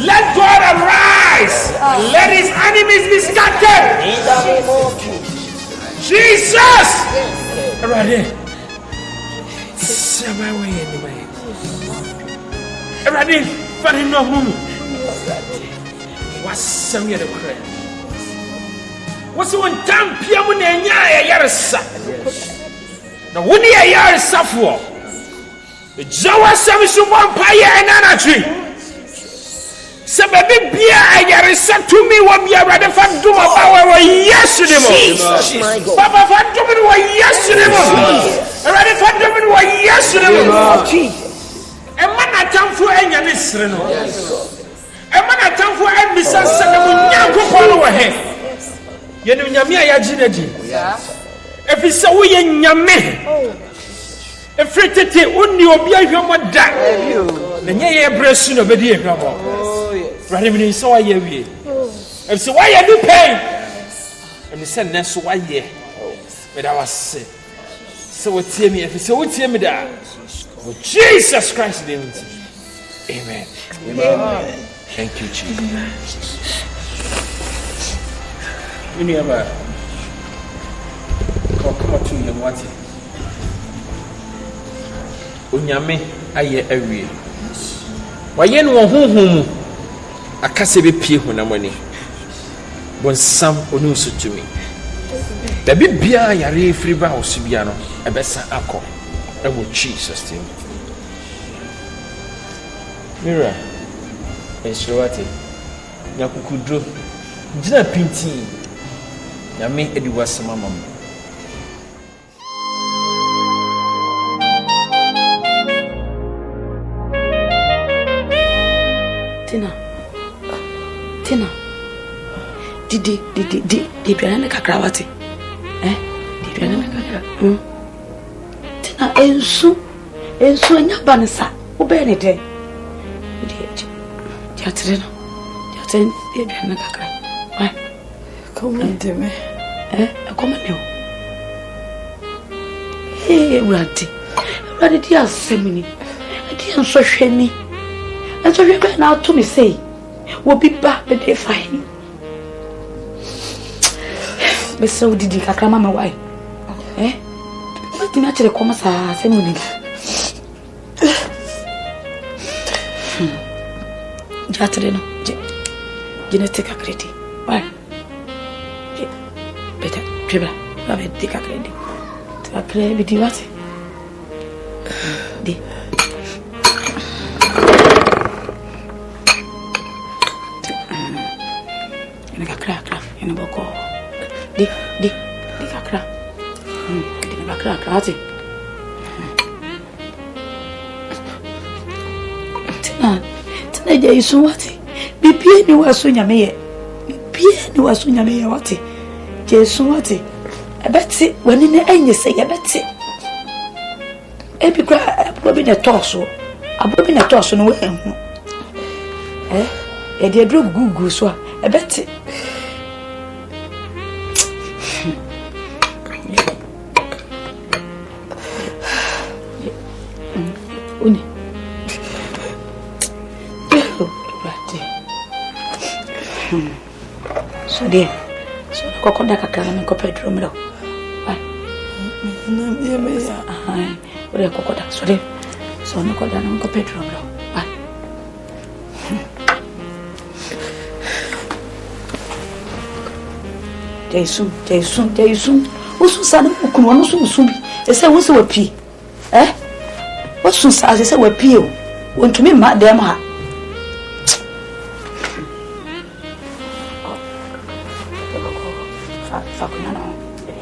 Let God arise. Let his enemies be scattered. In the name of Jesus. Ready? Say my way anyway. Ready? For him no home. What's some of the prayer? What's one time Piamu Nanya Yarasa? Now, when you are Yarasa for the Jawa Samisu Vampire and Anatri. Sababi Bia Yarasa to me, what be a rather fun to my power yesterday. Papa Fantoman was yesterday. A rather fun to me was yesterday. And man, I come for any of this. And man, I come for any sense of the head. Yenu nyamia ya jinedi. Efi se wo ye nyame. Efri tete onni obi ahwemo da. Na nye ye bresu no bedi ahwemo. Rade mi so wa ye wie. Efi se wa ye ni pain. Emi se ne so wa ye. Me da wase. Se wo tie mi efi se wo tie mi da. Oh Jesus Christ name. Amen. Amen. Thank you Jesus. You never come to you what Unyame aye awie. Waye no honhom akase be pie honamani. Bonsam onu sutumi. Da bibia yare free ba osubia no ebesa akọ. Ewo Jesus name. Mira. Esrowate. Nyakukudro. Jina pinti. Yami ediwasa mama. Tina. Did Piana Kakrawati? Did Piana Kakra? Tina, and so Yabanasa, obey it. Yatrina, Piana Kakra. Why? Come on, Timmy. Come on, you. Hey, Raddy. Raddy, dear Semini. Dear Sosheni. And so you're going out to me say, we'll be back the day fine. But so did you come my wife? What did you actually come as a Semini? Jatrino, genetic accredited. Why? Better, Tribble, have a dick accredited. To accredit with you what? In a crack, in a book. Dick, a crack. In a crack, has it? Tena Yesu wati bibie ni waso nyame ye bibie ni waso nyame ye wati Yesu wati ebeti wani ne enye se ebeti ebi kwa abobi na toso no we hu e de adro gugu so ebeti uni so dear, so Coconda Kakana and Copper Dromero. What a cocoda, so dear, so Nicola and Copper Dromero. Jason, who's son of Kumawood soon? They say, what's a pea? What's soon, as I said, we're peel. Want to me, madam.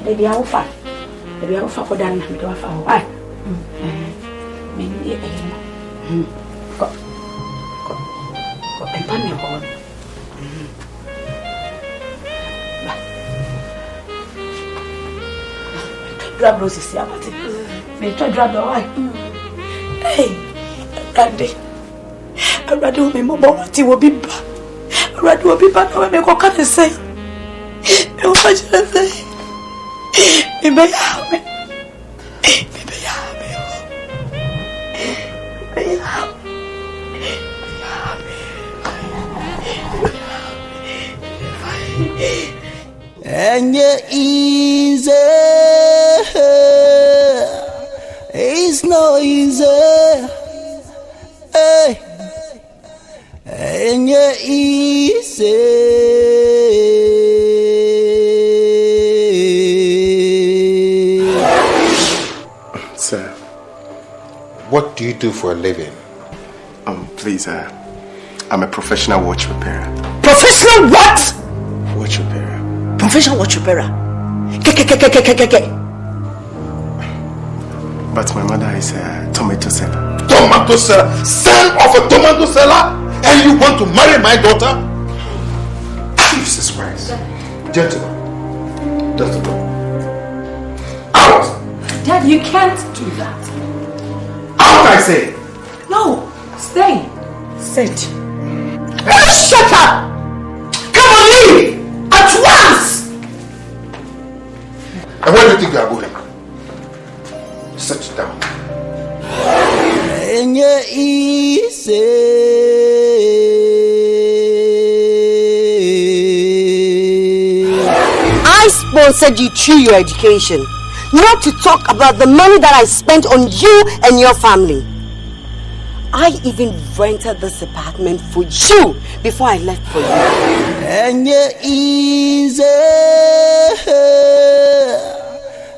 Maybe I'll fight. Maybe I'll fight for Dan. Maybe I'll fight. Why? Maybe got a penny horn. Grab roses, yeah, but may try grab the wife. Hey, Randy. I'd rather me more what will be back. I'd rather be back when I go cut and say. No, what should I say? Maybe and you're easy, it's no easy, hey. And you're easy. Sir, what do you do for a living? Please, I'm a professional watch repairer. Professional what? Watch repairer. Professional watch repairer. But my mother is a tomato seller. Tomato seller? Son of a tomato seller? And you want to marry my daughter? Jesus Christ. Gentlemen. Out! Dad, you can't do that. Out, I say! No, stay. Sit. Shut up! Come on, leave! At once! And where do you think you are going? Sit down. And you're easy. I sponsored you through your education, not to talk about the money that I spent on you and your family. I even rented this apartment for you before I left for you. And you're easy.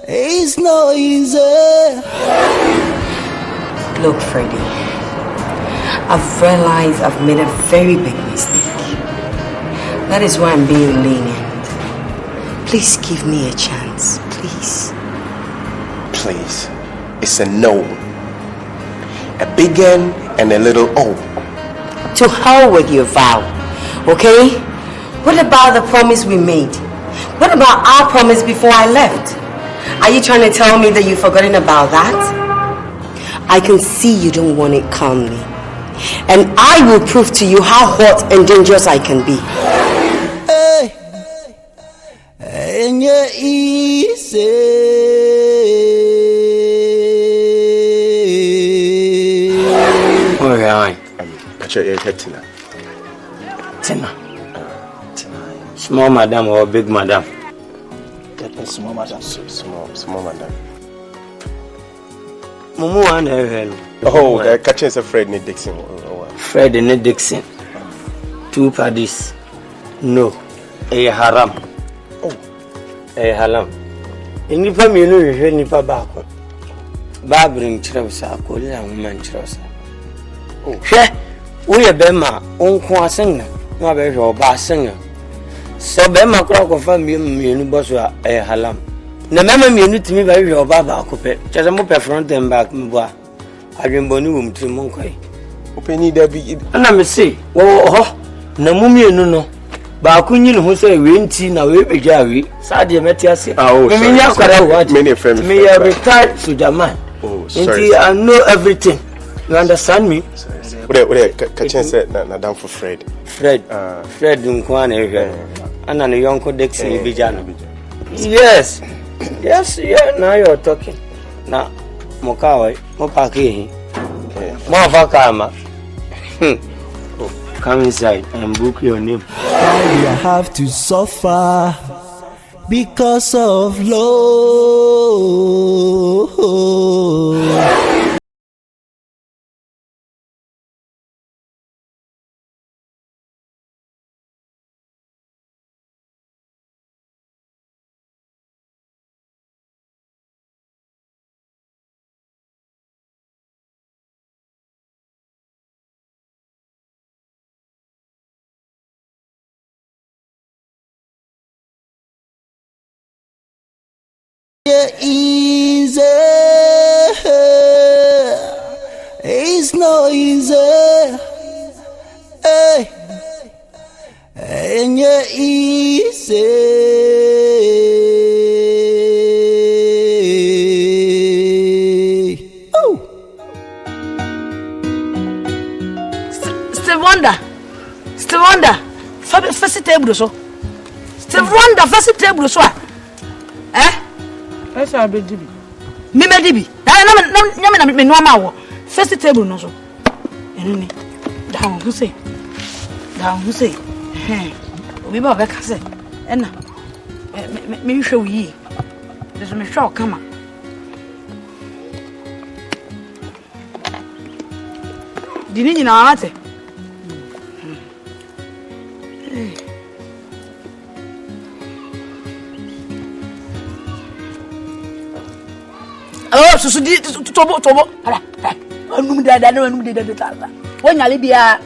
It's no easy. Look, Freddie, I've realized I've made a very big mistake. That is why I'm being lenient. Please give me a chance, please. Please. It's a no. A big N and a little O. To hell with your vow, okay? What about the promise we made? What about our promise before I left? Are you trying to tell me that you've forgotten about that? I can see you don't want it calmly. And I will prove to you how hot and dangerous I can be. Hey, Oh, yeah. Tina. Small madam or big madam? Small madam. Small madam. Mumu and oh, the catching is a Fred and Dixon. Fred and Dixon. 2 parties. No. A haram. Oh. A haram. In the family, you nipa back. Barbering Chirasa, Korea, woman Chirasa. Oh, she, we are Bema, Unqua singer, no better or bass singer. So Bema Crock of family, Boswa, a halam. The mamma you to me by your baba, just a mope front and back, Mboa. I've been bonum to Monquay. Open there be, and I say, oh, Namumi no. Bakunyin who say winty now we be Jerry, Sadia Metias. Oh, many friends. Me a retired to Jaman. Oh, sorry. I know everything. You understand me? Catching said, Madame for Fred. Fred Dunkwan, and an uncle Dixon Bijano. Yes, yeah, now you're talking. Now, Mokawa, Mopaki, Mofakama. Come inside and book your name. Why do I have to suffer because of love? Easy, it's no easy, hey, and you're easy. Oh, Steve Wonder, first table so. Steve Wonder, first table so. Eh? First I'll be dibi. Me dibi. Na me no ma first table no so. Enuni. Down who say? Obi ba be ka say. Enna. Me hwe wi. There's me hwe kama. Dini nyina ate. Oh, so di tobo. Ala. Anum dada. When ya libia.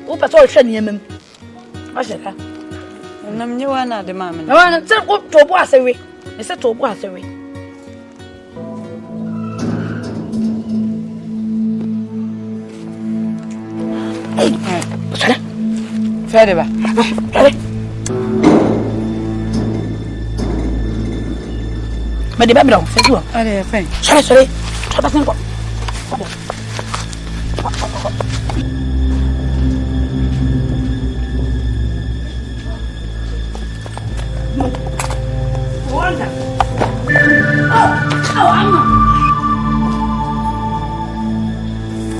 O pa so hwe ne yemem. Ma sheka. Nam nyewa na de ma me. Na na se tobo asewe. E se tobo asewe. Sala. Fede ba. Mais des babylons, c'est tout. Allez, fin. Sorry. Ça passe encore.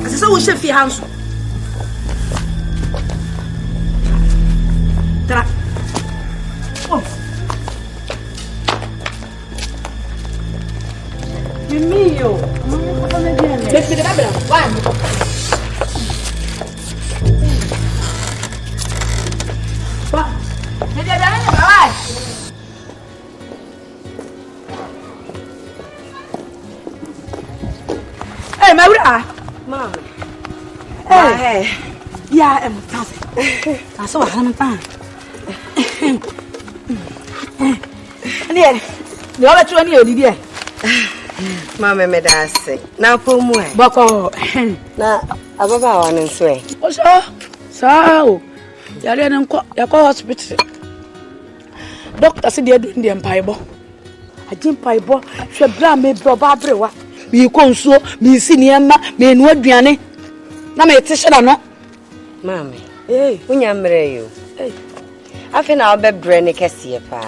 C'est ça où je fais Hansu. Tra. Oh. Dios mío. Me da bra. Va. Me da bra, vai. Hey, Maura. Mom. Hey. Yeah, I'm so I'm fine. Ani, you all to any odidi. Mama me da say. Na pomu e. Boko. Na ababa wa no so e. O so. Yare na nko yakọ hospital. Doctor say dey do ndie mpaibo. Agin mpaibo, hwe bra me bro ba brewa. Mi ko nsuo, mi si niema, me enu aduane. Na me te hye na no. Mama. Unya mre yo. Afi na obebre ne kese pa.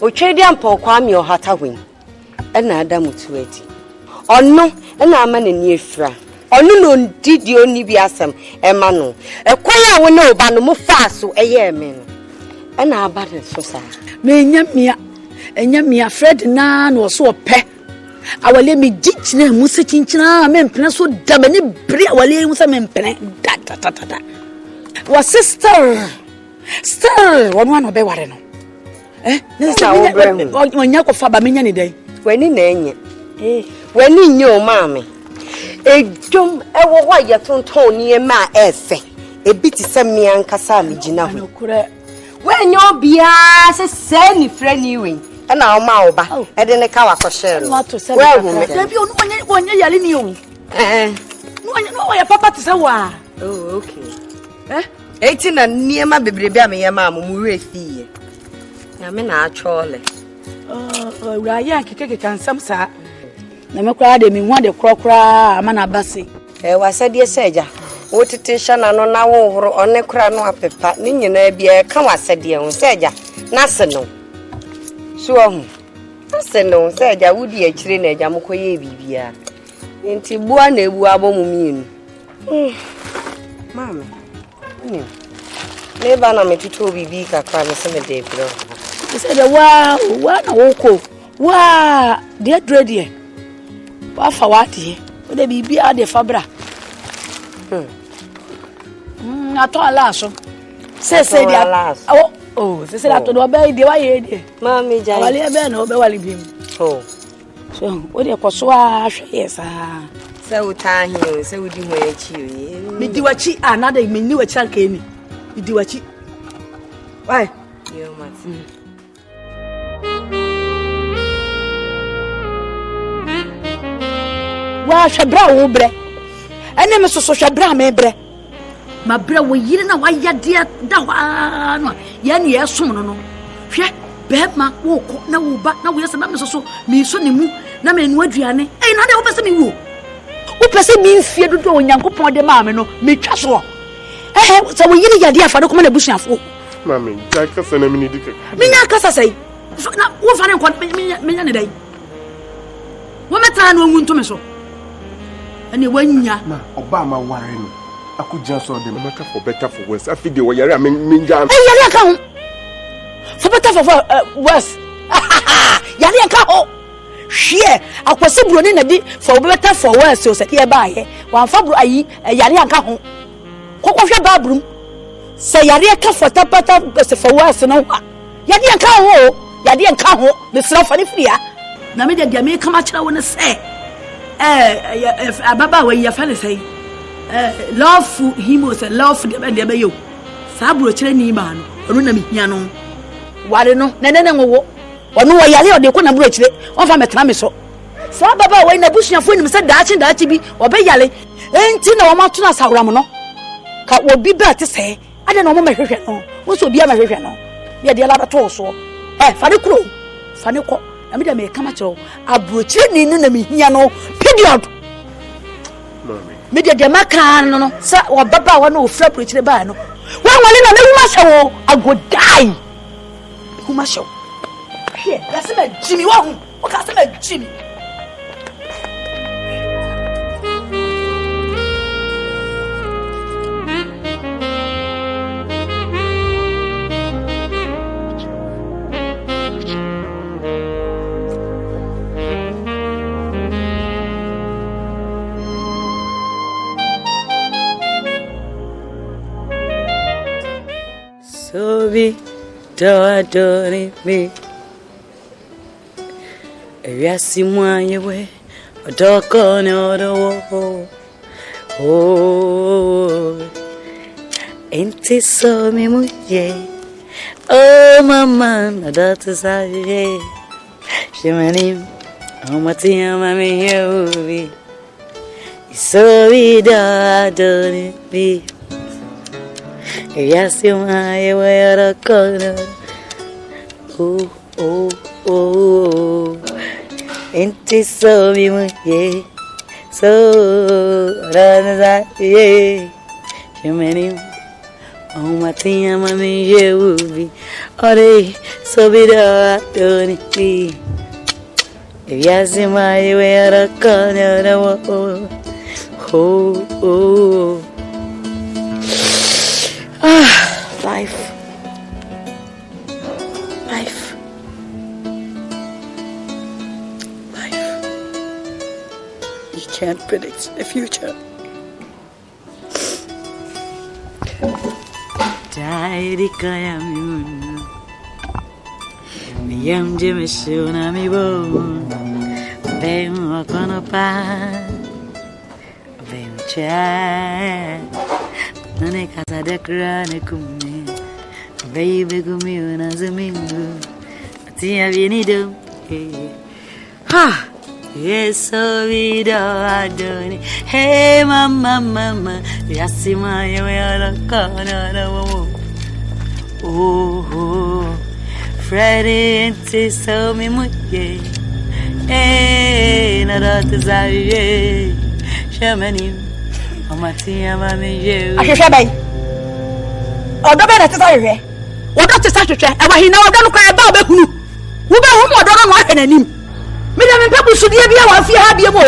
Ochedian po kwami o hatawin. Ena adamu tueti. Ono ena ama ne ni efra. Ono no ndidi oni bi asem ema no. Ekwaya wo na oba no mo fa so eye me no. Ena aba de so sa. Me enya mia Fred na no so ope. Awale me gichina mu se chinchina me mpene so da bani bri awale mu se me mpene da. Wa sister wono no be ware no. Nisa wo brem. Onya ko fa ba menya ni dai. Wani na enye. Wani nye o maame. Ejom ewo wa ye tonton ni e ma efe. Ebi ti se me ankasa me gina ho. When you be a say friend you win. And now ma oba. E de ne ka wa kwhye no. Well, maybe onye yale ni o. No ya papa ti se wa. Oh, okay. Eti na niema bebrebe am ye ma mu we fie. Na me na achole. Ura ya keke kansam sa. Na me kra de me hu de krokra ama na base. Wasade seja. Wotete shana no na wo horo one kra no apepa ni nyina bia ka wasade ho seja na se no so hu se no seja wudi akire na eja mokoye bibia enti bua na ebu abomu mienu mama ni le ba na metuto bibi kakra me se me de bro se de wa na woko wa de dreadie wa fa wati o de bibia de fabra ato alaso se dia se that do be dia wa ye dia mami jai wale be na obe wale bim so o de koso a hwe yesa se uta hi se udi ho echi mi di wachi another mi ni wachi anka ni mi di wachi why yo mat wa hwe bra wo bre ene me so hwe bra me bre ma bra wo yire na wa yade da wa no ye ne ye som no hwe be ma wo ko na wo ba na wo yesa na me so mi so ne mu na me nu aduane na de wo pese mi wo pese mi mfie dodo onyankopon de ma me no me twa so so wo yire yade afa do ko na busuafo mami ja kasa na mi ni dike mi nya kasa sai na wo fa ne ko me nya ne dai wo meta na onwu ntome so ene wanya ma oba ma ware no akuja so de matter for better for worse afide wo yare minja yare aka ho for better for worse yare aka ho hwe akwase buro ni na di for better for worse so se ye ba ye wan fa buro ayi yare aka ho kokko hwe ba brum se yare aka for better for worse no yare aka ho yare aka ho the slow for free na me de me kama kira wona se ababa we ya fa ne sei love him was a love de be yo saburo kire ni ma no onu na mihia no ware no nene wo onu wo yale ode ko na buro kire on fa metena me so sa baba we na busuafo ni me se daachi bi obe yale enti na wo mato na sawram no ka wo bi ba te se ade na wo mahwehwe no wo so bi amahwehwe no ye de la to so fa de kro fa ne ko na me de me kama kire aburo kire ni na mihia no period media de makra no sa wa baba wa no ofra preachire ba no wa wale na me huma hyewo agodai huma hyewo here ya se me jimi wa hu o ka se me jimi Sobi adore me Yasi mwanyewe Odoko ne odo Enti so mi muye Oh mama Adatu saye Shimanim Omatia mami yewi Sobi adore me Yes, you my way to corner. Oh. Ain't it so me, yeah. So, yeah. You many, oh, my thing, I'm a me, yeah, will be. Oh, they so be the Tony. If you see my way at a corner, oh. Life. You can't predict the future. Tidy Kayamuna. Me am Jimmy Shuna me bone. Bam walk on a pan. Bam chat. None casa de crane kumi. Baby kumi una zamingo. Tia venido. Ha! Yes, so we don't. Hey, mama, yes, my way out of corner. Oh, Freddie, and so me muye. Hey, not desire. Shamani, Amatia, mammy, I shall be. Oh, the better desire. What Dr. Secretary, and he now don't cry about who? Who don't want any. Me na me people so dia bia wa fi ha bia mo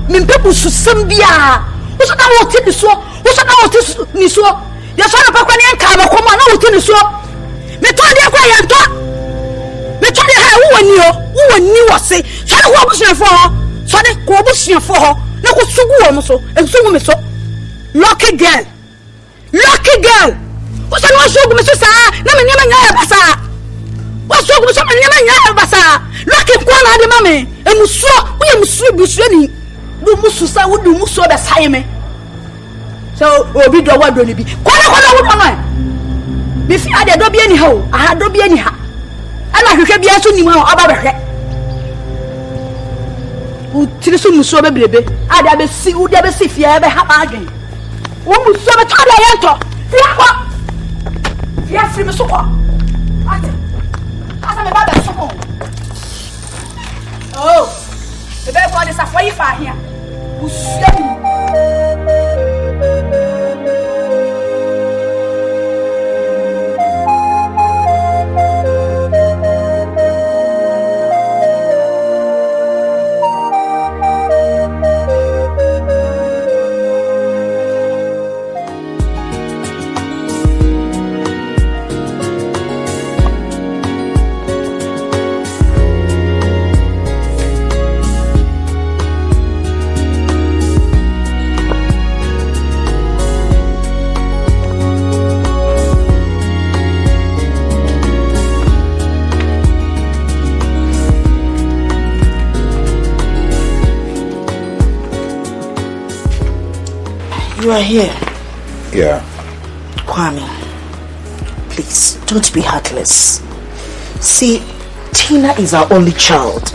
me people so sam bia wo so na wo ti ni so ya so na pakwa ni anka ba ko ma na wo ti ni so me to dia kwa ya to me to dia ha wo ni wo se so na wo busia fo ho so na ko busia fo ho na ko sugu wo mo so en sugu me so lucky girl wo so na sugu me so sa na me nyama nya ba sa wo sugu me so me nyama nya ba sa lucky kwana de mame emuso we emuso busuani do mususa wo do muso be saye me so obi do wa do ni bi kwana wo do no me fi ade do bi ani ha o aha do bi ani ha ana hwehwe bi aso ni mu aba behwe o tiri so muso be brebe ade be si wo de be si fi e be ha ba adwen wo muso be tada yento fi akwa fi afri me so kwa ate asa me ba be so ko. Oh, the bad boy is a fire here. Who's You are here. Yeah. Kwame, please, don't be heartless. See, Tina is our only child.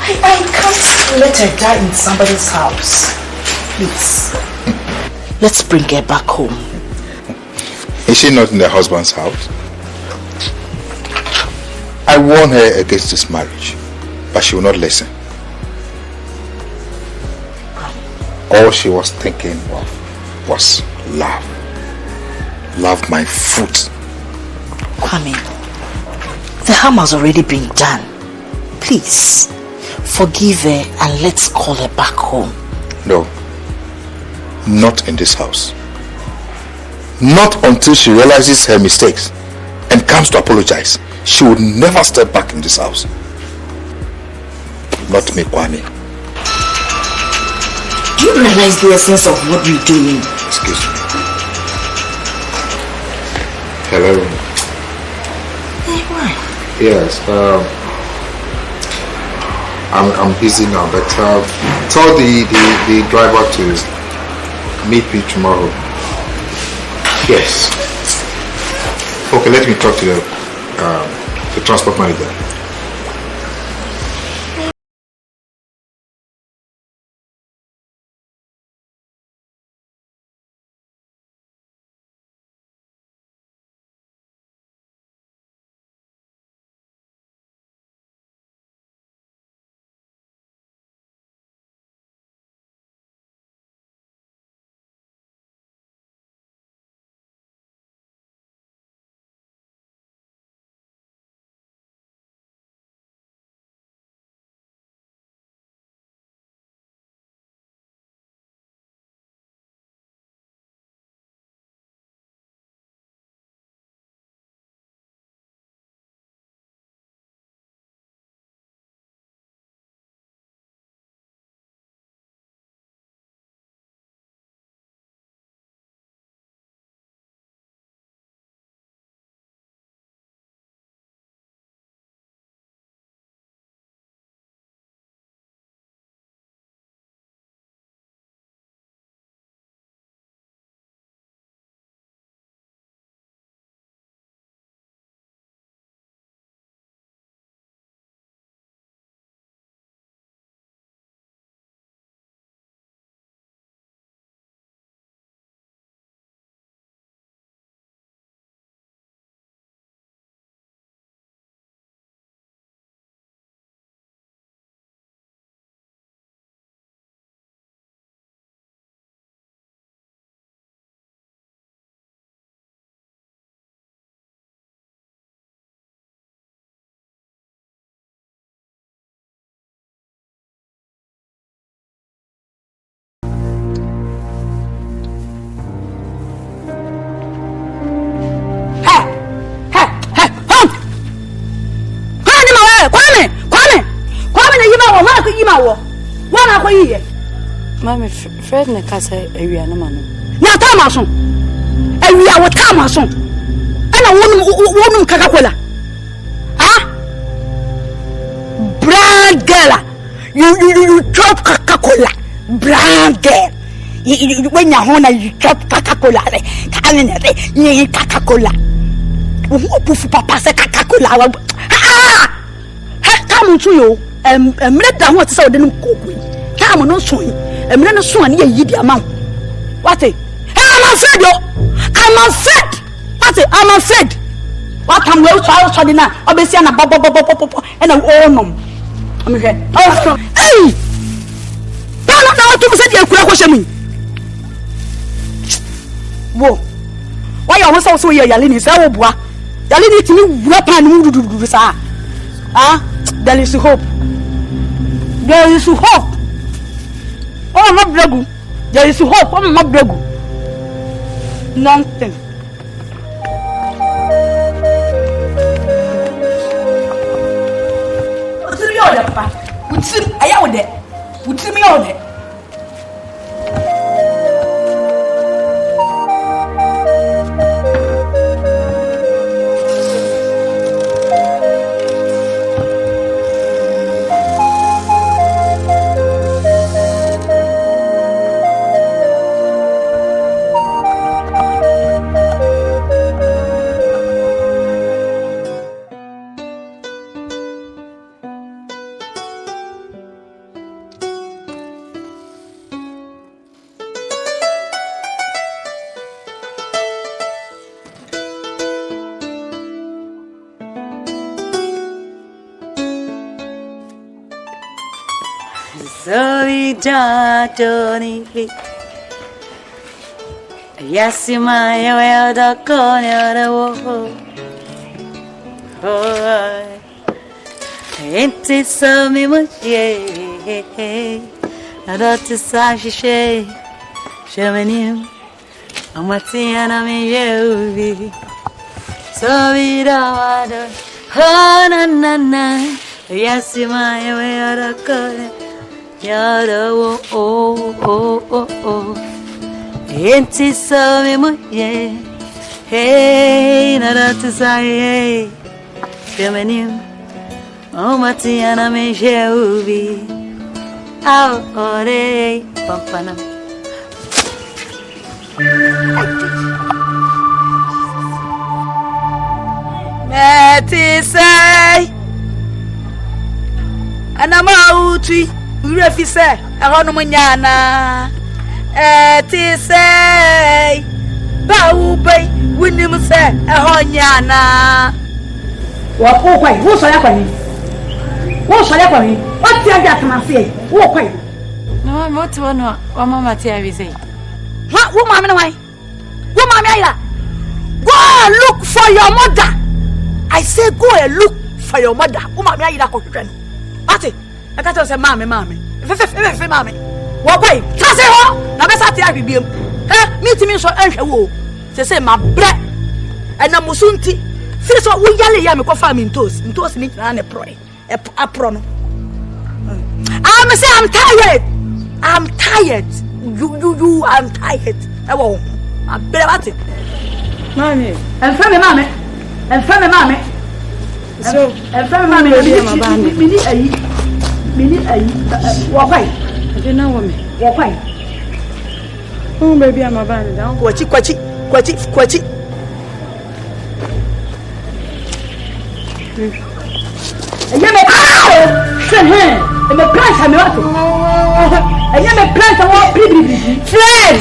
I can't let her die in somebody's house. Please, let's bring her back home. Is she not in the husband's house? I warned her against this marriage, but she will not listen. All she was thinking of was love. Love my foot. Kwame, the harm has already been done. Please, forgive her and let's call her back home. No, not in this house. Not until she realizes her mistakes and comes to apologize. She would never step back in this house. Not me, Kwame. Do you realize the essence of what we're doing? Excuse me. Hello. Hey, why? Yes. I'm busy now, but tell the driver to meet me tomorrow. Yes. Okay, let me talk to the transport manager. Mami, Fred ne kasa ewia no mano. Na tama so. Ewia wo tama so. Ana wonum Coca-Cola. Ah? Brand girl. You chop Coca-Cola. Brand girl. When you hona you chop Coca-Cola. You Coca-Cola. Who papa say Coca-Cola. Ah! Come to you. Emre da ho say odem kokui. Come no so. Emre no so an ye yidi ama. What? I'm afraid yo. I'm afraid. What? I'm afraid. What am we so dey na obesi na bobo and all nom. I'm here. Oh, hey! Don't know to say dey kura kwose mi. Wo. Why you want so here yale ni say wo bua. Yale ni timi wura pan mu dudu sa. Ah, there is hope. There is hope. Oh, my brother. There is hope. Oh, my brother. Nothing. What's the other part? What's the other? What's the other? Tony, yes, my way the corner the wall. Oh, ain't it so me much? Yeah, I don't decide she showing him. I'm a teen, I'm you. So we don't. Oh, na. Yes, my way the corner. Yada oh Enti so me mo yeah hey nada to say feminine oh matiana me jeubi au ore pampana Meti say anama uti Refi say, I don't know nyana. Ti say, Bau bay, winim say, I nyana. What quay? What's a quay? What's a quay? What's your gat man say? What quay? No, I'm not one. What Mamma Terry say? What woman away? Woman, go and look for your mother. I say, go and look for your mother. Woman, what it? I can't say, Mammy. Mammy. What way? Can say, oh, now that's at the IBM. Meet me so anxious. They say, my bread and a musunti. Finish what we yell at me, farming toast, and toast me and a proy. A prono. I'm say, I'm tired. I'm tired. You, I'm tired. I won't. I'm better at it. Mammy, and from mammy, and from mammy. So, and from mammy, Minute walk away. I don't know what me. Walk away. Oh, baby, I'm a band down. Quachi. And you may send her and the plants are not. And you may plant a more pretty Fred.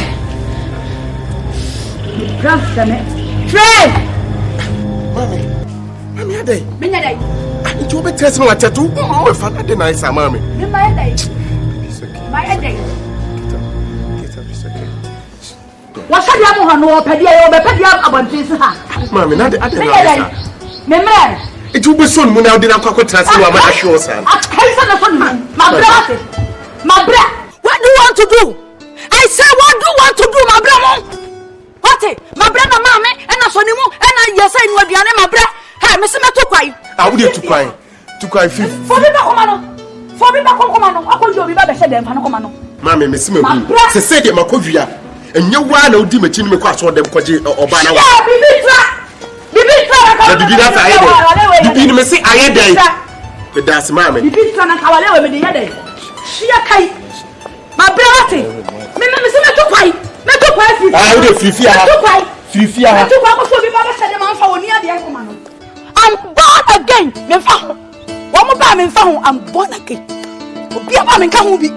Plants are met. Fred. Mommy, are they? It will be testing what tattoo. Oh, if I didn't nice, mommy. My day. My day. Get up, it's okay. What's that? You have no pedia or pedia about this? Mommy, not the other. It will be soon when I didn't quite trust you. I'm sure, son. My brother. What do you want to do? I say, what do you want to do, my brother? What? My brother, mammy, and a sonny, and I just say, what you are, my brother. Hey, Mr. Matukwai. I would have to cry. To cry. For me, Comano. For me, Comano. I could you be better than Comano. Mama, Miss Mcbrown. Say the Makovia. And you want to do me chin me cross or them koji or banana. Bibi that's I am. Bibi me say I am there. But that's Mammy. Bibi sana kawale with the other. She a kai. My brother. Me say me to pai. Me to pai. Ah, you Fifia. Fifia. Me to pai ko so bi ba say dem anfa woni ade an kuma no. I'm born again. Me fa ho. Wo mo ba me fa ho. I'm born again. Obi aba me ka ho bi.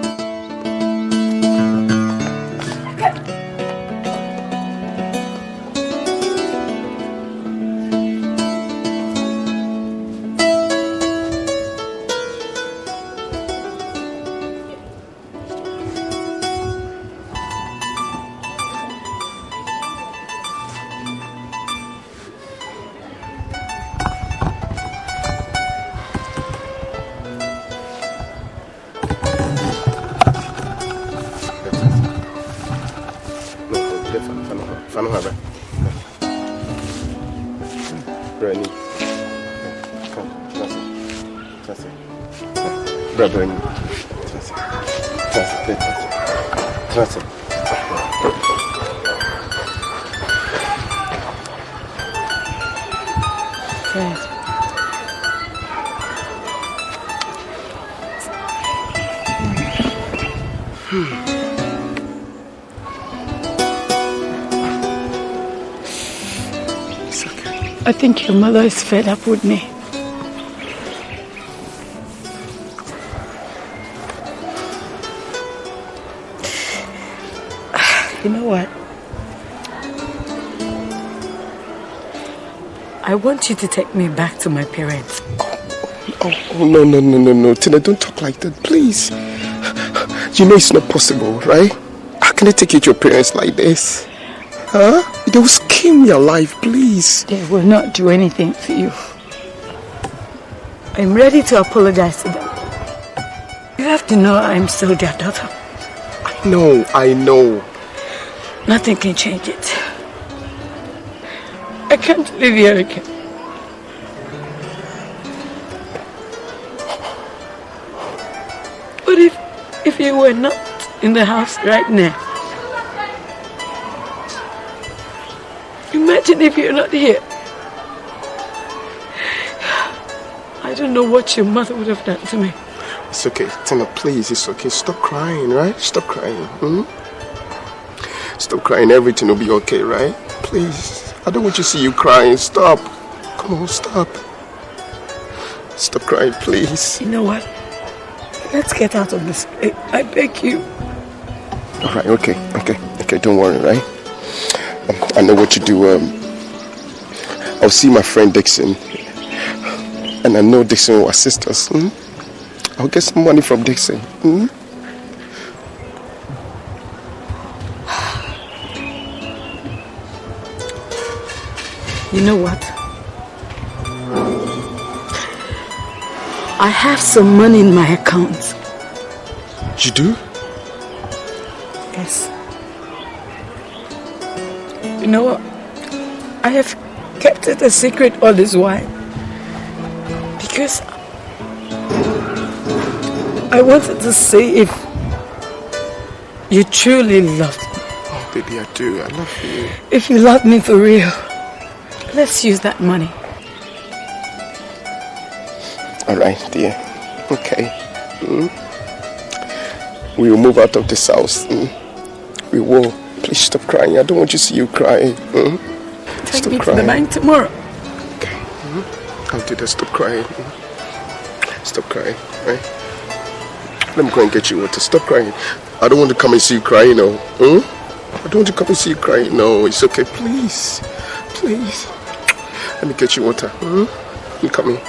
I think your mother is fed up with me. You know what? I want you to take me back to my parents. Oh, no. Tina, don't talk like that, please. You know it's not possible, right? How can I take you to your parents like this? Huh? They will scheme your life, please. They will not do anything for you. I'm ready to apologize to them. You have to know I'm still their daughter. I know. Nothing can change it. I can't live here again. What if you were not in the house right now? Imagine if you're not here. I don't know what your mother would have done to me. It's okay, Tina, please, it's okay. Stop crying, right? Stop crying. Stop crying, everything will be okay, right? Please, I don't want to see you crying. Stop. Come on, stop. Stop crying, please. You know what? Let's get out of this. I beg you. Alright, okay, don't worry, right? I know what you do. I'll see my friend Dixon. And I know Dixon will assist us. I'll get some money from Dixon. You know what? I have some money in my account. You do? Yes. You know what? I have kept it a secret all this while. Because I wanted to see if you truly loved me. Oh, baby, I do. I love you. If you love me for real, let's use that money. Alright, dear. Okay. We will move out of this house. We will. Please stop crying. I don't want to see you crying. Take me to the bank tomorrow. Okay. I'll do that. Stop crying. Stop crying. Right? Let me go and get you water. Stop crying. I don't want to come and see you crying now. I don't want to come and see you crying. No, it's okay. Please. Please. Let me get you water. I'm coming.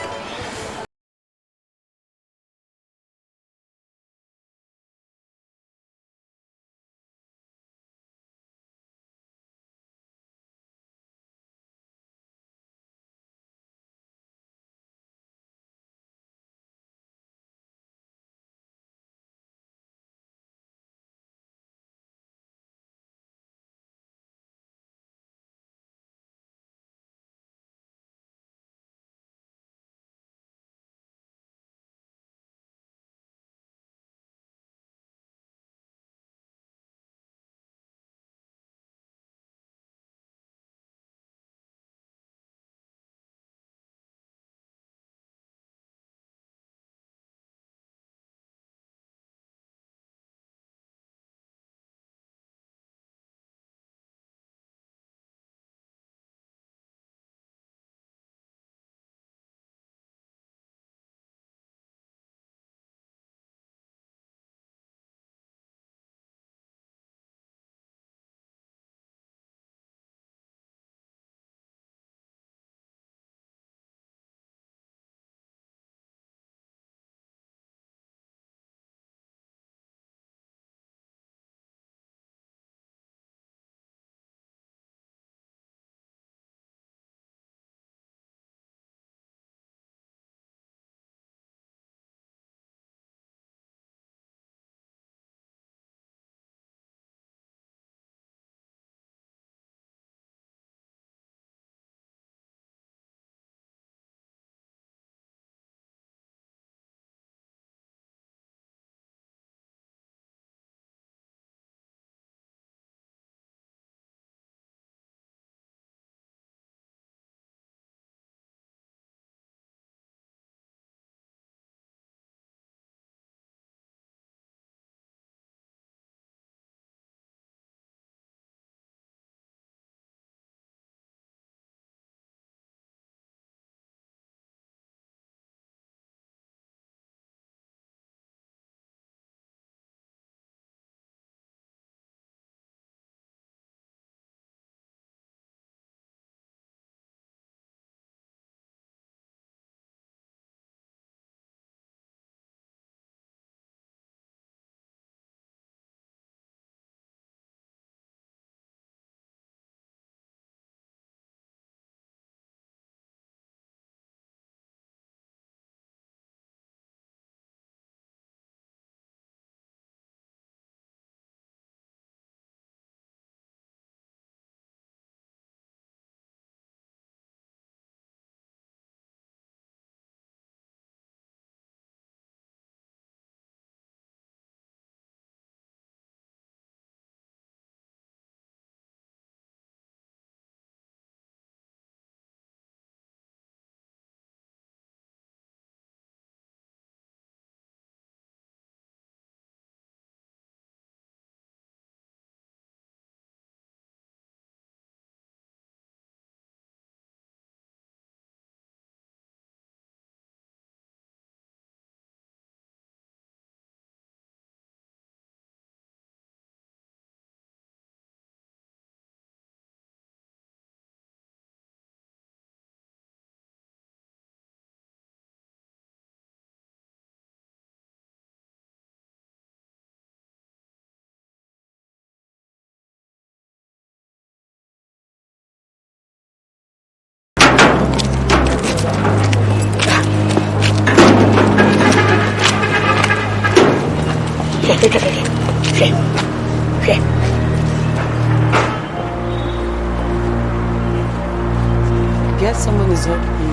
guess someone is helping you.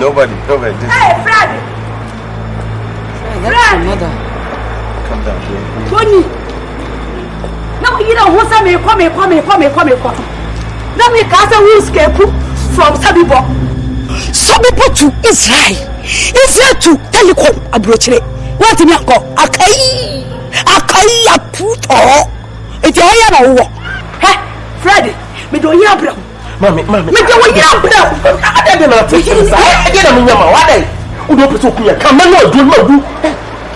Nobody. Hey, Fred! That's your mother. Come down here. Tony! Now you know who's a me come. Now me cast a wheel escape from Sabibo. Sabibo to Israel. Israel to Telecom Abrochre. What in your call? Akai Aputo. It's a Yama. Hey, Freddy, me do Yabra. Mami. Me do Yabra. I didn't know. Come on, do.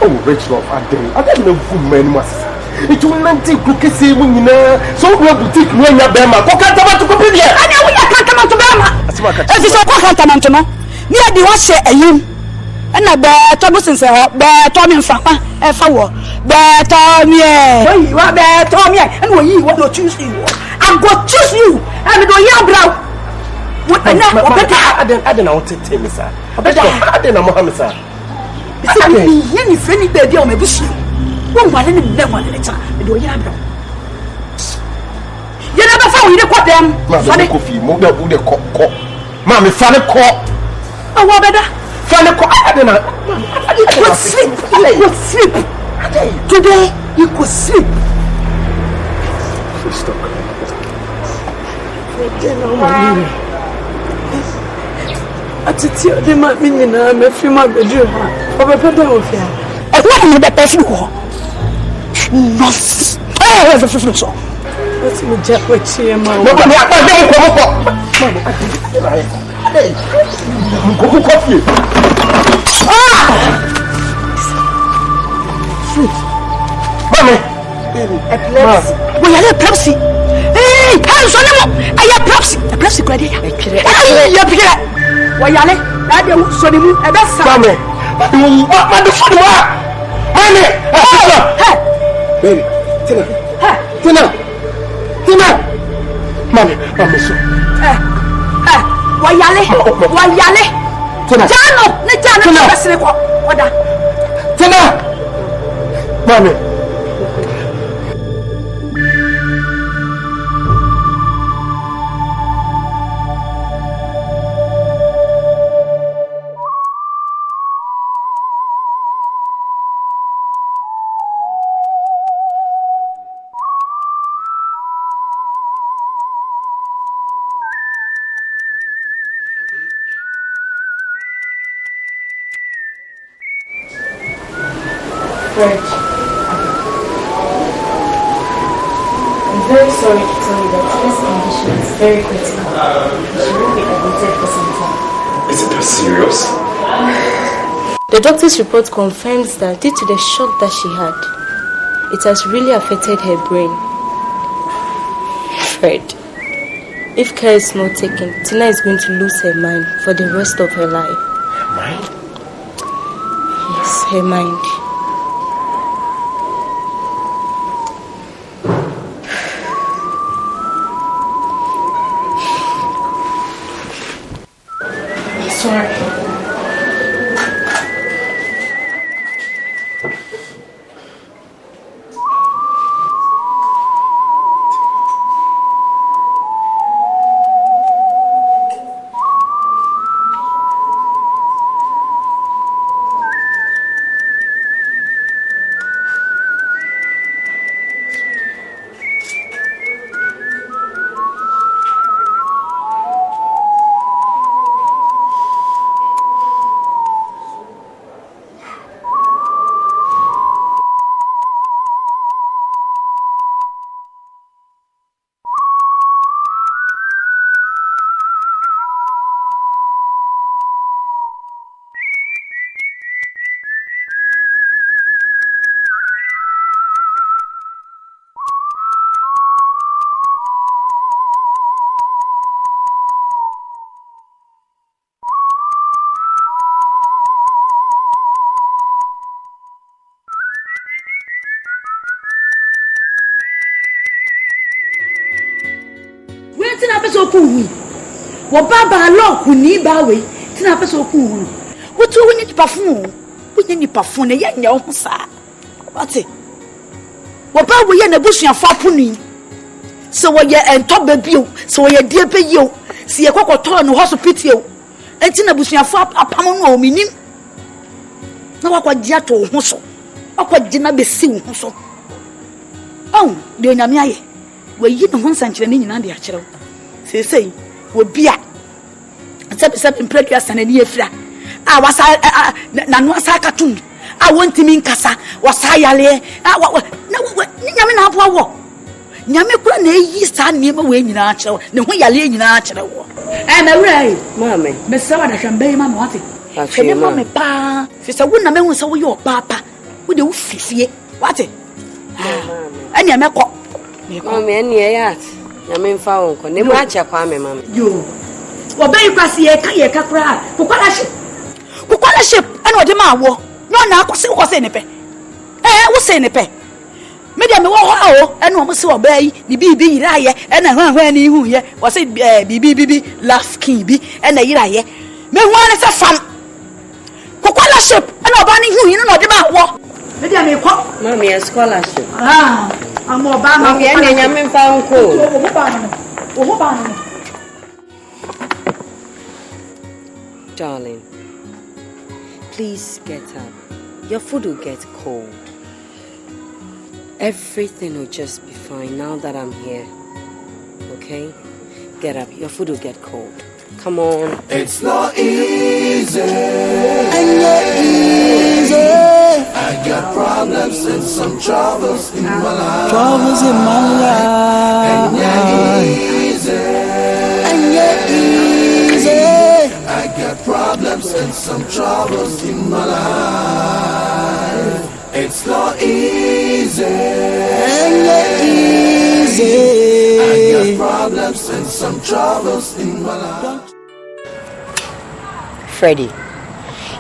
Oh, rich love, I didn't know good man was. It will not take cookies when you know. So we have to take when you're Bama. Coca to copy here. I know we can't come to Bama. If it's a Coca near the wash a you. And I bear Thomas and say, bear Tommy and Fama, and Fower, bear Tommy. You are bear Tommy, and when you want to choose you, I'm going to choose you. And do Yabra. What I don't know what to tell me, sir. I didn't know Mohammed, sir. It's any friendly baby on my bush. One in the one at a time. Do Yabra. You never found you caught them. Mammy coffee, Moga would have caught. Mammy, funny caught. Oh, what better? Funny caught. I could sleep. You could sleep. Today, you could sleep. Stop. I tell you, my meaning, I'm a few months ago. Over Parental. I want to be nonsense. I have a few so. What's the jack with you, my coffee. Mommy, epilepsy. We are epilepsy. Hey, hands on him. I have epilepsy. Epilepsy, Grady. Why are they? That you so the moon and that's Mommy. What the fuck? Mommy! Hey! Baby, Tina! Mommy, so. Why are they? Tina! Jano! Tina! Mommy! Fred, I'm very sorry to tell you that this condition is very critical. She won't be admitted for some time. Is it that serious? The doctor's report confirms that due to the shock that she had, it has really affected her brain. Fred, if care is not taken, Tina is going to lose her mind for the rest of her life. Her mind? Yes, her mind. Sorry. Wababa lock ni bawe tina peso ku hu wotu woni perfume woni ni perfume ne yanya ho sa wate waba wo ye na busuafo aponu So what ye and top baby you. So ye dear pay you. See a cocoa torn no horse pity you. And Tina Bushia fap upon no meaning. No what Giato Hoso. Or what Gina be seen Hoso. Oh, dear Namiaye. Where you know 1 century in India, child. Say, would be at. Except in previous and a year flat. I was Nanwasakatun. I want him in Casa, was Sayale. Yamin Apua. Yamikura ye stand near away in Archer, the way I lay in Archer. And a ray, Mammy, Miss Sowah can be my mother. Actually, Mammy, Pa, Sister Wouldn't know so your papa. Would you fix it? What it? And Yamako. Mammy, and yet, Yamin found, no match up, Mammy. You. Obey Cassie, a cry, Kukwalaship, and what the man war. No, now, was any pay. What's any pay? Medium, and almost obey the BB Raya, and I when you here was it BB laugh Kibi, and a year. Me one is a fun. Kukwalaship, and a banning who you know the man war. Medium, Mammy, a scholarship. I'm more bad. Yamin found cool. Darling, please get up. Your food will get cold. Everything will just be fine now that I'm here. Okay? Get up. Your food will get cold. Come on. It's not easy. I got problems and some troubles in my life. Troubles in my life. I got problems and some troubles in my life. It's not easy. I got problems and some troubles in my life. Freddie,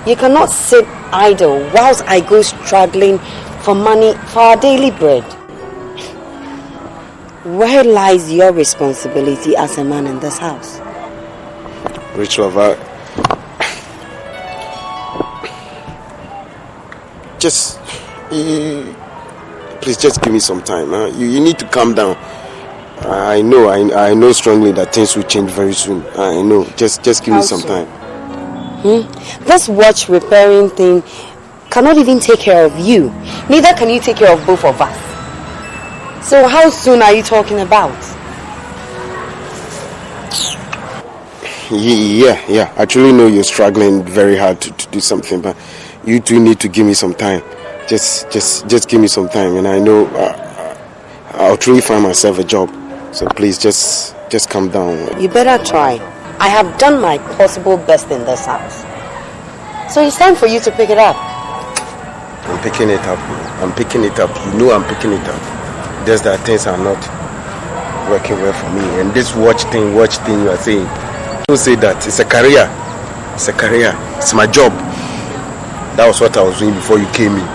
you cannot sit idle whilst I go struggling for money for our daily bread. Where lies your responsibility as a man in this house? Rachel, please just give me some time. Huh? You need to calm down. I know strongly that things will change very soon. I know. Just give me some time. This watch repairing thing cannot even take care of you. Neither can you take care of both of us. So how soon are you talking about? Yeah. I truly know you're struggling very hard to do something, but you two need to give me some time. Just give me some time, and I know I'll truly find myself a job. So please, just calm down. You better try. I have done my possible best in this house. So it's time for you to pick it up. I'm picking it up. You know I'm picking it up. Just that things are not working well for me. And this watch thing you are saying, don't say that. It's a career. It's my job. That was what I was doing before you came in.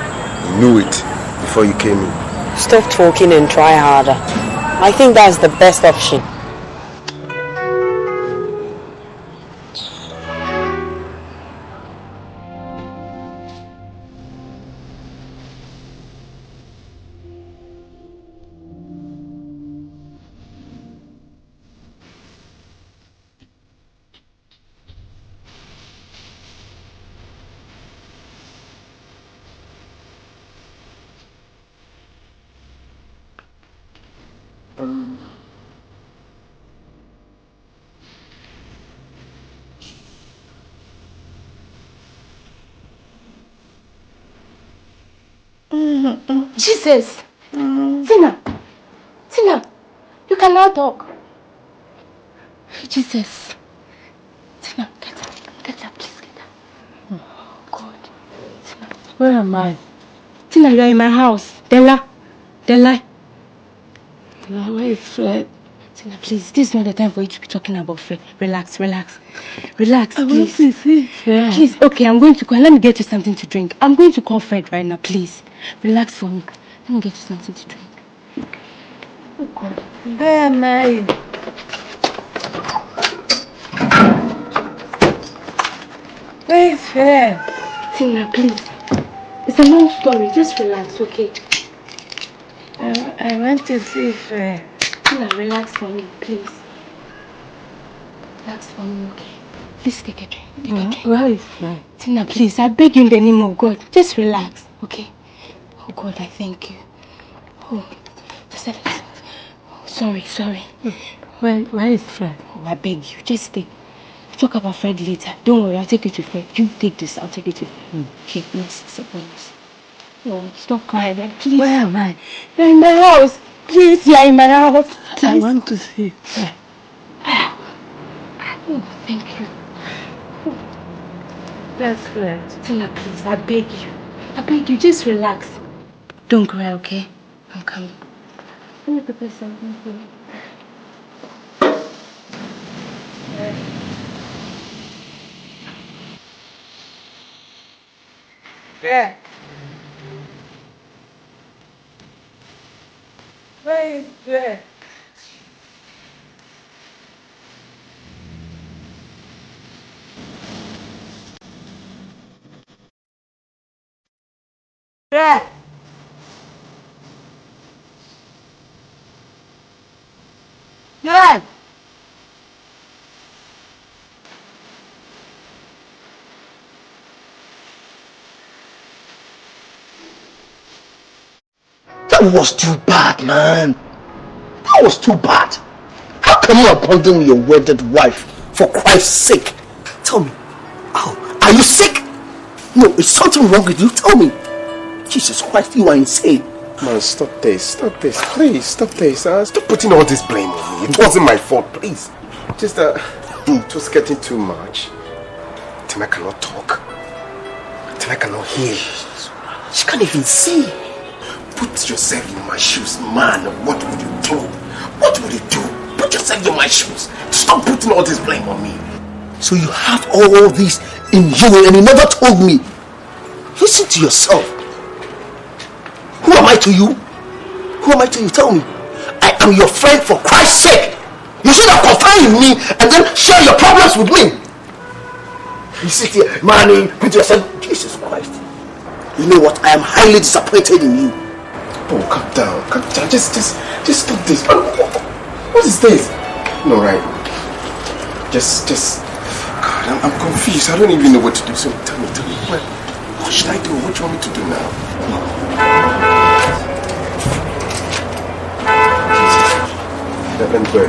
You knew it before you came in. Stop talking and try harder. I think that's the best option. Jesus! Tina, you cannot talk. Jesus. Tina, get up, please get up. Oh, God. Tina. Where am I? Tina, you are in my house. Della. Where is Fred? Tina, please, this is not the time for you to be talking about Fred. Relax, please. I want to see Fred. Please, okay, I'm going to go. Let me get you something to drink. I'm going to call Fred right now, please. Relax for me. Let me get you something to drink. Oh God. Where am I? Where is Fred? Tina, please. It's a long story. Just relax, okay? I want to see Fred. Tina, relax for me, please. Relax for me, okay? Please take a drink. Take a drink. Where is Fred? Tina, please, I beg you in the name of God. Just relax, okay? Oh God, I thank you. Oh, sorry. Where is Fred? Oh, I beg you, just stay. We'll talk about Fred later. Don't worry, I'll take you to Fred. You take this, I'll take you to Fred. Okay, please, please. No, stop crying, then, please. Where am I? You're in my house. Please, you're in my house. Please. I want to see Fred. Oh, thank you. That's Fred. Tina, please, I beg you. I beg you, just relax. Don't cry, okay? I'm coming. Let me prepare something for you. Fred. Where is Fred? Fred. Fred. That was too bad, man. That was too bad. How can you abandon your wedded wife for Christ's sake? Tell me, are you sick? No, is something wrong with you? Tell me. Jesus Christ, you are insane. Man, stop this, please, stop this. Stop putting all this blame on me. It wasn't my fault, please. Just that it was getting too much. Tina cannot talk. Tina cannot hear. She can't even see. Put yourself in my shoes, man. What would you do? What would you do? Put yourself in my shoes. Stop putting all this blame on me. So you have all this in you and you never told me. Listen to yourself. Who am I to you? Who am I to you? Tell me. I am your friend for Christ's sake. You should have confided in me and then share your problems with me. You sit here, money, put yourself. Jesus Christ. You know what? I am highly disappointed in you. Oh, calm down. Just stop this. What is this? No, right. Just. God, I'm confused. I don't even know what to do. So tell me. What should I do? What do you want me to do now? Let me go.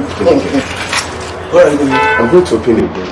Alright, I'm going to open it again.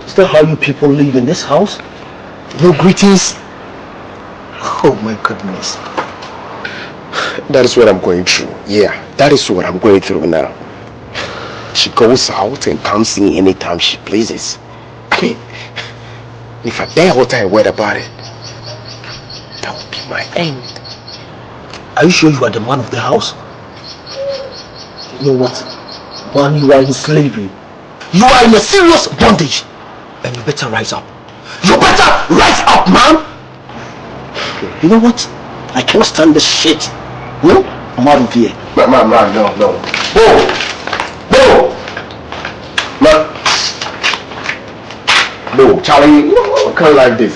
Is that how you people live in this house? No greetings? Oh my goodness. That is what I'm going through. Yeah, that is what I'm going through now. She goes out and comes in anytime she pleases. I mean, if I dare utter a word about it, that would be my end. Are you sure you are the man of the house? You know what? One, you are in slavery. You are in a serious bondage. And you better rise up. You better rise up, man! You know what? I can't stand this shit. No? I'm out of here. Man, no. No, Charlie, you know, I can't like this.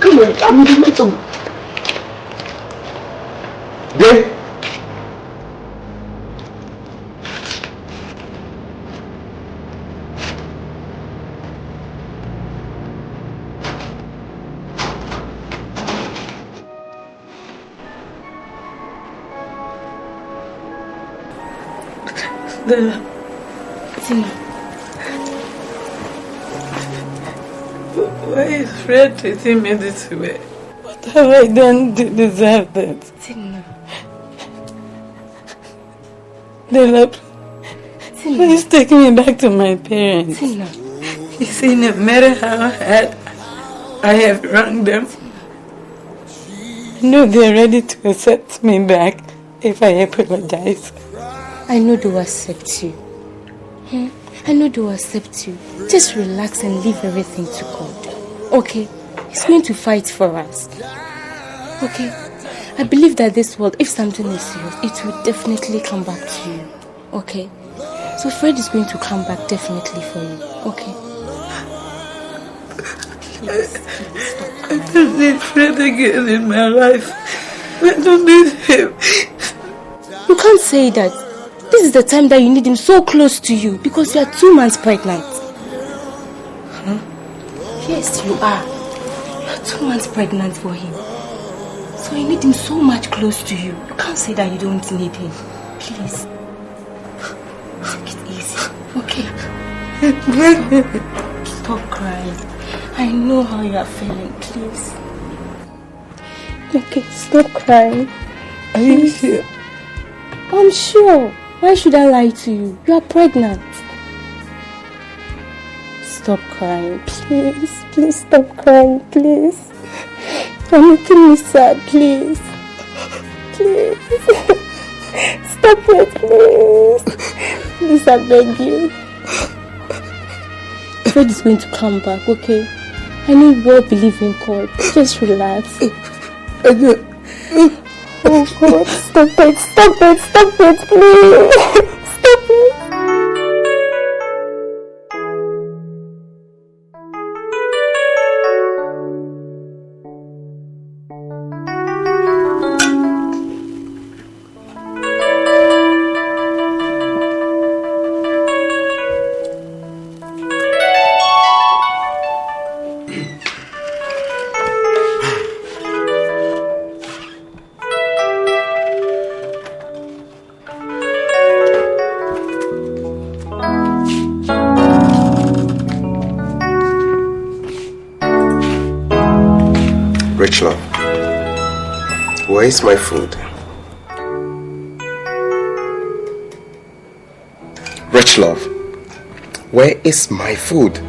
Come here, I'm in the middle. There. Why is Fred treating me this way? What have I done to deserve that? Tina. Della, please take me back to my parents. Tina. You see, no matter how hard I have wronged them, I know they're ready to accept me back if I apologize. I know they will accept you. I know they will accept you. Just relax and leave everything to God. Okay? He's going to fight for us. Okay? I believe that this world, if something is serious, it will definitely come back to you. Okay? So Fred is going to come back definitely for you. Okay? I don't need Fred again in my life. I don't need him. You can't say that. This is the time that you need him so close to you because you are 2 months pregnant. Huh? Yes, you are. You are 2 months pregnant for him. So you need him so much close to you. You can't say that you don't need him. Please. Take it easy. Okay? Stop crying. I know how you are feeling. Please. Okay, stop crying. Are you sure? I'm sure. Why should I lie to you? You are pregnant. Stop crying, please. Please stop crying, please. You're making me sad, please. Please. Stop it, please. Please, I beg you. Fred is going to come back, okay? I know you all believe in God. Just relax. Oh God, stop it, please. Stop it. Where is my food? Rich love, where is my food?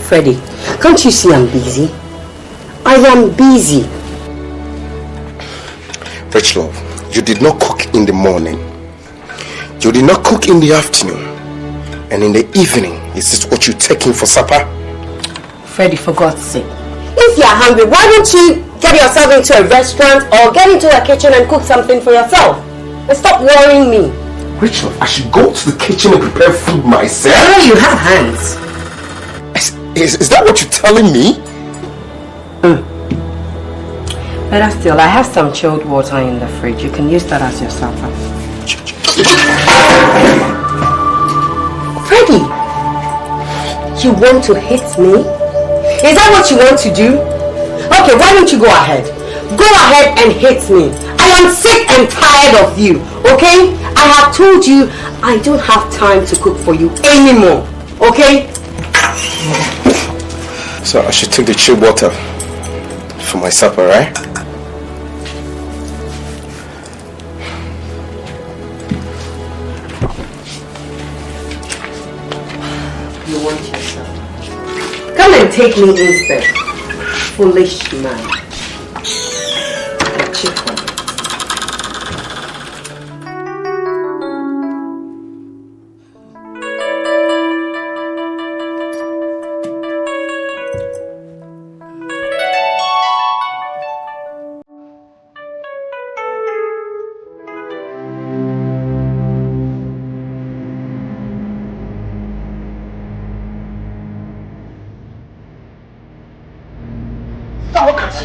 Freddie, can't you see I'm busy? I am busy. Rich love, you did not cook in the morning. You did not cook in the afternoon. And in the evening, is this what you're taking for supper? Freddie, for God's sake. If you're hungry, why don't you get yourself into a restaurant or get into a kitchen and cook something for yourself? And stop worrying me. Rachel, I should go to the kitchen and prepare food myself? Oh, you have hands. Is that what you're telling me? Better still, I have some chilled water in the fridge. You can use that as your supper. Freddie, you want to hit me? Is that what you want to do? Okay, why don't you go ahead? Go ahead and hit me. I am sick and tired of you, okay? I have told you I don't have time to cook for you anymore, okay? So I should take the chilled water for my supper, right? You want yourself? Come and take me instead. Foolish man. A chicken.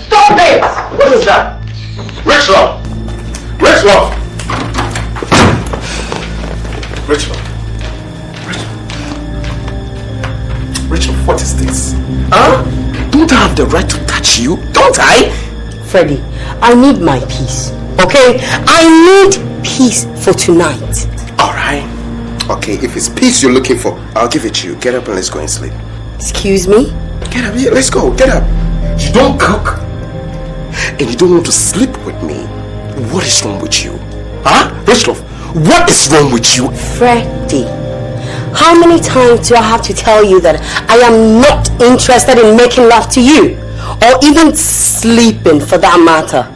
Stop it! What is that? Rachel! Rachel! Rachel! Rachel, what is this? Huh? Don't I have the right to touch you? Don't I? Freddie, I need my peace. Okay? I need peace for tonight. Alright. Okay, if it's peace you're looking for, I'll give it to you. Get up and let's go and sleep. Excuse me? Get up, yeah, let's go. Get up. You don't cook. And you don't want to sleep with me. What is wrong with you? Huh? Rachel, what is wrong with you? Freddie, how many times do I have to tell you that I am not interested in making love to you? Or even sleeping for that matter?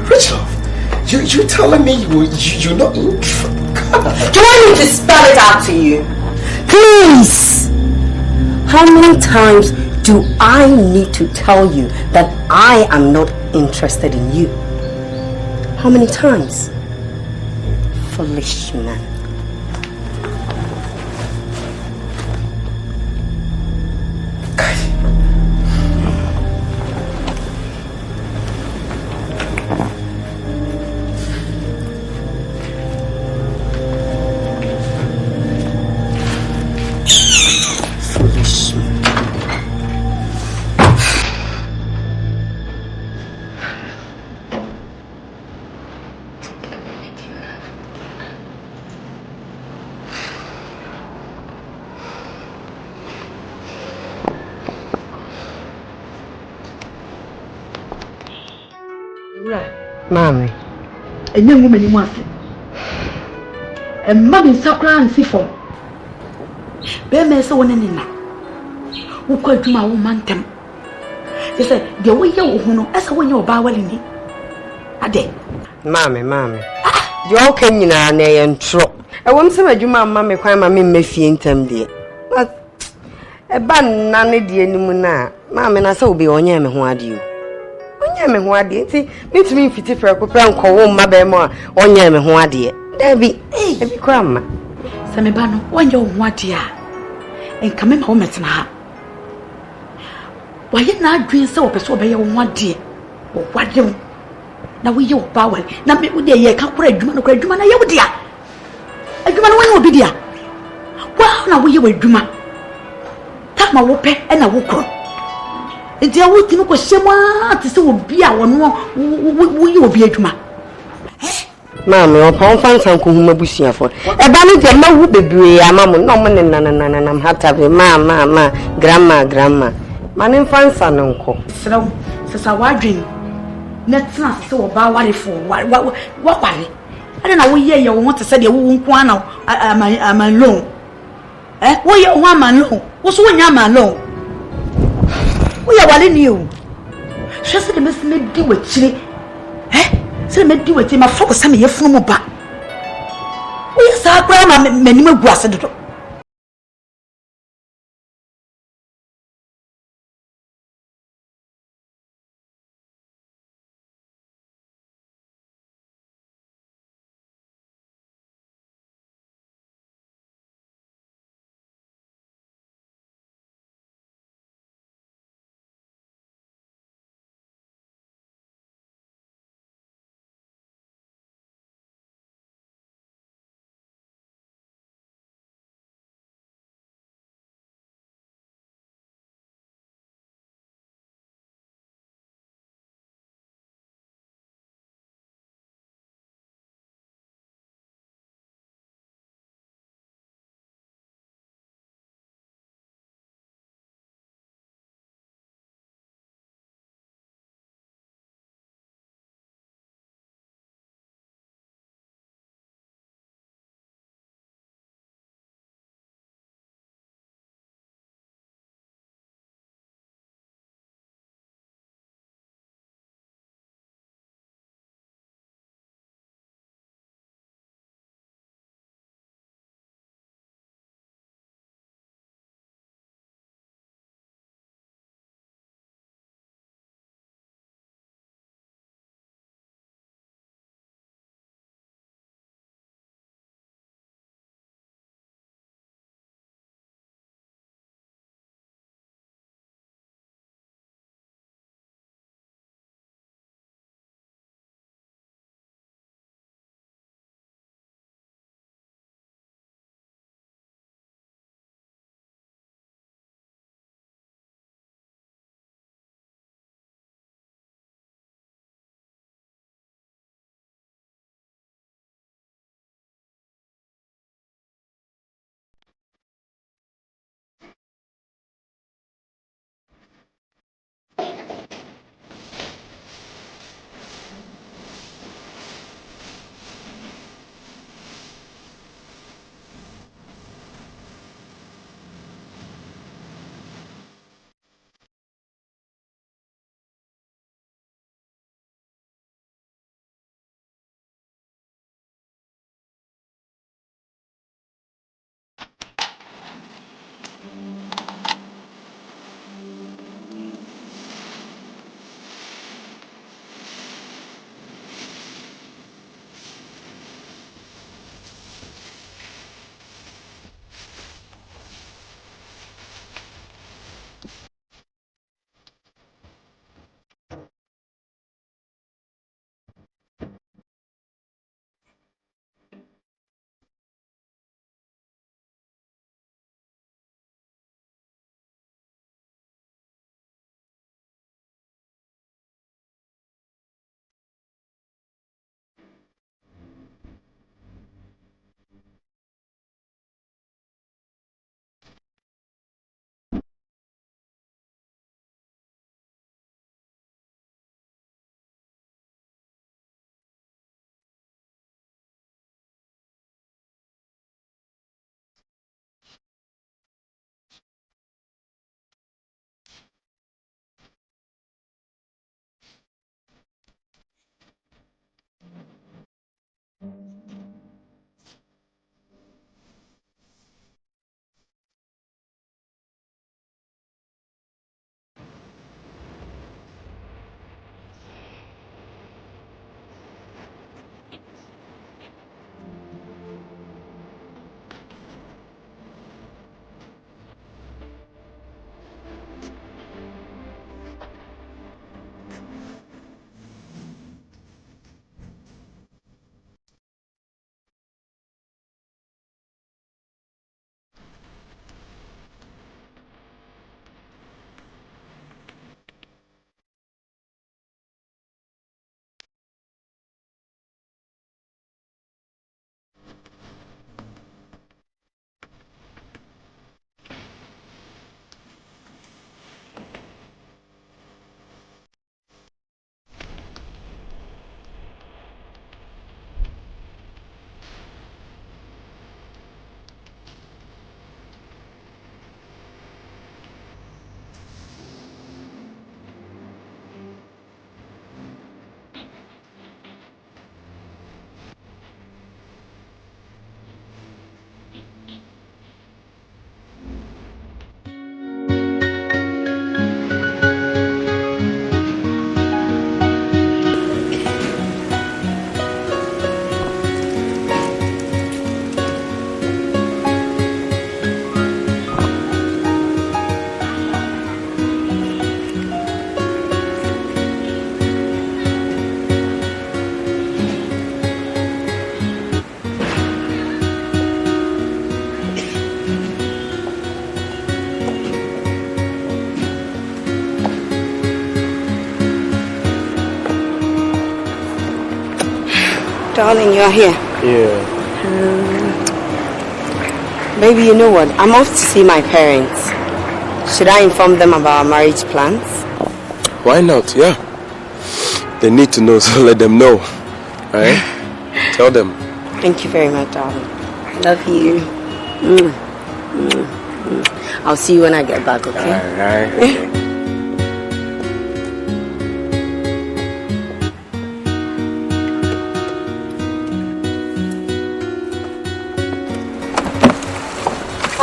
Rachel, you're telling me you're not interested? Do I need to spell it out to you? Please! How many times do I need to tell you that I am not interested in you? How many times? Foolish man. Mommy. And young woman, you must. And Mammy Sakra and Sifo. Bear me so one in who called to my woman tem. They said, the way you know, as when you're bowing me. A day. Mommy. You all can you know, and true. I want some of you, mammy, cry my messy in time, dear. But a ban none, dear Numuna. Mammy, I saw be on yam, who are you? Me who are dear, see, meet me fitty for a couple and call my bema on yam who are dear. Debbie, every crumb. Samibano, when you're what dear, and come home at her. Why you not doing so persuade by your one dear? Or what you now we your power, now me with the year can't pray, Juma, I you dear. A Juma will be dear. Well, now we will Juma. Tap my whoop and a whoop. Nti a wuti no kwhyema te se obi a wono wo obi adwuma Mama o pon fan san ko huma busuafo e ba no de ma wu bebre amamo no mo nanananam hata be ma grandma mane fan san nko serew sesa wadwen na tena se wo ba warefo wa kware ade na wo ye wo te se de wo nko ana amanlo wo ye wo amanlo wo so wo nya amanlo we are wale ni o hwe se de mesme di wachire se me di wachire ma focus am ye funu mo ba we sa kra ma manim agu ase dodo Darling, you're here. Yeah. Baby, you know what? I'm off to see my parents. Should I inform them about our marriage plans? Why not? Yeah. They need to know, so let them know. Right? Tell them. Thank you very much, darling. I love you. I'll see you when I get back, okay? Alright. Okay.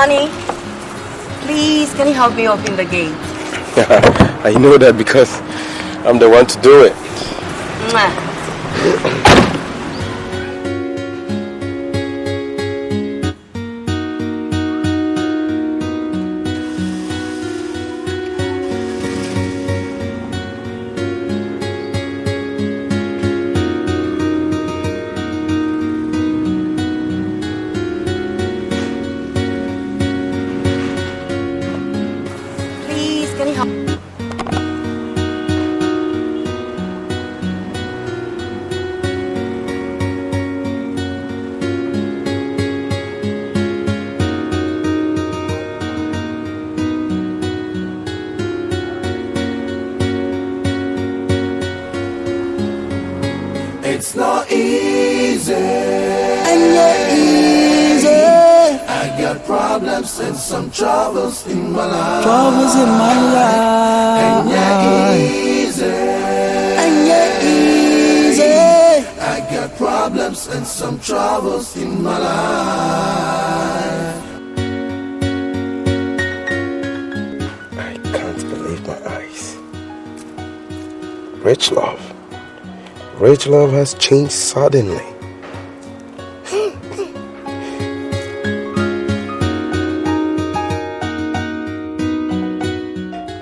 Honey, please, can you help me open the gate? I know that because I'm the one to do it. Please, can you help? It's not easy. I got problems and some troubles in my life. Troubles in my life. And you're easy. I got problems and some troubles in my life. I can't believe my eyes. Rich love. Rich love has changed suddenly.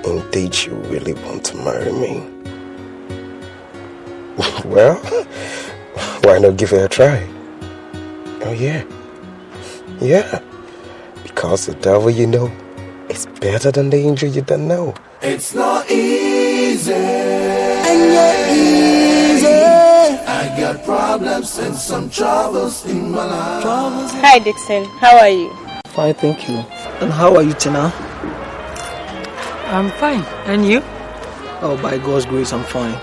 Indeed, you really want to marry me? Well, why not give it a try? Oh yeah. Yeah. Because the devil you know is better than the angel you don't know. It's not easy. I got problems and some troubles in my life. Hi, Dixon. How are you? Fine, thank you. And how are you, Tina? I'm fine. And you? Oh, by God's grace, I'm fine.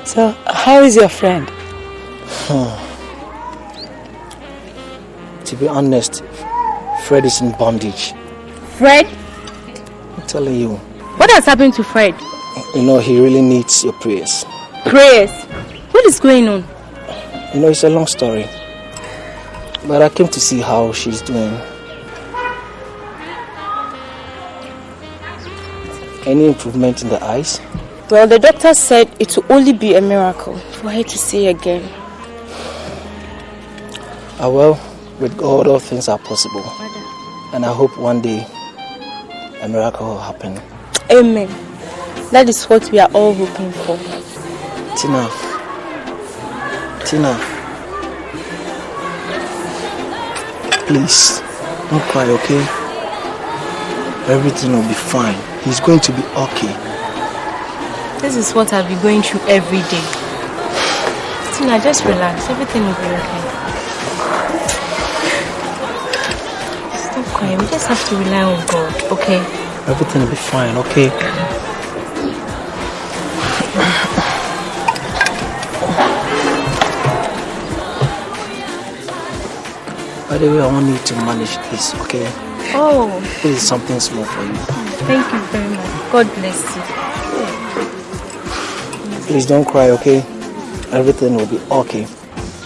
So, how is your friend? To be honest, Fred is in bondage. Fred? I'm telling you. What has happened to Fred? You know, he really needs your prayers. Prayers? What is going on? You know, it's a long story. But I came to see how she's doing. Any improvement in the eyes? Well, the doctor said it will only be a miracle for her to see again. Well, with God, all things are possible. And I hope one day a miracle will happen. Amen. That is what we are all hoping for. Tina, please, don't cry, okay? Everything will be fine. He's going to be okay. This is what I'll be going through every day. Tina, just relax. Everything will be okay. Stop crying. We just have to rely on God, okay? Everything will be fine, okay? By the way, I want you to manage this, okay? Oh. This is something small for you. Thank you very much. God bless you. Please don't cry, okay? Everything will be okay.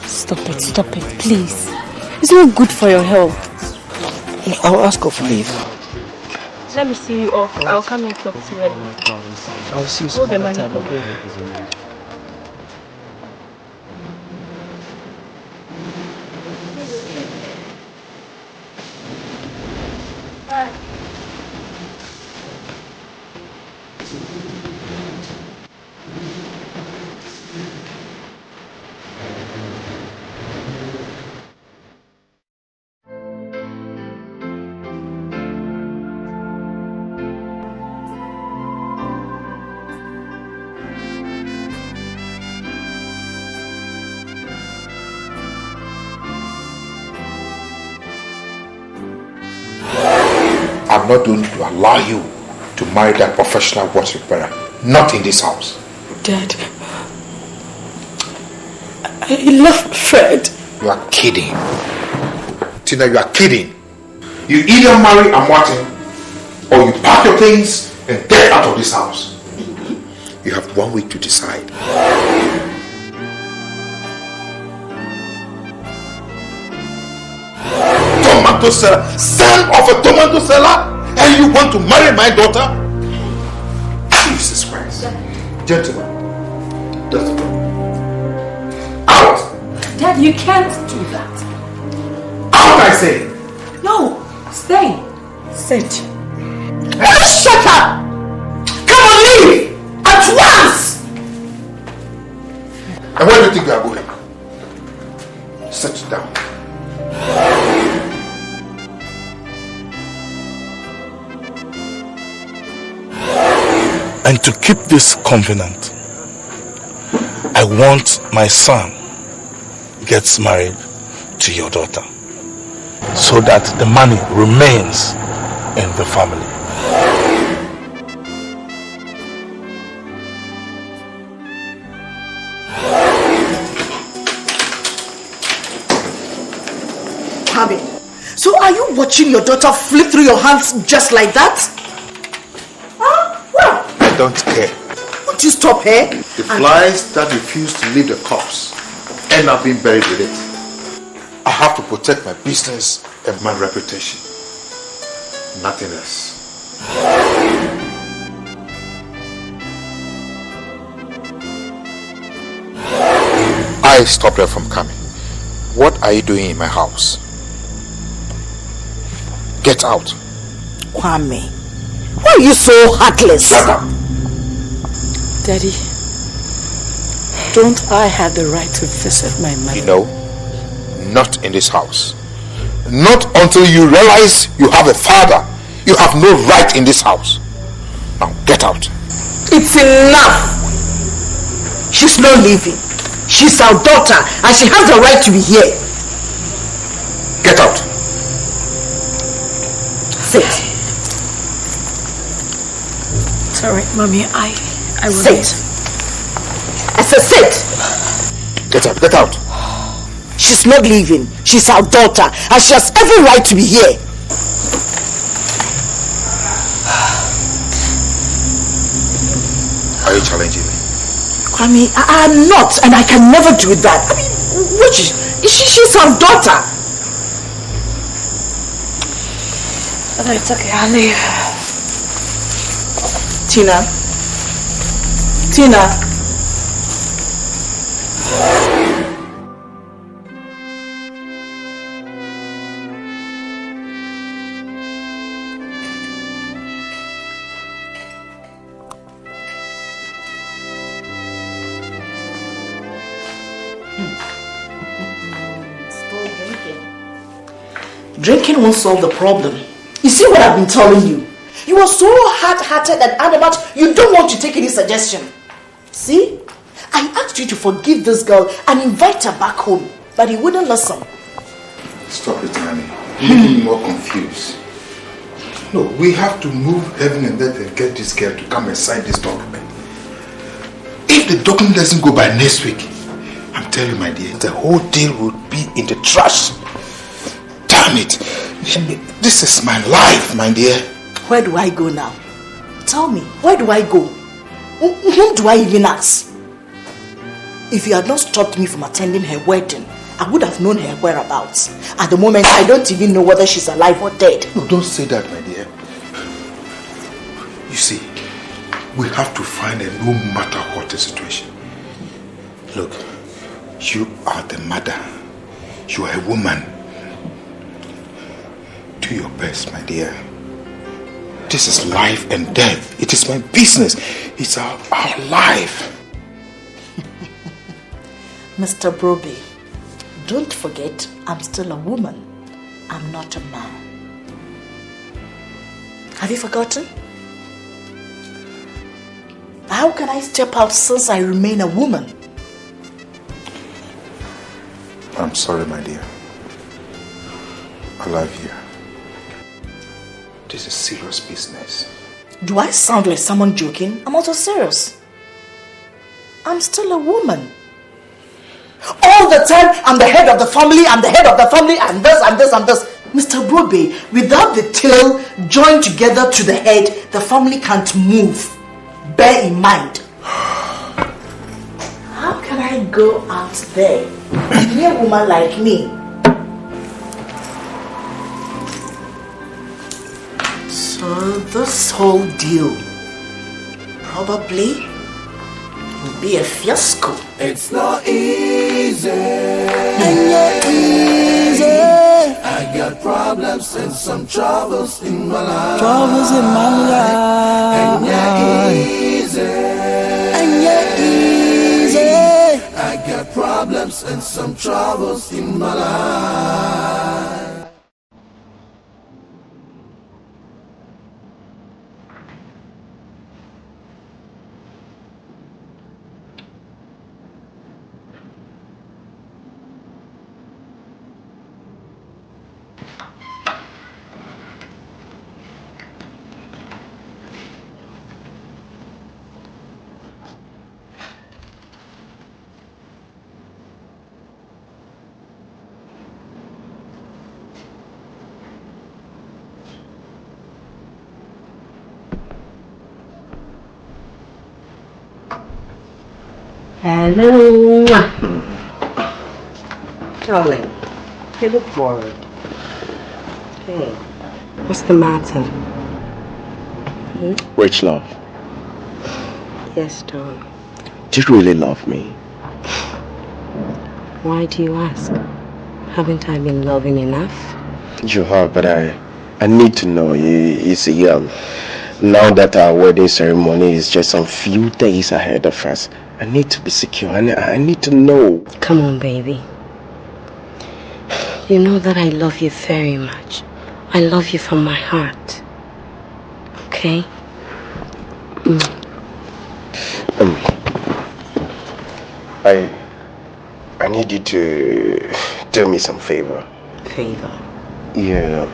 Stop it, please. It's not good for your health. I'll ask her for leave. Let me see you off. I'll come and talk to you. I'll see you Hold the some money. time, okay? I'm not going to allow you to marry that professional watch repairer. Not in this house. Dad, I love Fred. You are kidding. Tina, you are kidding. You either marry Martin or you pack your things and get out of this house. You have 1 week to decide. Tomato seller, son of a tomato seller, and you want to marry my daughter? Jesus Christ. Gentlemen, that's the problem. Out! Dad, you can't do that. Out, I say! No, stay. Sit. Shut up! Come on, leave! At once! And where do you think we are going? Sit down. And to keep this covenant, I want my son gets married to your daughter, so that the money remains in the family. So are you watching your daughter flip through your hands just like that? Huh? Well, I don't care. Would you stop her? The flies that refuse to leave the corpse end up being buried with it. I have to protect my business and my reputation. Nothing else. I stopped her from coming. What are you doing in my house? Get out. Kwame, why are you so heartless? Shut up. Daddy, don't I have the right to visit my mother? You know, not in this house. Not until you realize you have a father. You have no right in this house. Now get out. It's enough. She's not leaving. She's our daughter and she has the right to be here. Get out. Sit. Sorry, Mommy, I will sit. I said sit. Get out, get out. She's not leaving. She's our daughter and she has every right to be here. Are you challenging me? Kwame, I'm not, and I can never do that. I mean, she's our daughter. Oh, it's okay, I'll leave. Tina. Drinking won't solve the problem. You see what I've been telling you? You are so hard-hearted and adamant you don't want to take any suggestion. See? I asked you to forgive this girl and invite her back home, but you wouldn't listen. Stop it, honey. You're making me more confused. No, we have to move heaven and earth and get this girl to come and sign this document. If the document doesn't go by next week, I'm telling you, my dear, the whole deal would be in the trash. Damn it. This is my life, my dear. Where do I go now? Tell me, where do I go? Whom do I even ask? If you had not stopped me from attending her wedding, I would have known her whereabouts. At the moment, I don't even know whether she's alive or dead. No, don't say that, my dear. You see, we have to find her no matter what the situation. Look, you are the mother. You are a woman. Do your best, my dear. This is life and death. It is my business. It's our life. Mr. Broby, don't forget I'm still a woman. I'm not a man. Have you forgotten? How can I step out since I remain a woman? I'm sorry, my dear. I love you. This is serious business. Do I sound like someone joking? I'm also serious. I'm still a woman. All the time, I'm the head of the family, I'm this, and this. Mr. Brobe, without the tail joined together to the head, the family can't move. Bear in mind. How can I go out there and be a woman like me? So this whole deal probably will be a fiasco. It's not easy. I got problems and some troubles in my life. And you're easy. I got problems and some troubles in my life. Hello. Darling, you look worried. Hey, what's the matter? Rich love, Yes, darling. do you really love me? Why do you ask? Haven't I been loving enough? You have, but I need to know. You see, now that our wedding ceremony is just some few days ahead of us, I need to be secure. I need to know. Come on, baby. You know that I love you very much. I love you from my heart. Okay? I need you to do me some favor. Favor? Yeah.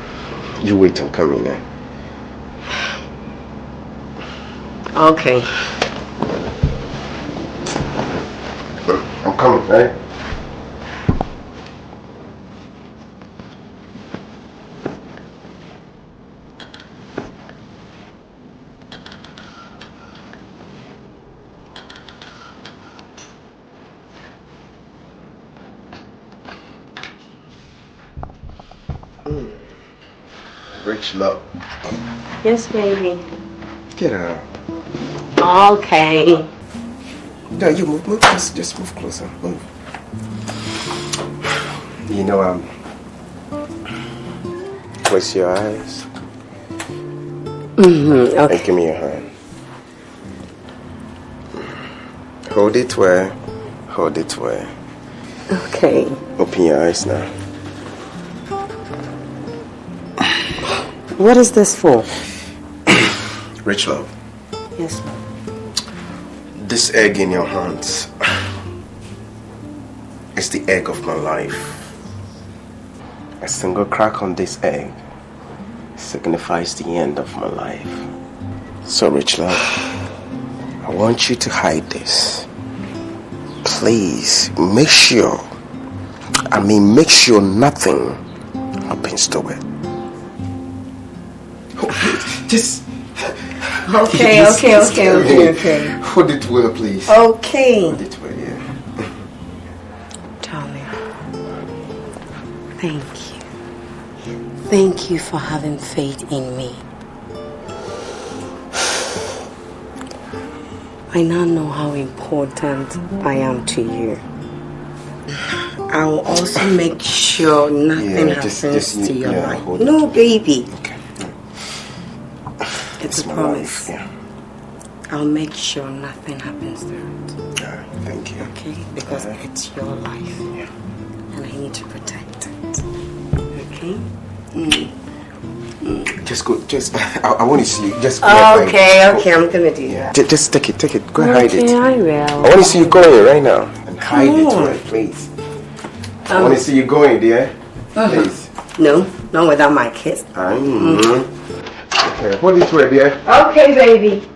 You wait till coming now. Okay. I'm coming, right? Rich love. Yes, baby. Get out. Okay. No, you move, just move closer. Move. You know, close your eyes. Okay. And give me your hand. Hold it well. Hold it well. Okay. Open your eyes now. What is this for? Rich love. Yes. This egg in your hands is the egg of my life. A single crack on this egg signifies the end of my life. So, Rich love, I want you to hide this. Please, make sure nothing happens to it. Just... Okay. Hold it well, please. Okay. Hold it well, yeah. Darling, thank you. Thank you for having faith in me. I now know how important I am to you. I will also make sure nothing happens to your life. No, baby. Okay. It's a promise. Yeah. I'll make sure nothing happens to it. Thank you. Okay? Because it's your life. Yeah. And I need to protect it. Okay? Just go, I want to see you. Just go okay, I'm gonna do that. Just take it. Go and hide it. Okay, I will. I want to see you going right now. And hide it, right, please. I want to see you going, dear. Please. No, not without my kiss. Okay, put this way, dear. Okay, baby.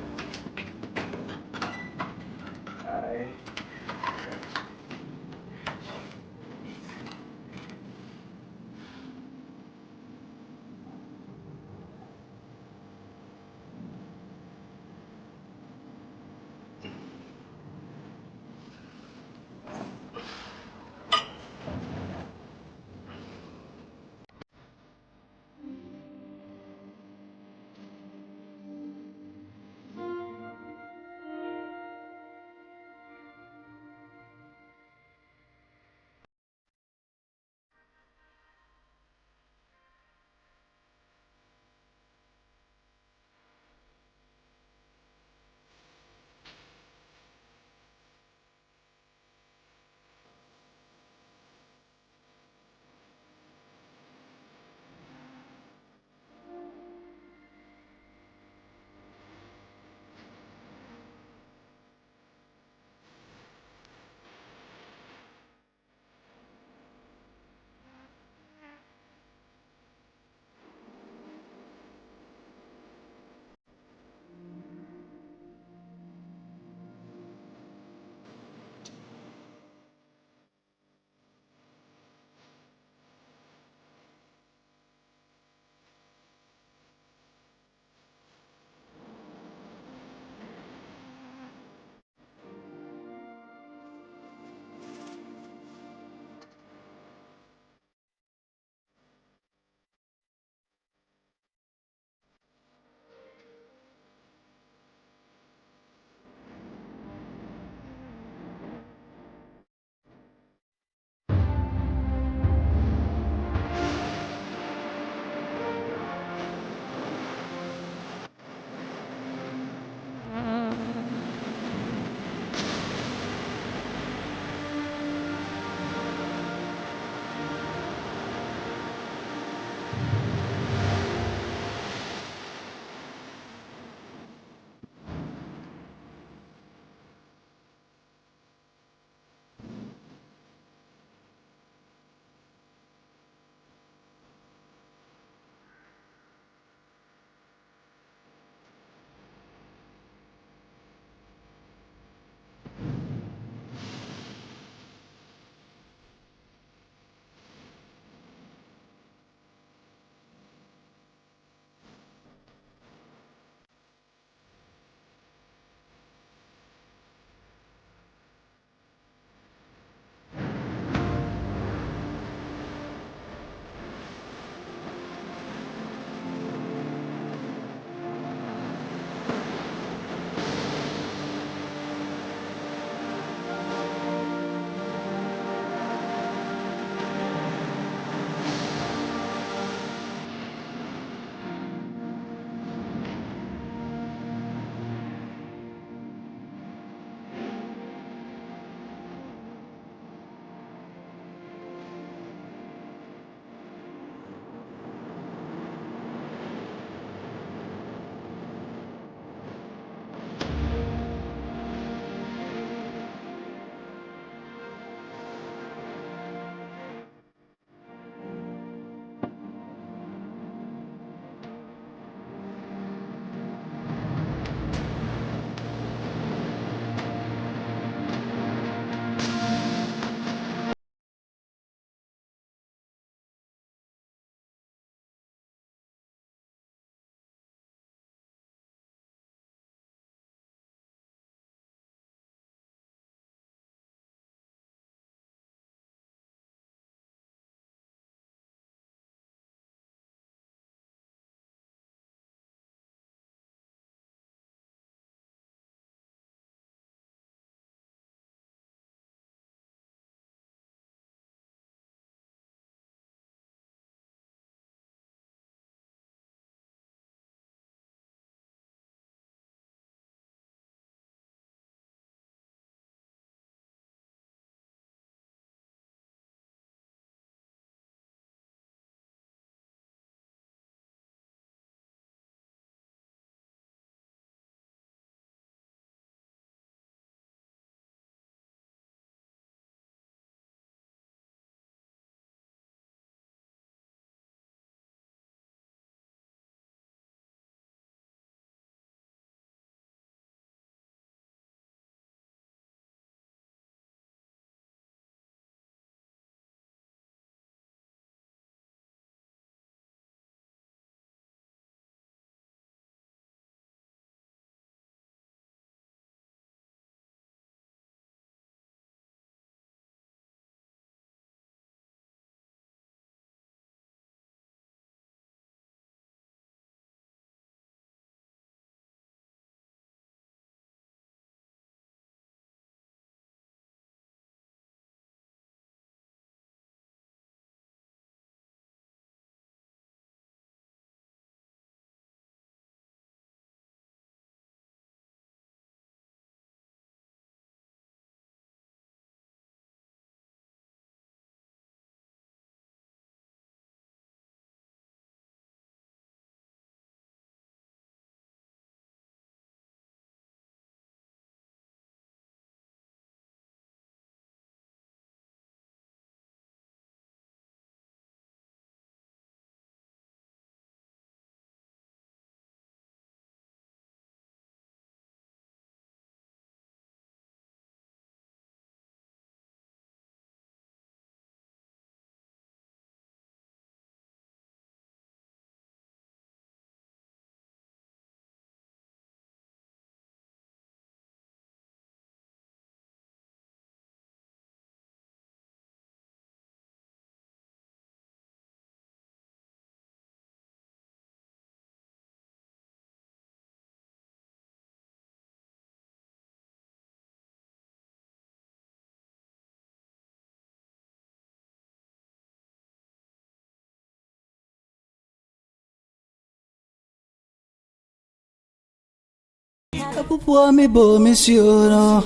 Apupua mi bo misiono,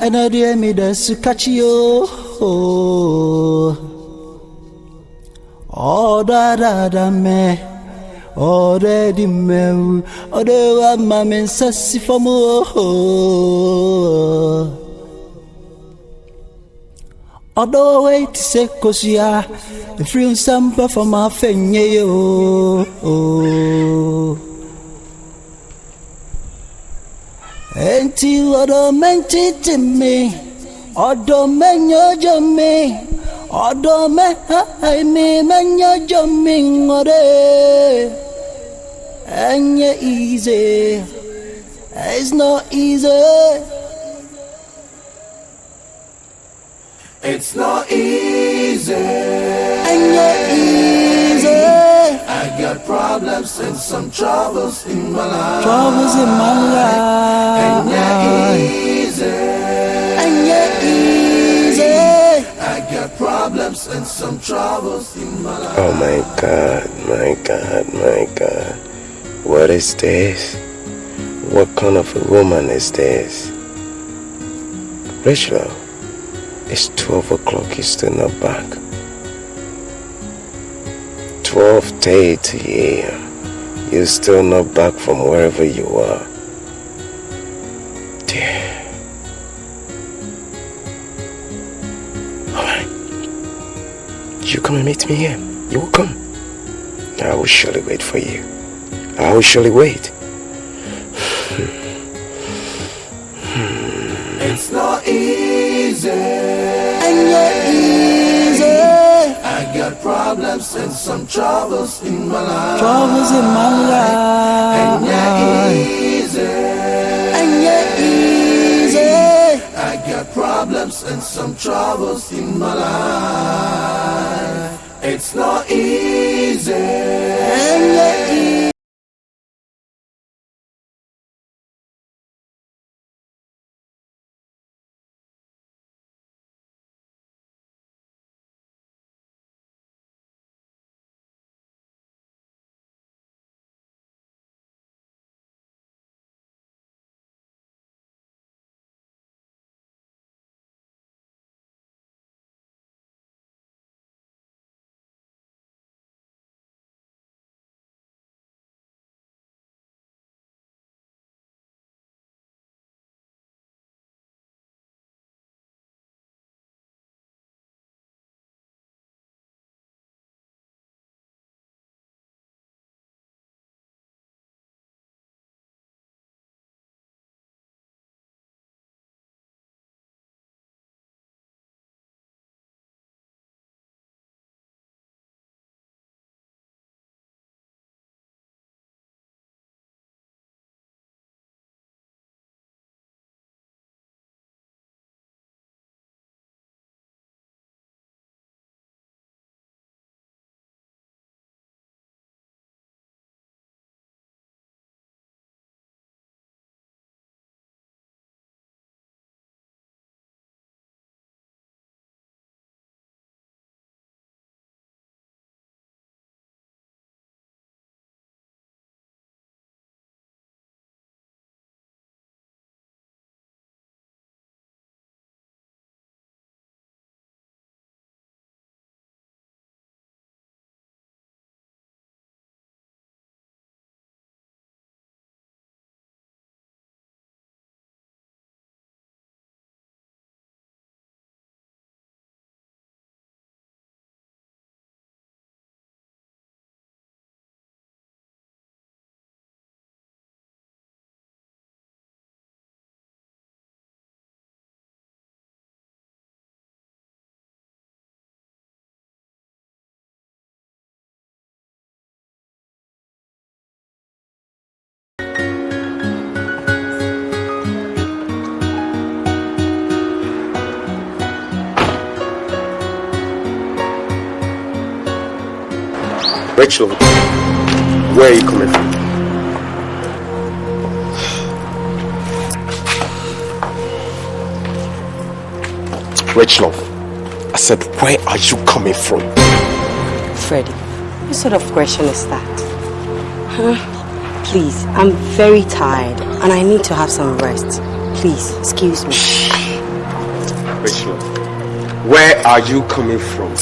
anadie mi desu kachio. Oh da me, oh di me, oh de wa ma Mensah si famo. Odo wait se kosia, free sampa for my fenye yo. Enti odo menti me, odo menyo jome, odo me me menyo jome ngore. Anye easy, it's not easy. It's not easy. And yet easy. I got problems and some troubles in my life. Troubles in my life. And yet easy. And yet easy. I got problems and some troubles in my life. Oh my God, my God, my God. What is this? What kind of a woman is this? Rachel, it's 12 o'clock, you're still not back. 12:30 a.m. You're still not back from wherever you are. Dear. Alright. You come and meet me here. You will come. I will surely wait for you. I will surely wait. It's not easy. And yet easy. I got problems and some troubles in my life. Troubles in my life. And yet easy. And yet easy. I got problems and some troubles in my life. It's not easy. And yet easy. Rachel, where are you coming from? Rachel, I said, where are you coming from? Freddie, what sort of question is that? Huh? Please, I'm very tired and I need to have some rest. Please, excuse me. Rachel, where are you coming from?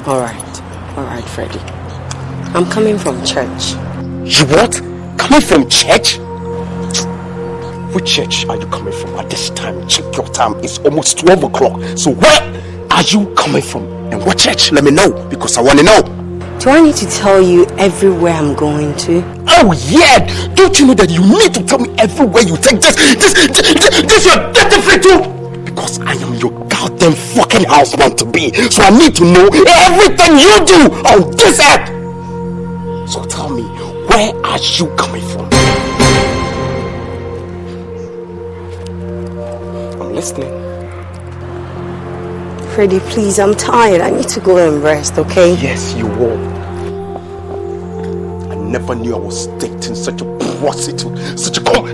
Alright, Freddie. I'm coming from church. You what? Coming from church? Which church are you coming from at this time? Check your time. It's almost 12 o'clock. So where are you coming from? And what church? Let me know, because I want to know. Do I need to tell you everywhere I'm going to? Oh yeah! Don't you know that you need to tell me everywhere you take this your dirty free too? Because I am your goddamn fucking husband to be. So I need to know everything you do on this earth. So tell me, where are you coming from? I'm listening. Freddie, please, I'm tired. I need to go and rest, okay? Yes, you will. I never knew I was dating such a prostitute, such a come on!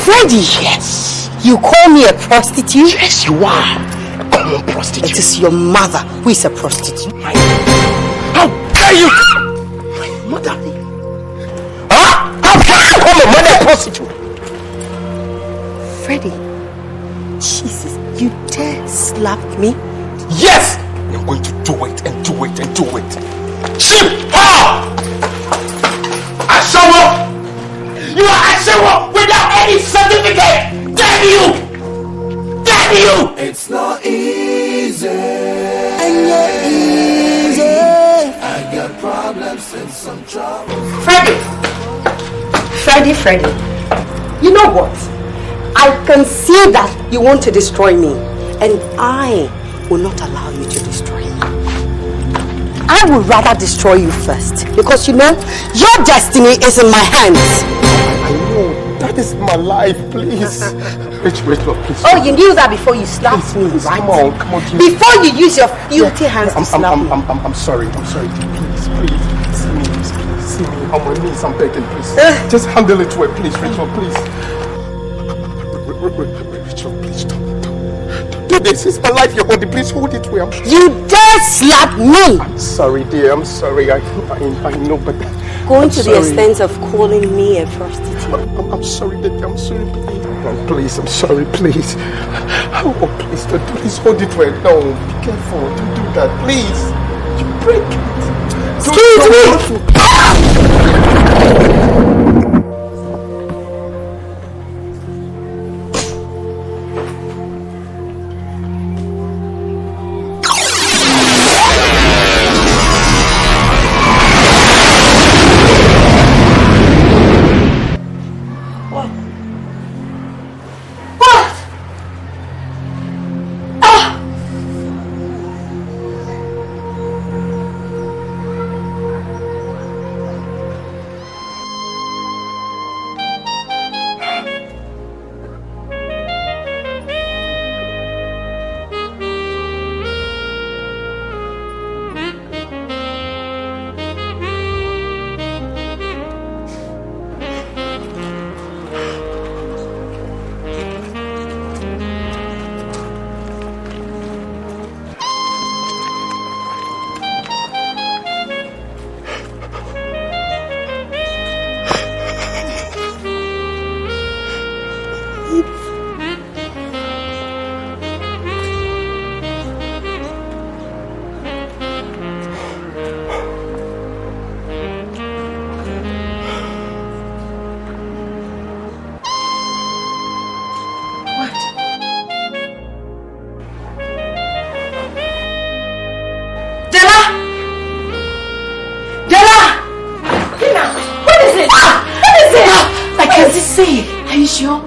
Freddie! Yes! You call me a prostitute? Yes, you are. A common prostitute. It is your mother who is a prostitute. How dare you! My mother? Huh? How dare you call my mother a prostitute? Freddie, Jesus, you dare slap me? Yes! I'm going to do it and do it and do it. Cheap! Ha! Sowah! You are Sowah without any certificate! Damn you! Damn you! It's not easy. I got problems and some trouble. Freddie, you know what? I can see that you want to destroy me, and I will not allow you to destroy me. I would rather destroy you first, because you know, your destiny is in my hands. I know. That is my life, please. Rachel, please. Oh, you knew that before you slapped me, right? Come on. Before you use your filthy hands to slap me. I'm sorry. Please. See me. On my knees, I'm begging, please. Just handle it well, please, Rachel, please. Rachel, please don't do this. It's my life, your body. Please hold it well. You dare slap me! I'm sorry, dear. I'm sorry. I know, but going to the extent of calling me a prostitute. I'm sorry, Daddy. I'm sorry, please. I'm sorry, please. Oh, please, don't do this. Hold it well. No, be careful. Don't do that, please. You break it. Excuse me. Are you sure?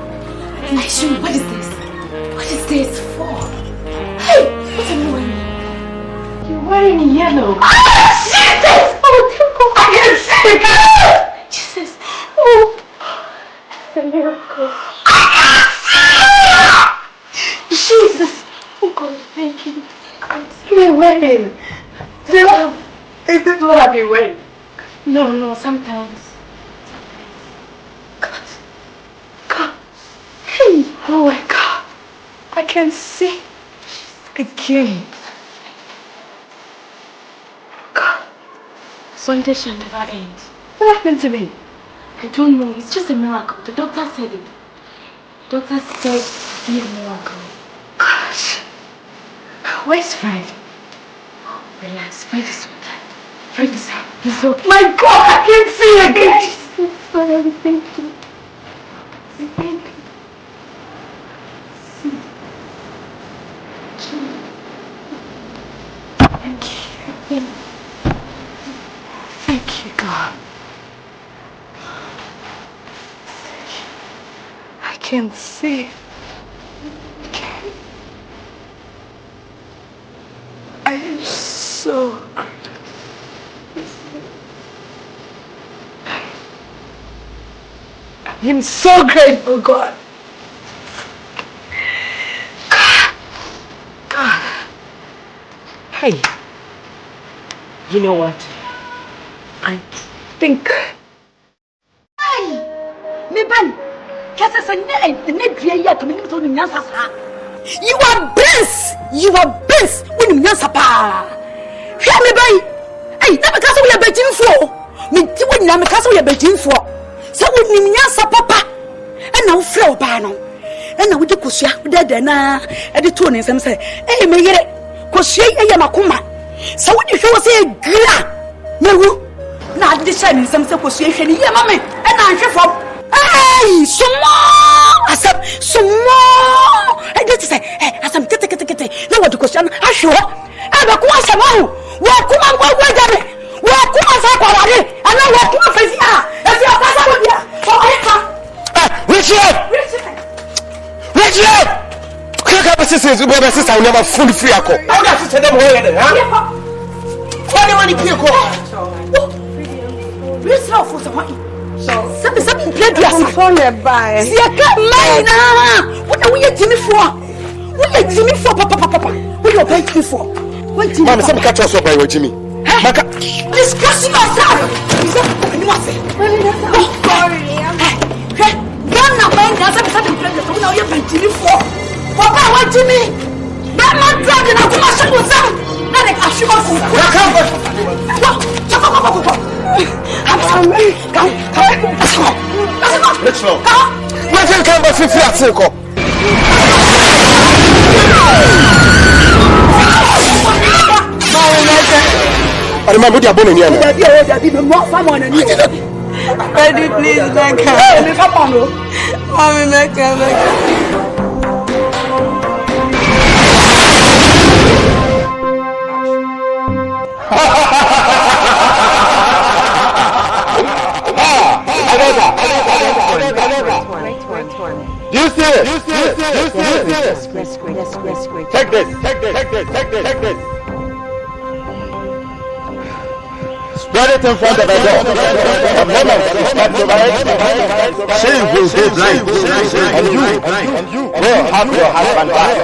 What is this? What is this for? Hey, what are you wearing? You're wearing yellow. Ah, Jesus! Oh, I can see it! Jesus! Oh, it's a miracle. Jesus! Oh God, thank you. What are you wearing? Is this what I've been wearing? No, sometimes. Oh my God, I can see again. God, Sunday shall never end. What happened to me? I don't know. It's just a miracle. The doctor said it. The doctor said it's be a miracle. Gosh. Where's Fred? Oh, relax. Fred is okay. Fred is okay. He's okay. My God, I can't see again. Sorry, thank you. Thank you. Thank you. Thank you, God. I can't see. I am so I'm so grateful, God. God. Hey, you know what? I think. Hey, me ban. You are blessed. You are blessed. When you are sapa. Hear me, boy. Hey, never cast away a betting for. Me, you wouldn't have cast away a betting for. So when you are sapa, and now flow panel. And now with the Kusia, dead and at the tone and some say, hey, me get it. Kusia, I am a kuma. So when you show us a gra, no, not the shining some association, yeah, mammy, and I'm from. Hey, some more. I said, some more. I did say, hey, as I'm getting. No, what the question? I sure. I don't want some more. Walk on, walk on, walk on, and I walk on, face here. If you are passing with you, Richard! Kaka sisters, we have a sister, never fully free. I got to tell them where funny money, people. Where's love for some money? Something played your phone by. See, I can't mind now. What are we Jimmy for? What are Jimmy for, Papa? What are you paying me for? What Jimmy? Mama, some catch us up by your Jimmy. Maka, discussing yourself. Is that sorry? Don't know when there's something played. What are you paying Jimmy for? Papa, what Jimmy? That man dragging out my son with some. Not like I should go. I'm sorry. Come. Let's go. Let's go. Where can come back 50 at circle? I remember the abone here. Daddy, please, Mecca. Mommy, Mecca. You see it? Take this. Spread it in front of the door. The moment she steps over it, she will be blind. And you will have your husband back.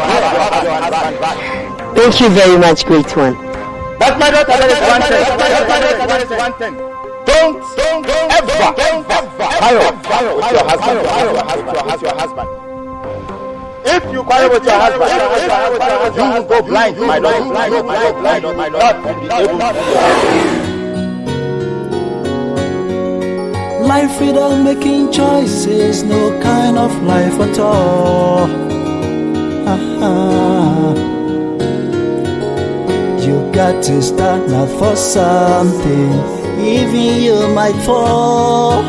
Thank you very much, great one. But my daughter, there is one thing. Don't ever quarrel with your husband. If you quarrel with your husband, you will go blind, my daughter. Not be able to. Life without making choices, no kind of life at all. You got to start now for something, even you might fall.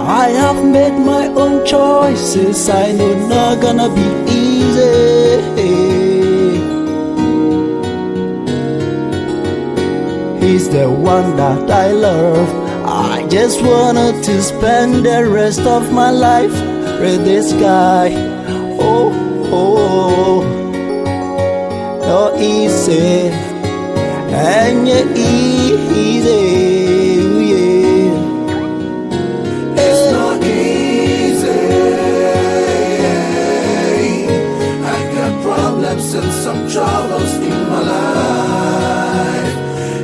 I have made my own choices, I know not gonna be easy. He's the one that I love. I just wanted to spend the rest of my life with this guy. Oh, no easy, and you easy, yeah. It's not easy. I got problems and some troubles in my life.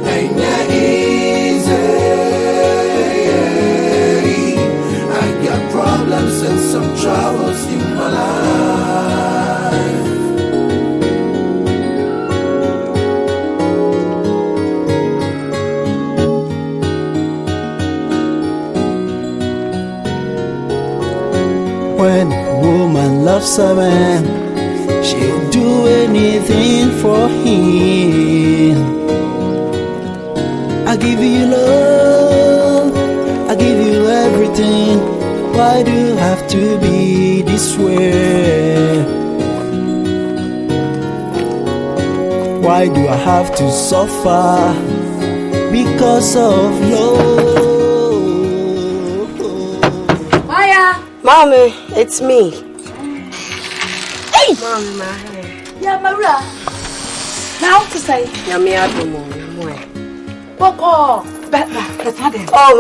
Ain't that easy? I got problems and some troubles in my life. loves a man, she'll do anything for him. I give you love, I give you everything. Why do you have to be this way? Why do I have to suffer because of love? Mommy, it's me. Hey! Mommy, Yeah, Maria. Now to say. Yummy, I don't know. Oh,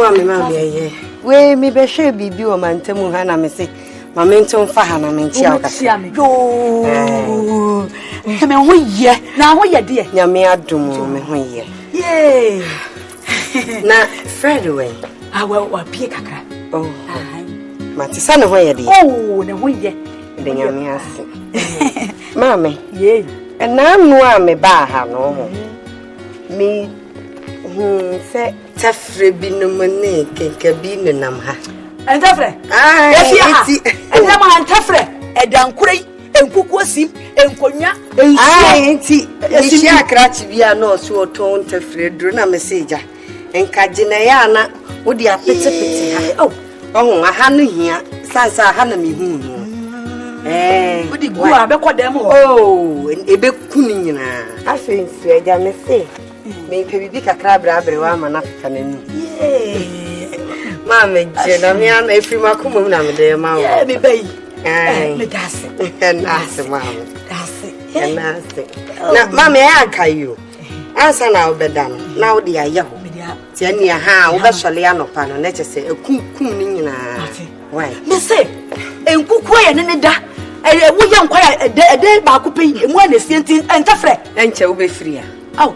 mommy, yeah. We me be sure be o man temu ha na me say. Mama nton fa ha na me ntia ka. Yo. Me ho ye. Na ho ye de. Yummy, adum me ho ye. Yeah. Na Fred way. Wa pie kakra. Oh. Mati sa ne ho ye de. Oh, ne ho ye. De Yummy ase. Mama. Yeah. Na anu a me ba ha no ho. Me say tafre bi no mane kenka bi no nam ha. Entafre? Ah, eti. Ena ma entafre. Edankurei, enkuku osim, enkonya, ensu. Ah, enti. Esi akrachi bia no so oton tafre duro na message. Enkaje na ya na wo dia pete ha. Oh, aha no hia. Sansa aha na me hu. Wo di gu a be kodem ho. Oh, ebe kunu nyina. Afi nsu eja me say. Me pebibi kakra brabre wa ma na fika nanu. Ma me je na me ana efri makomo na me de ma wo. Yeah, me bai. Me dase. Dase ma. Dase. Dase. Na ma me akayo. Ansa na obeda no. Na wo de aye ho. Ti ani ha wo be sole anopa no na chese ekum ni nyina. Why? Me say enkuku ye ne da. Wo ye nkwaya ede ba ko pe emu na sientin entafre. Enche wo be free a. Aw.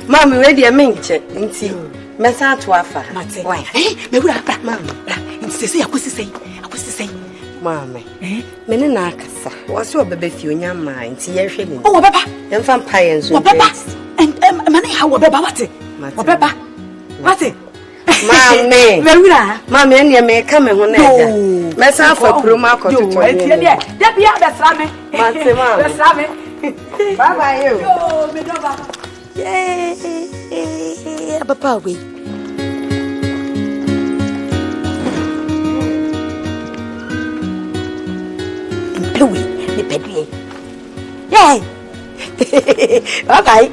Mami, where do you mean? Nti, Mensah to afa. Why? Me wura bra. Mami, nti say akosi say. Mami, me ne na akasa. Wo so obebe fi onya ma, nti ye hwe ni. Oh, obeba. Ye mfa mpaye nso. Obeba. Mane ha obeba wate. Obeba. Wate. Mami. Me wura. Mami, ene me ka me ho na eda. Mensah afa kuroma akototo. Enti de. Da bia da sra me. Mate mami. Da sra me. Bye bye you. Yo, me do ba. Yeah, papa we. Louis, me pedie. Yeah. Bye bye.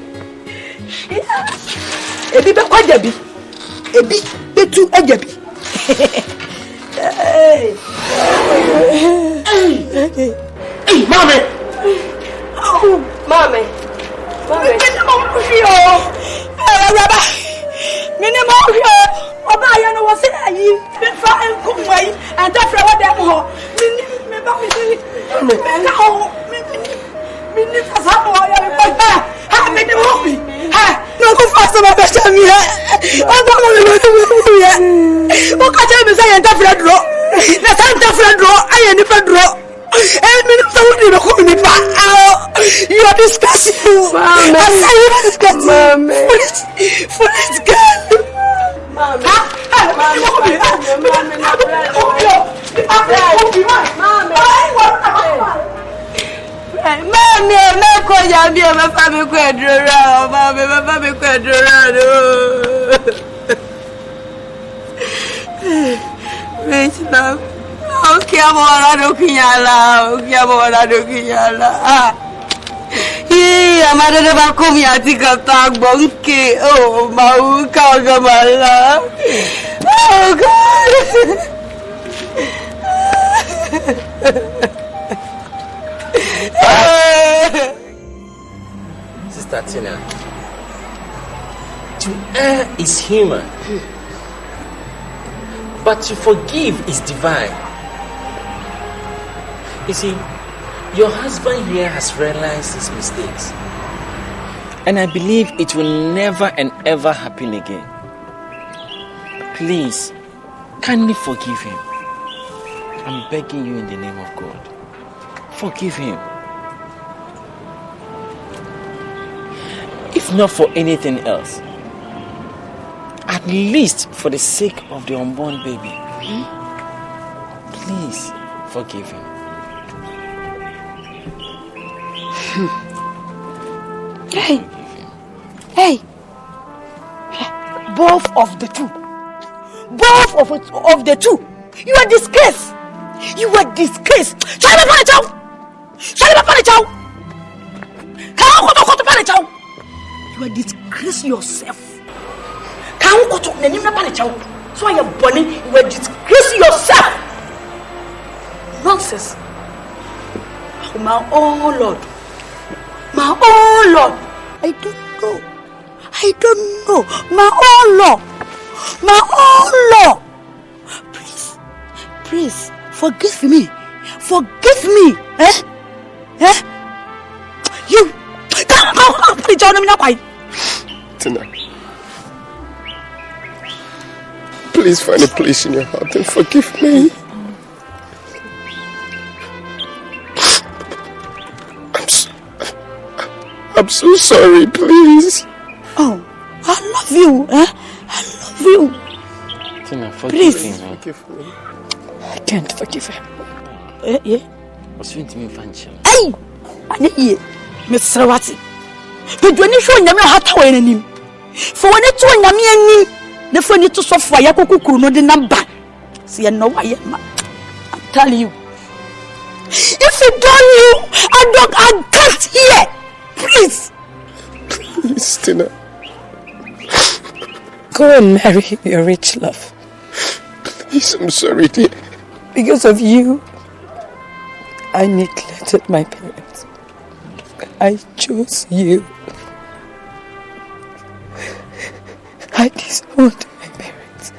Ebi be kwa jabi. Ebi betu ajabi. Hey, mommy. Oh, mommy. Mommy. Oba ya no wose ayi me fa enkumwai anta fra wadam ho me ba me ka ho me ni fasa ho ya me pa ha me ni ho bi ha no ko fasa ma be cha mi ha anta mo me ya o ka cha me say anta fra dro na anta fra dro aye ni fra dro you are disgusting. Mama. I say you are disgusting. Mama. Foolish girl. Mama. Okay, amor, amada de ba komi ati kata gbonke. Oh, mau ka gamala. Oh God. Sister Tina, to err is human, but to forgive is divine. You see, your husband here has realized his mistakes, and I believe it will never and ever happen again. Please, kindly forgive him. I'm begging you in the name of God. Forgive him. If not for anything else, at least for the sake of the unborn baby, please forgive him. Hey. Both of the two. You are disgrace. You are disgrace. You are disgrace yourself. So I am born. You are disgrace yourself. Nonsense. My own Lord. I don't know. My own Lord. Please, forgive me. You. Tina, please find a place in your heart and forgive me. I'm so sorry, please. Oh, I love you. I love you. Tina, forgive me. Forgive me. I can't forgive her. What's going to me, Fancham? Hey! Mr. Rawati. But when you show Yammy Hathaway in him, for when it's one Yammy, the phone to software Yakuku, no the number. See, I know I am. I'm telling you. If you don't, I can't hear. Please, Tina. Go and marry your rich love. Please, I'm sorry, dear. Because of you, I neglected my parents. I chose you. I disowned my parents.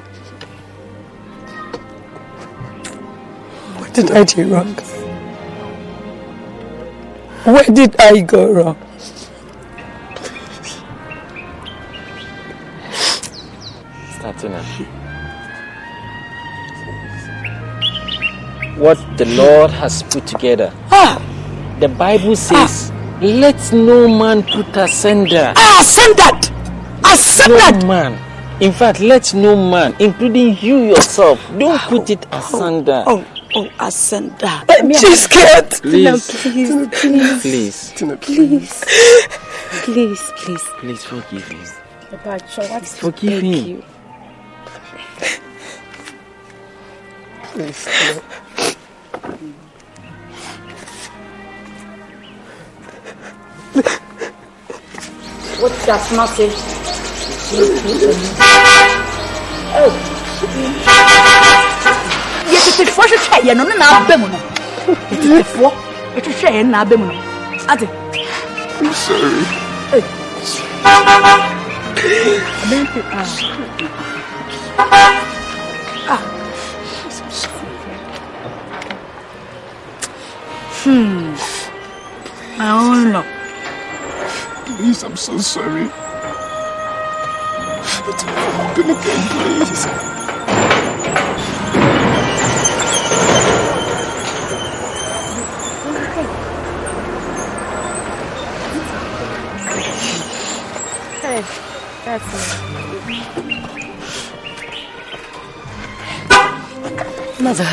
What did I do wrong? Where did I go wrong? Tina. What the Lord has put together. The Bible says, let no man put asunder. Asunder! No man. In fact, let no man, including you yourself, don't put it asunder. Asunder. I'm just scared. Please. Please forgive me. Forgive me. Please. What does not say? Yes, it's a fresh try, and no, it's a try, and I'm sorry. My own love. Please, I'm so sorry. It's happen again, please. Hey, that's it. Mother.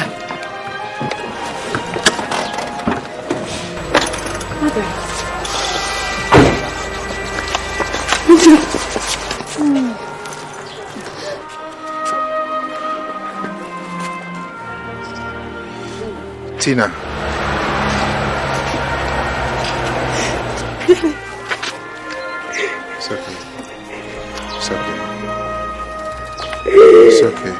Tina. It's okay. It's okay. It's okay.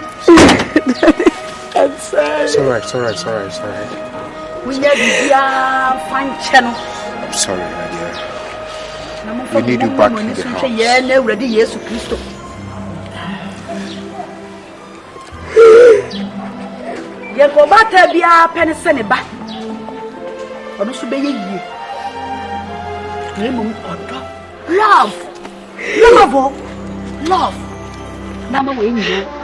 I'm sorry. It's alright, it's alright, it's alright, it's alright. We need to find channel. I'm sorry, my dear. We need you back in the house. You go back to be a penny send back. Or no should be you. Love. Love. Love. Number 1.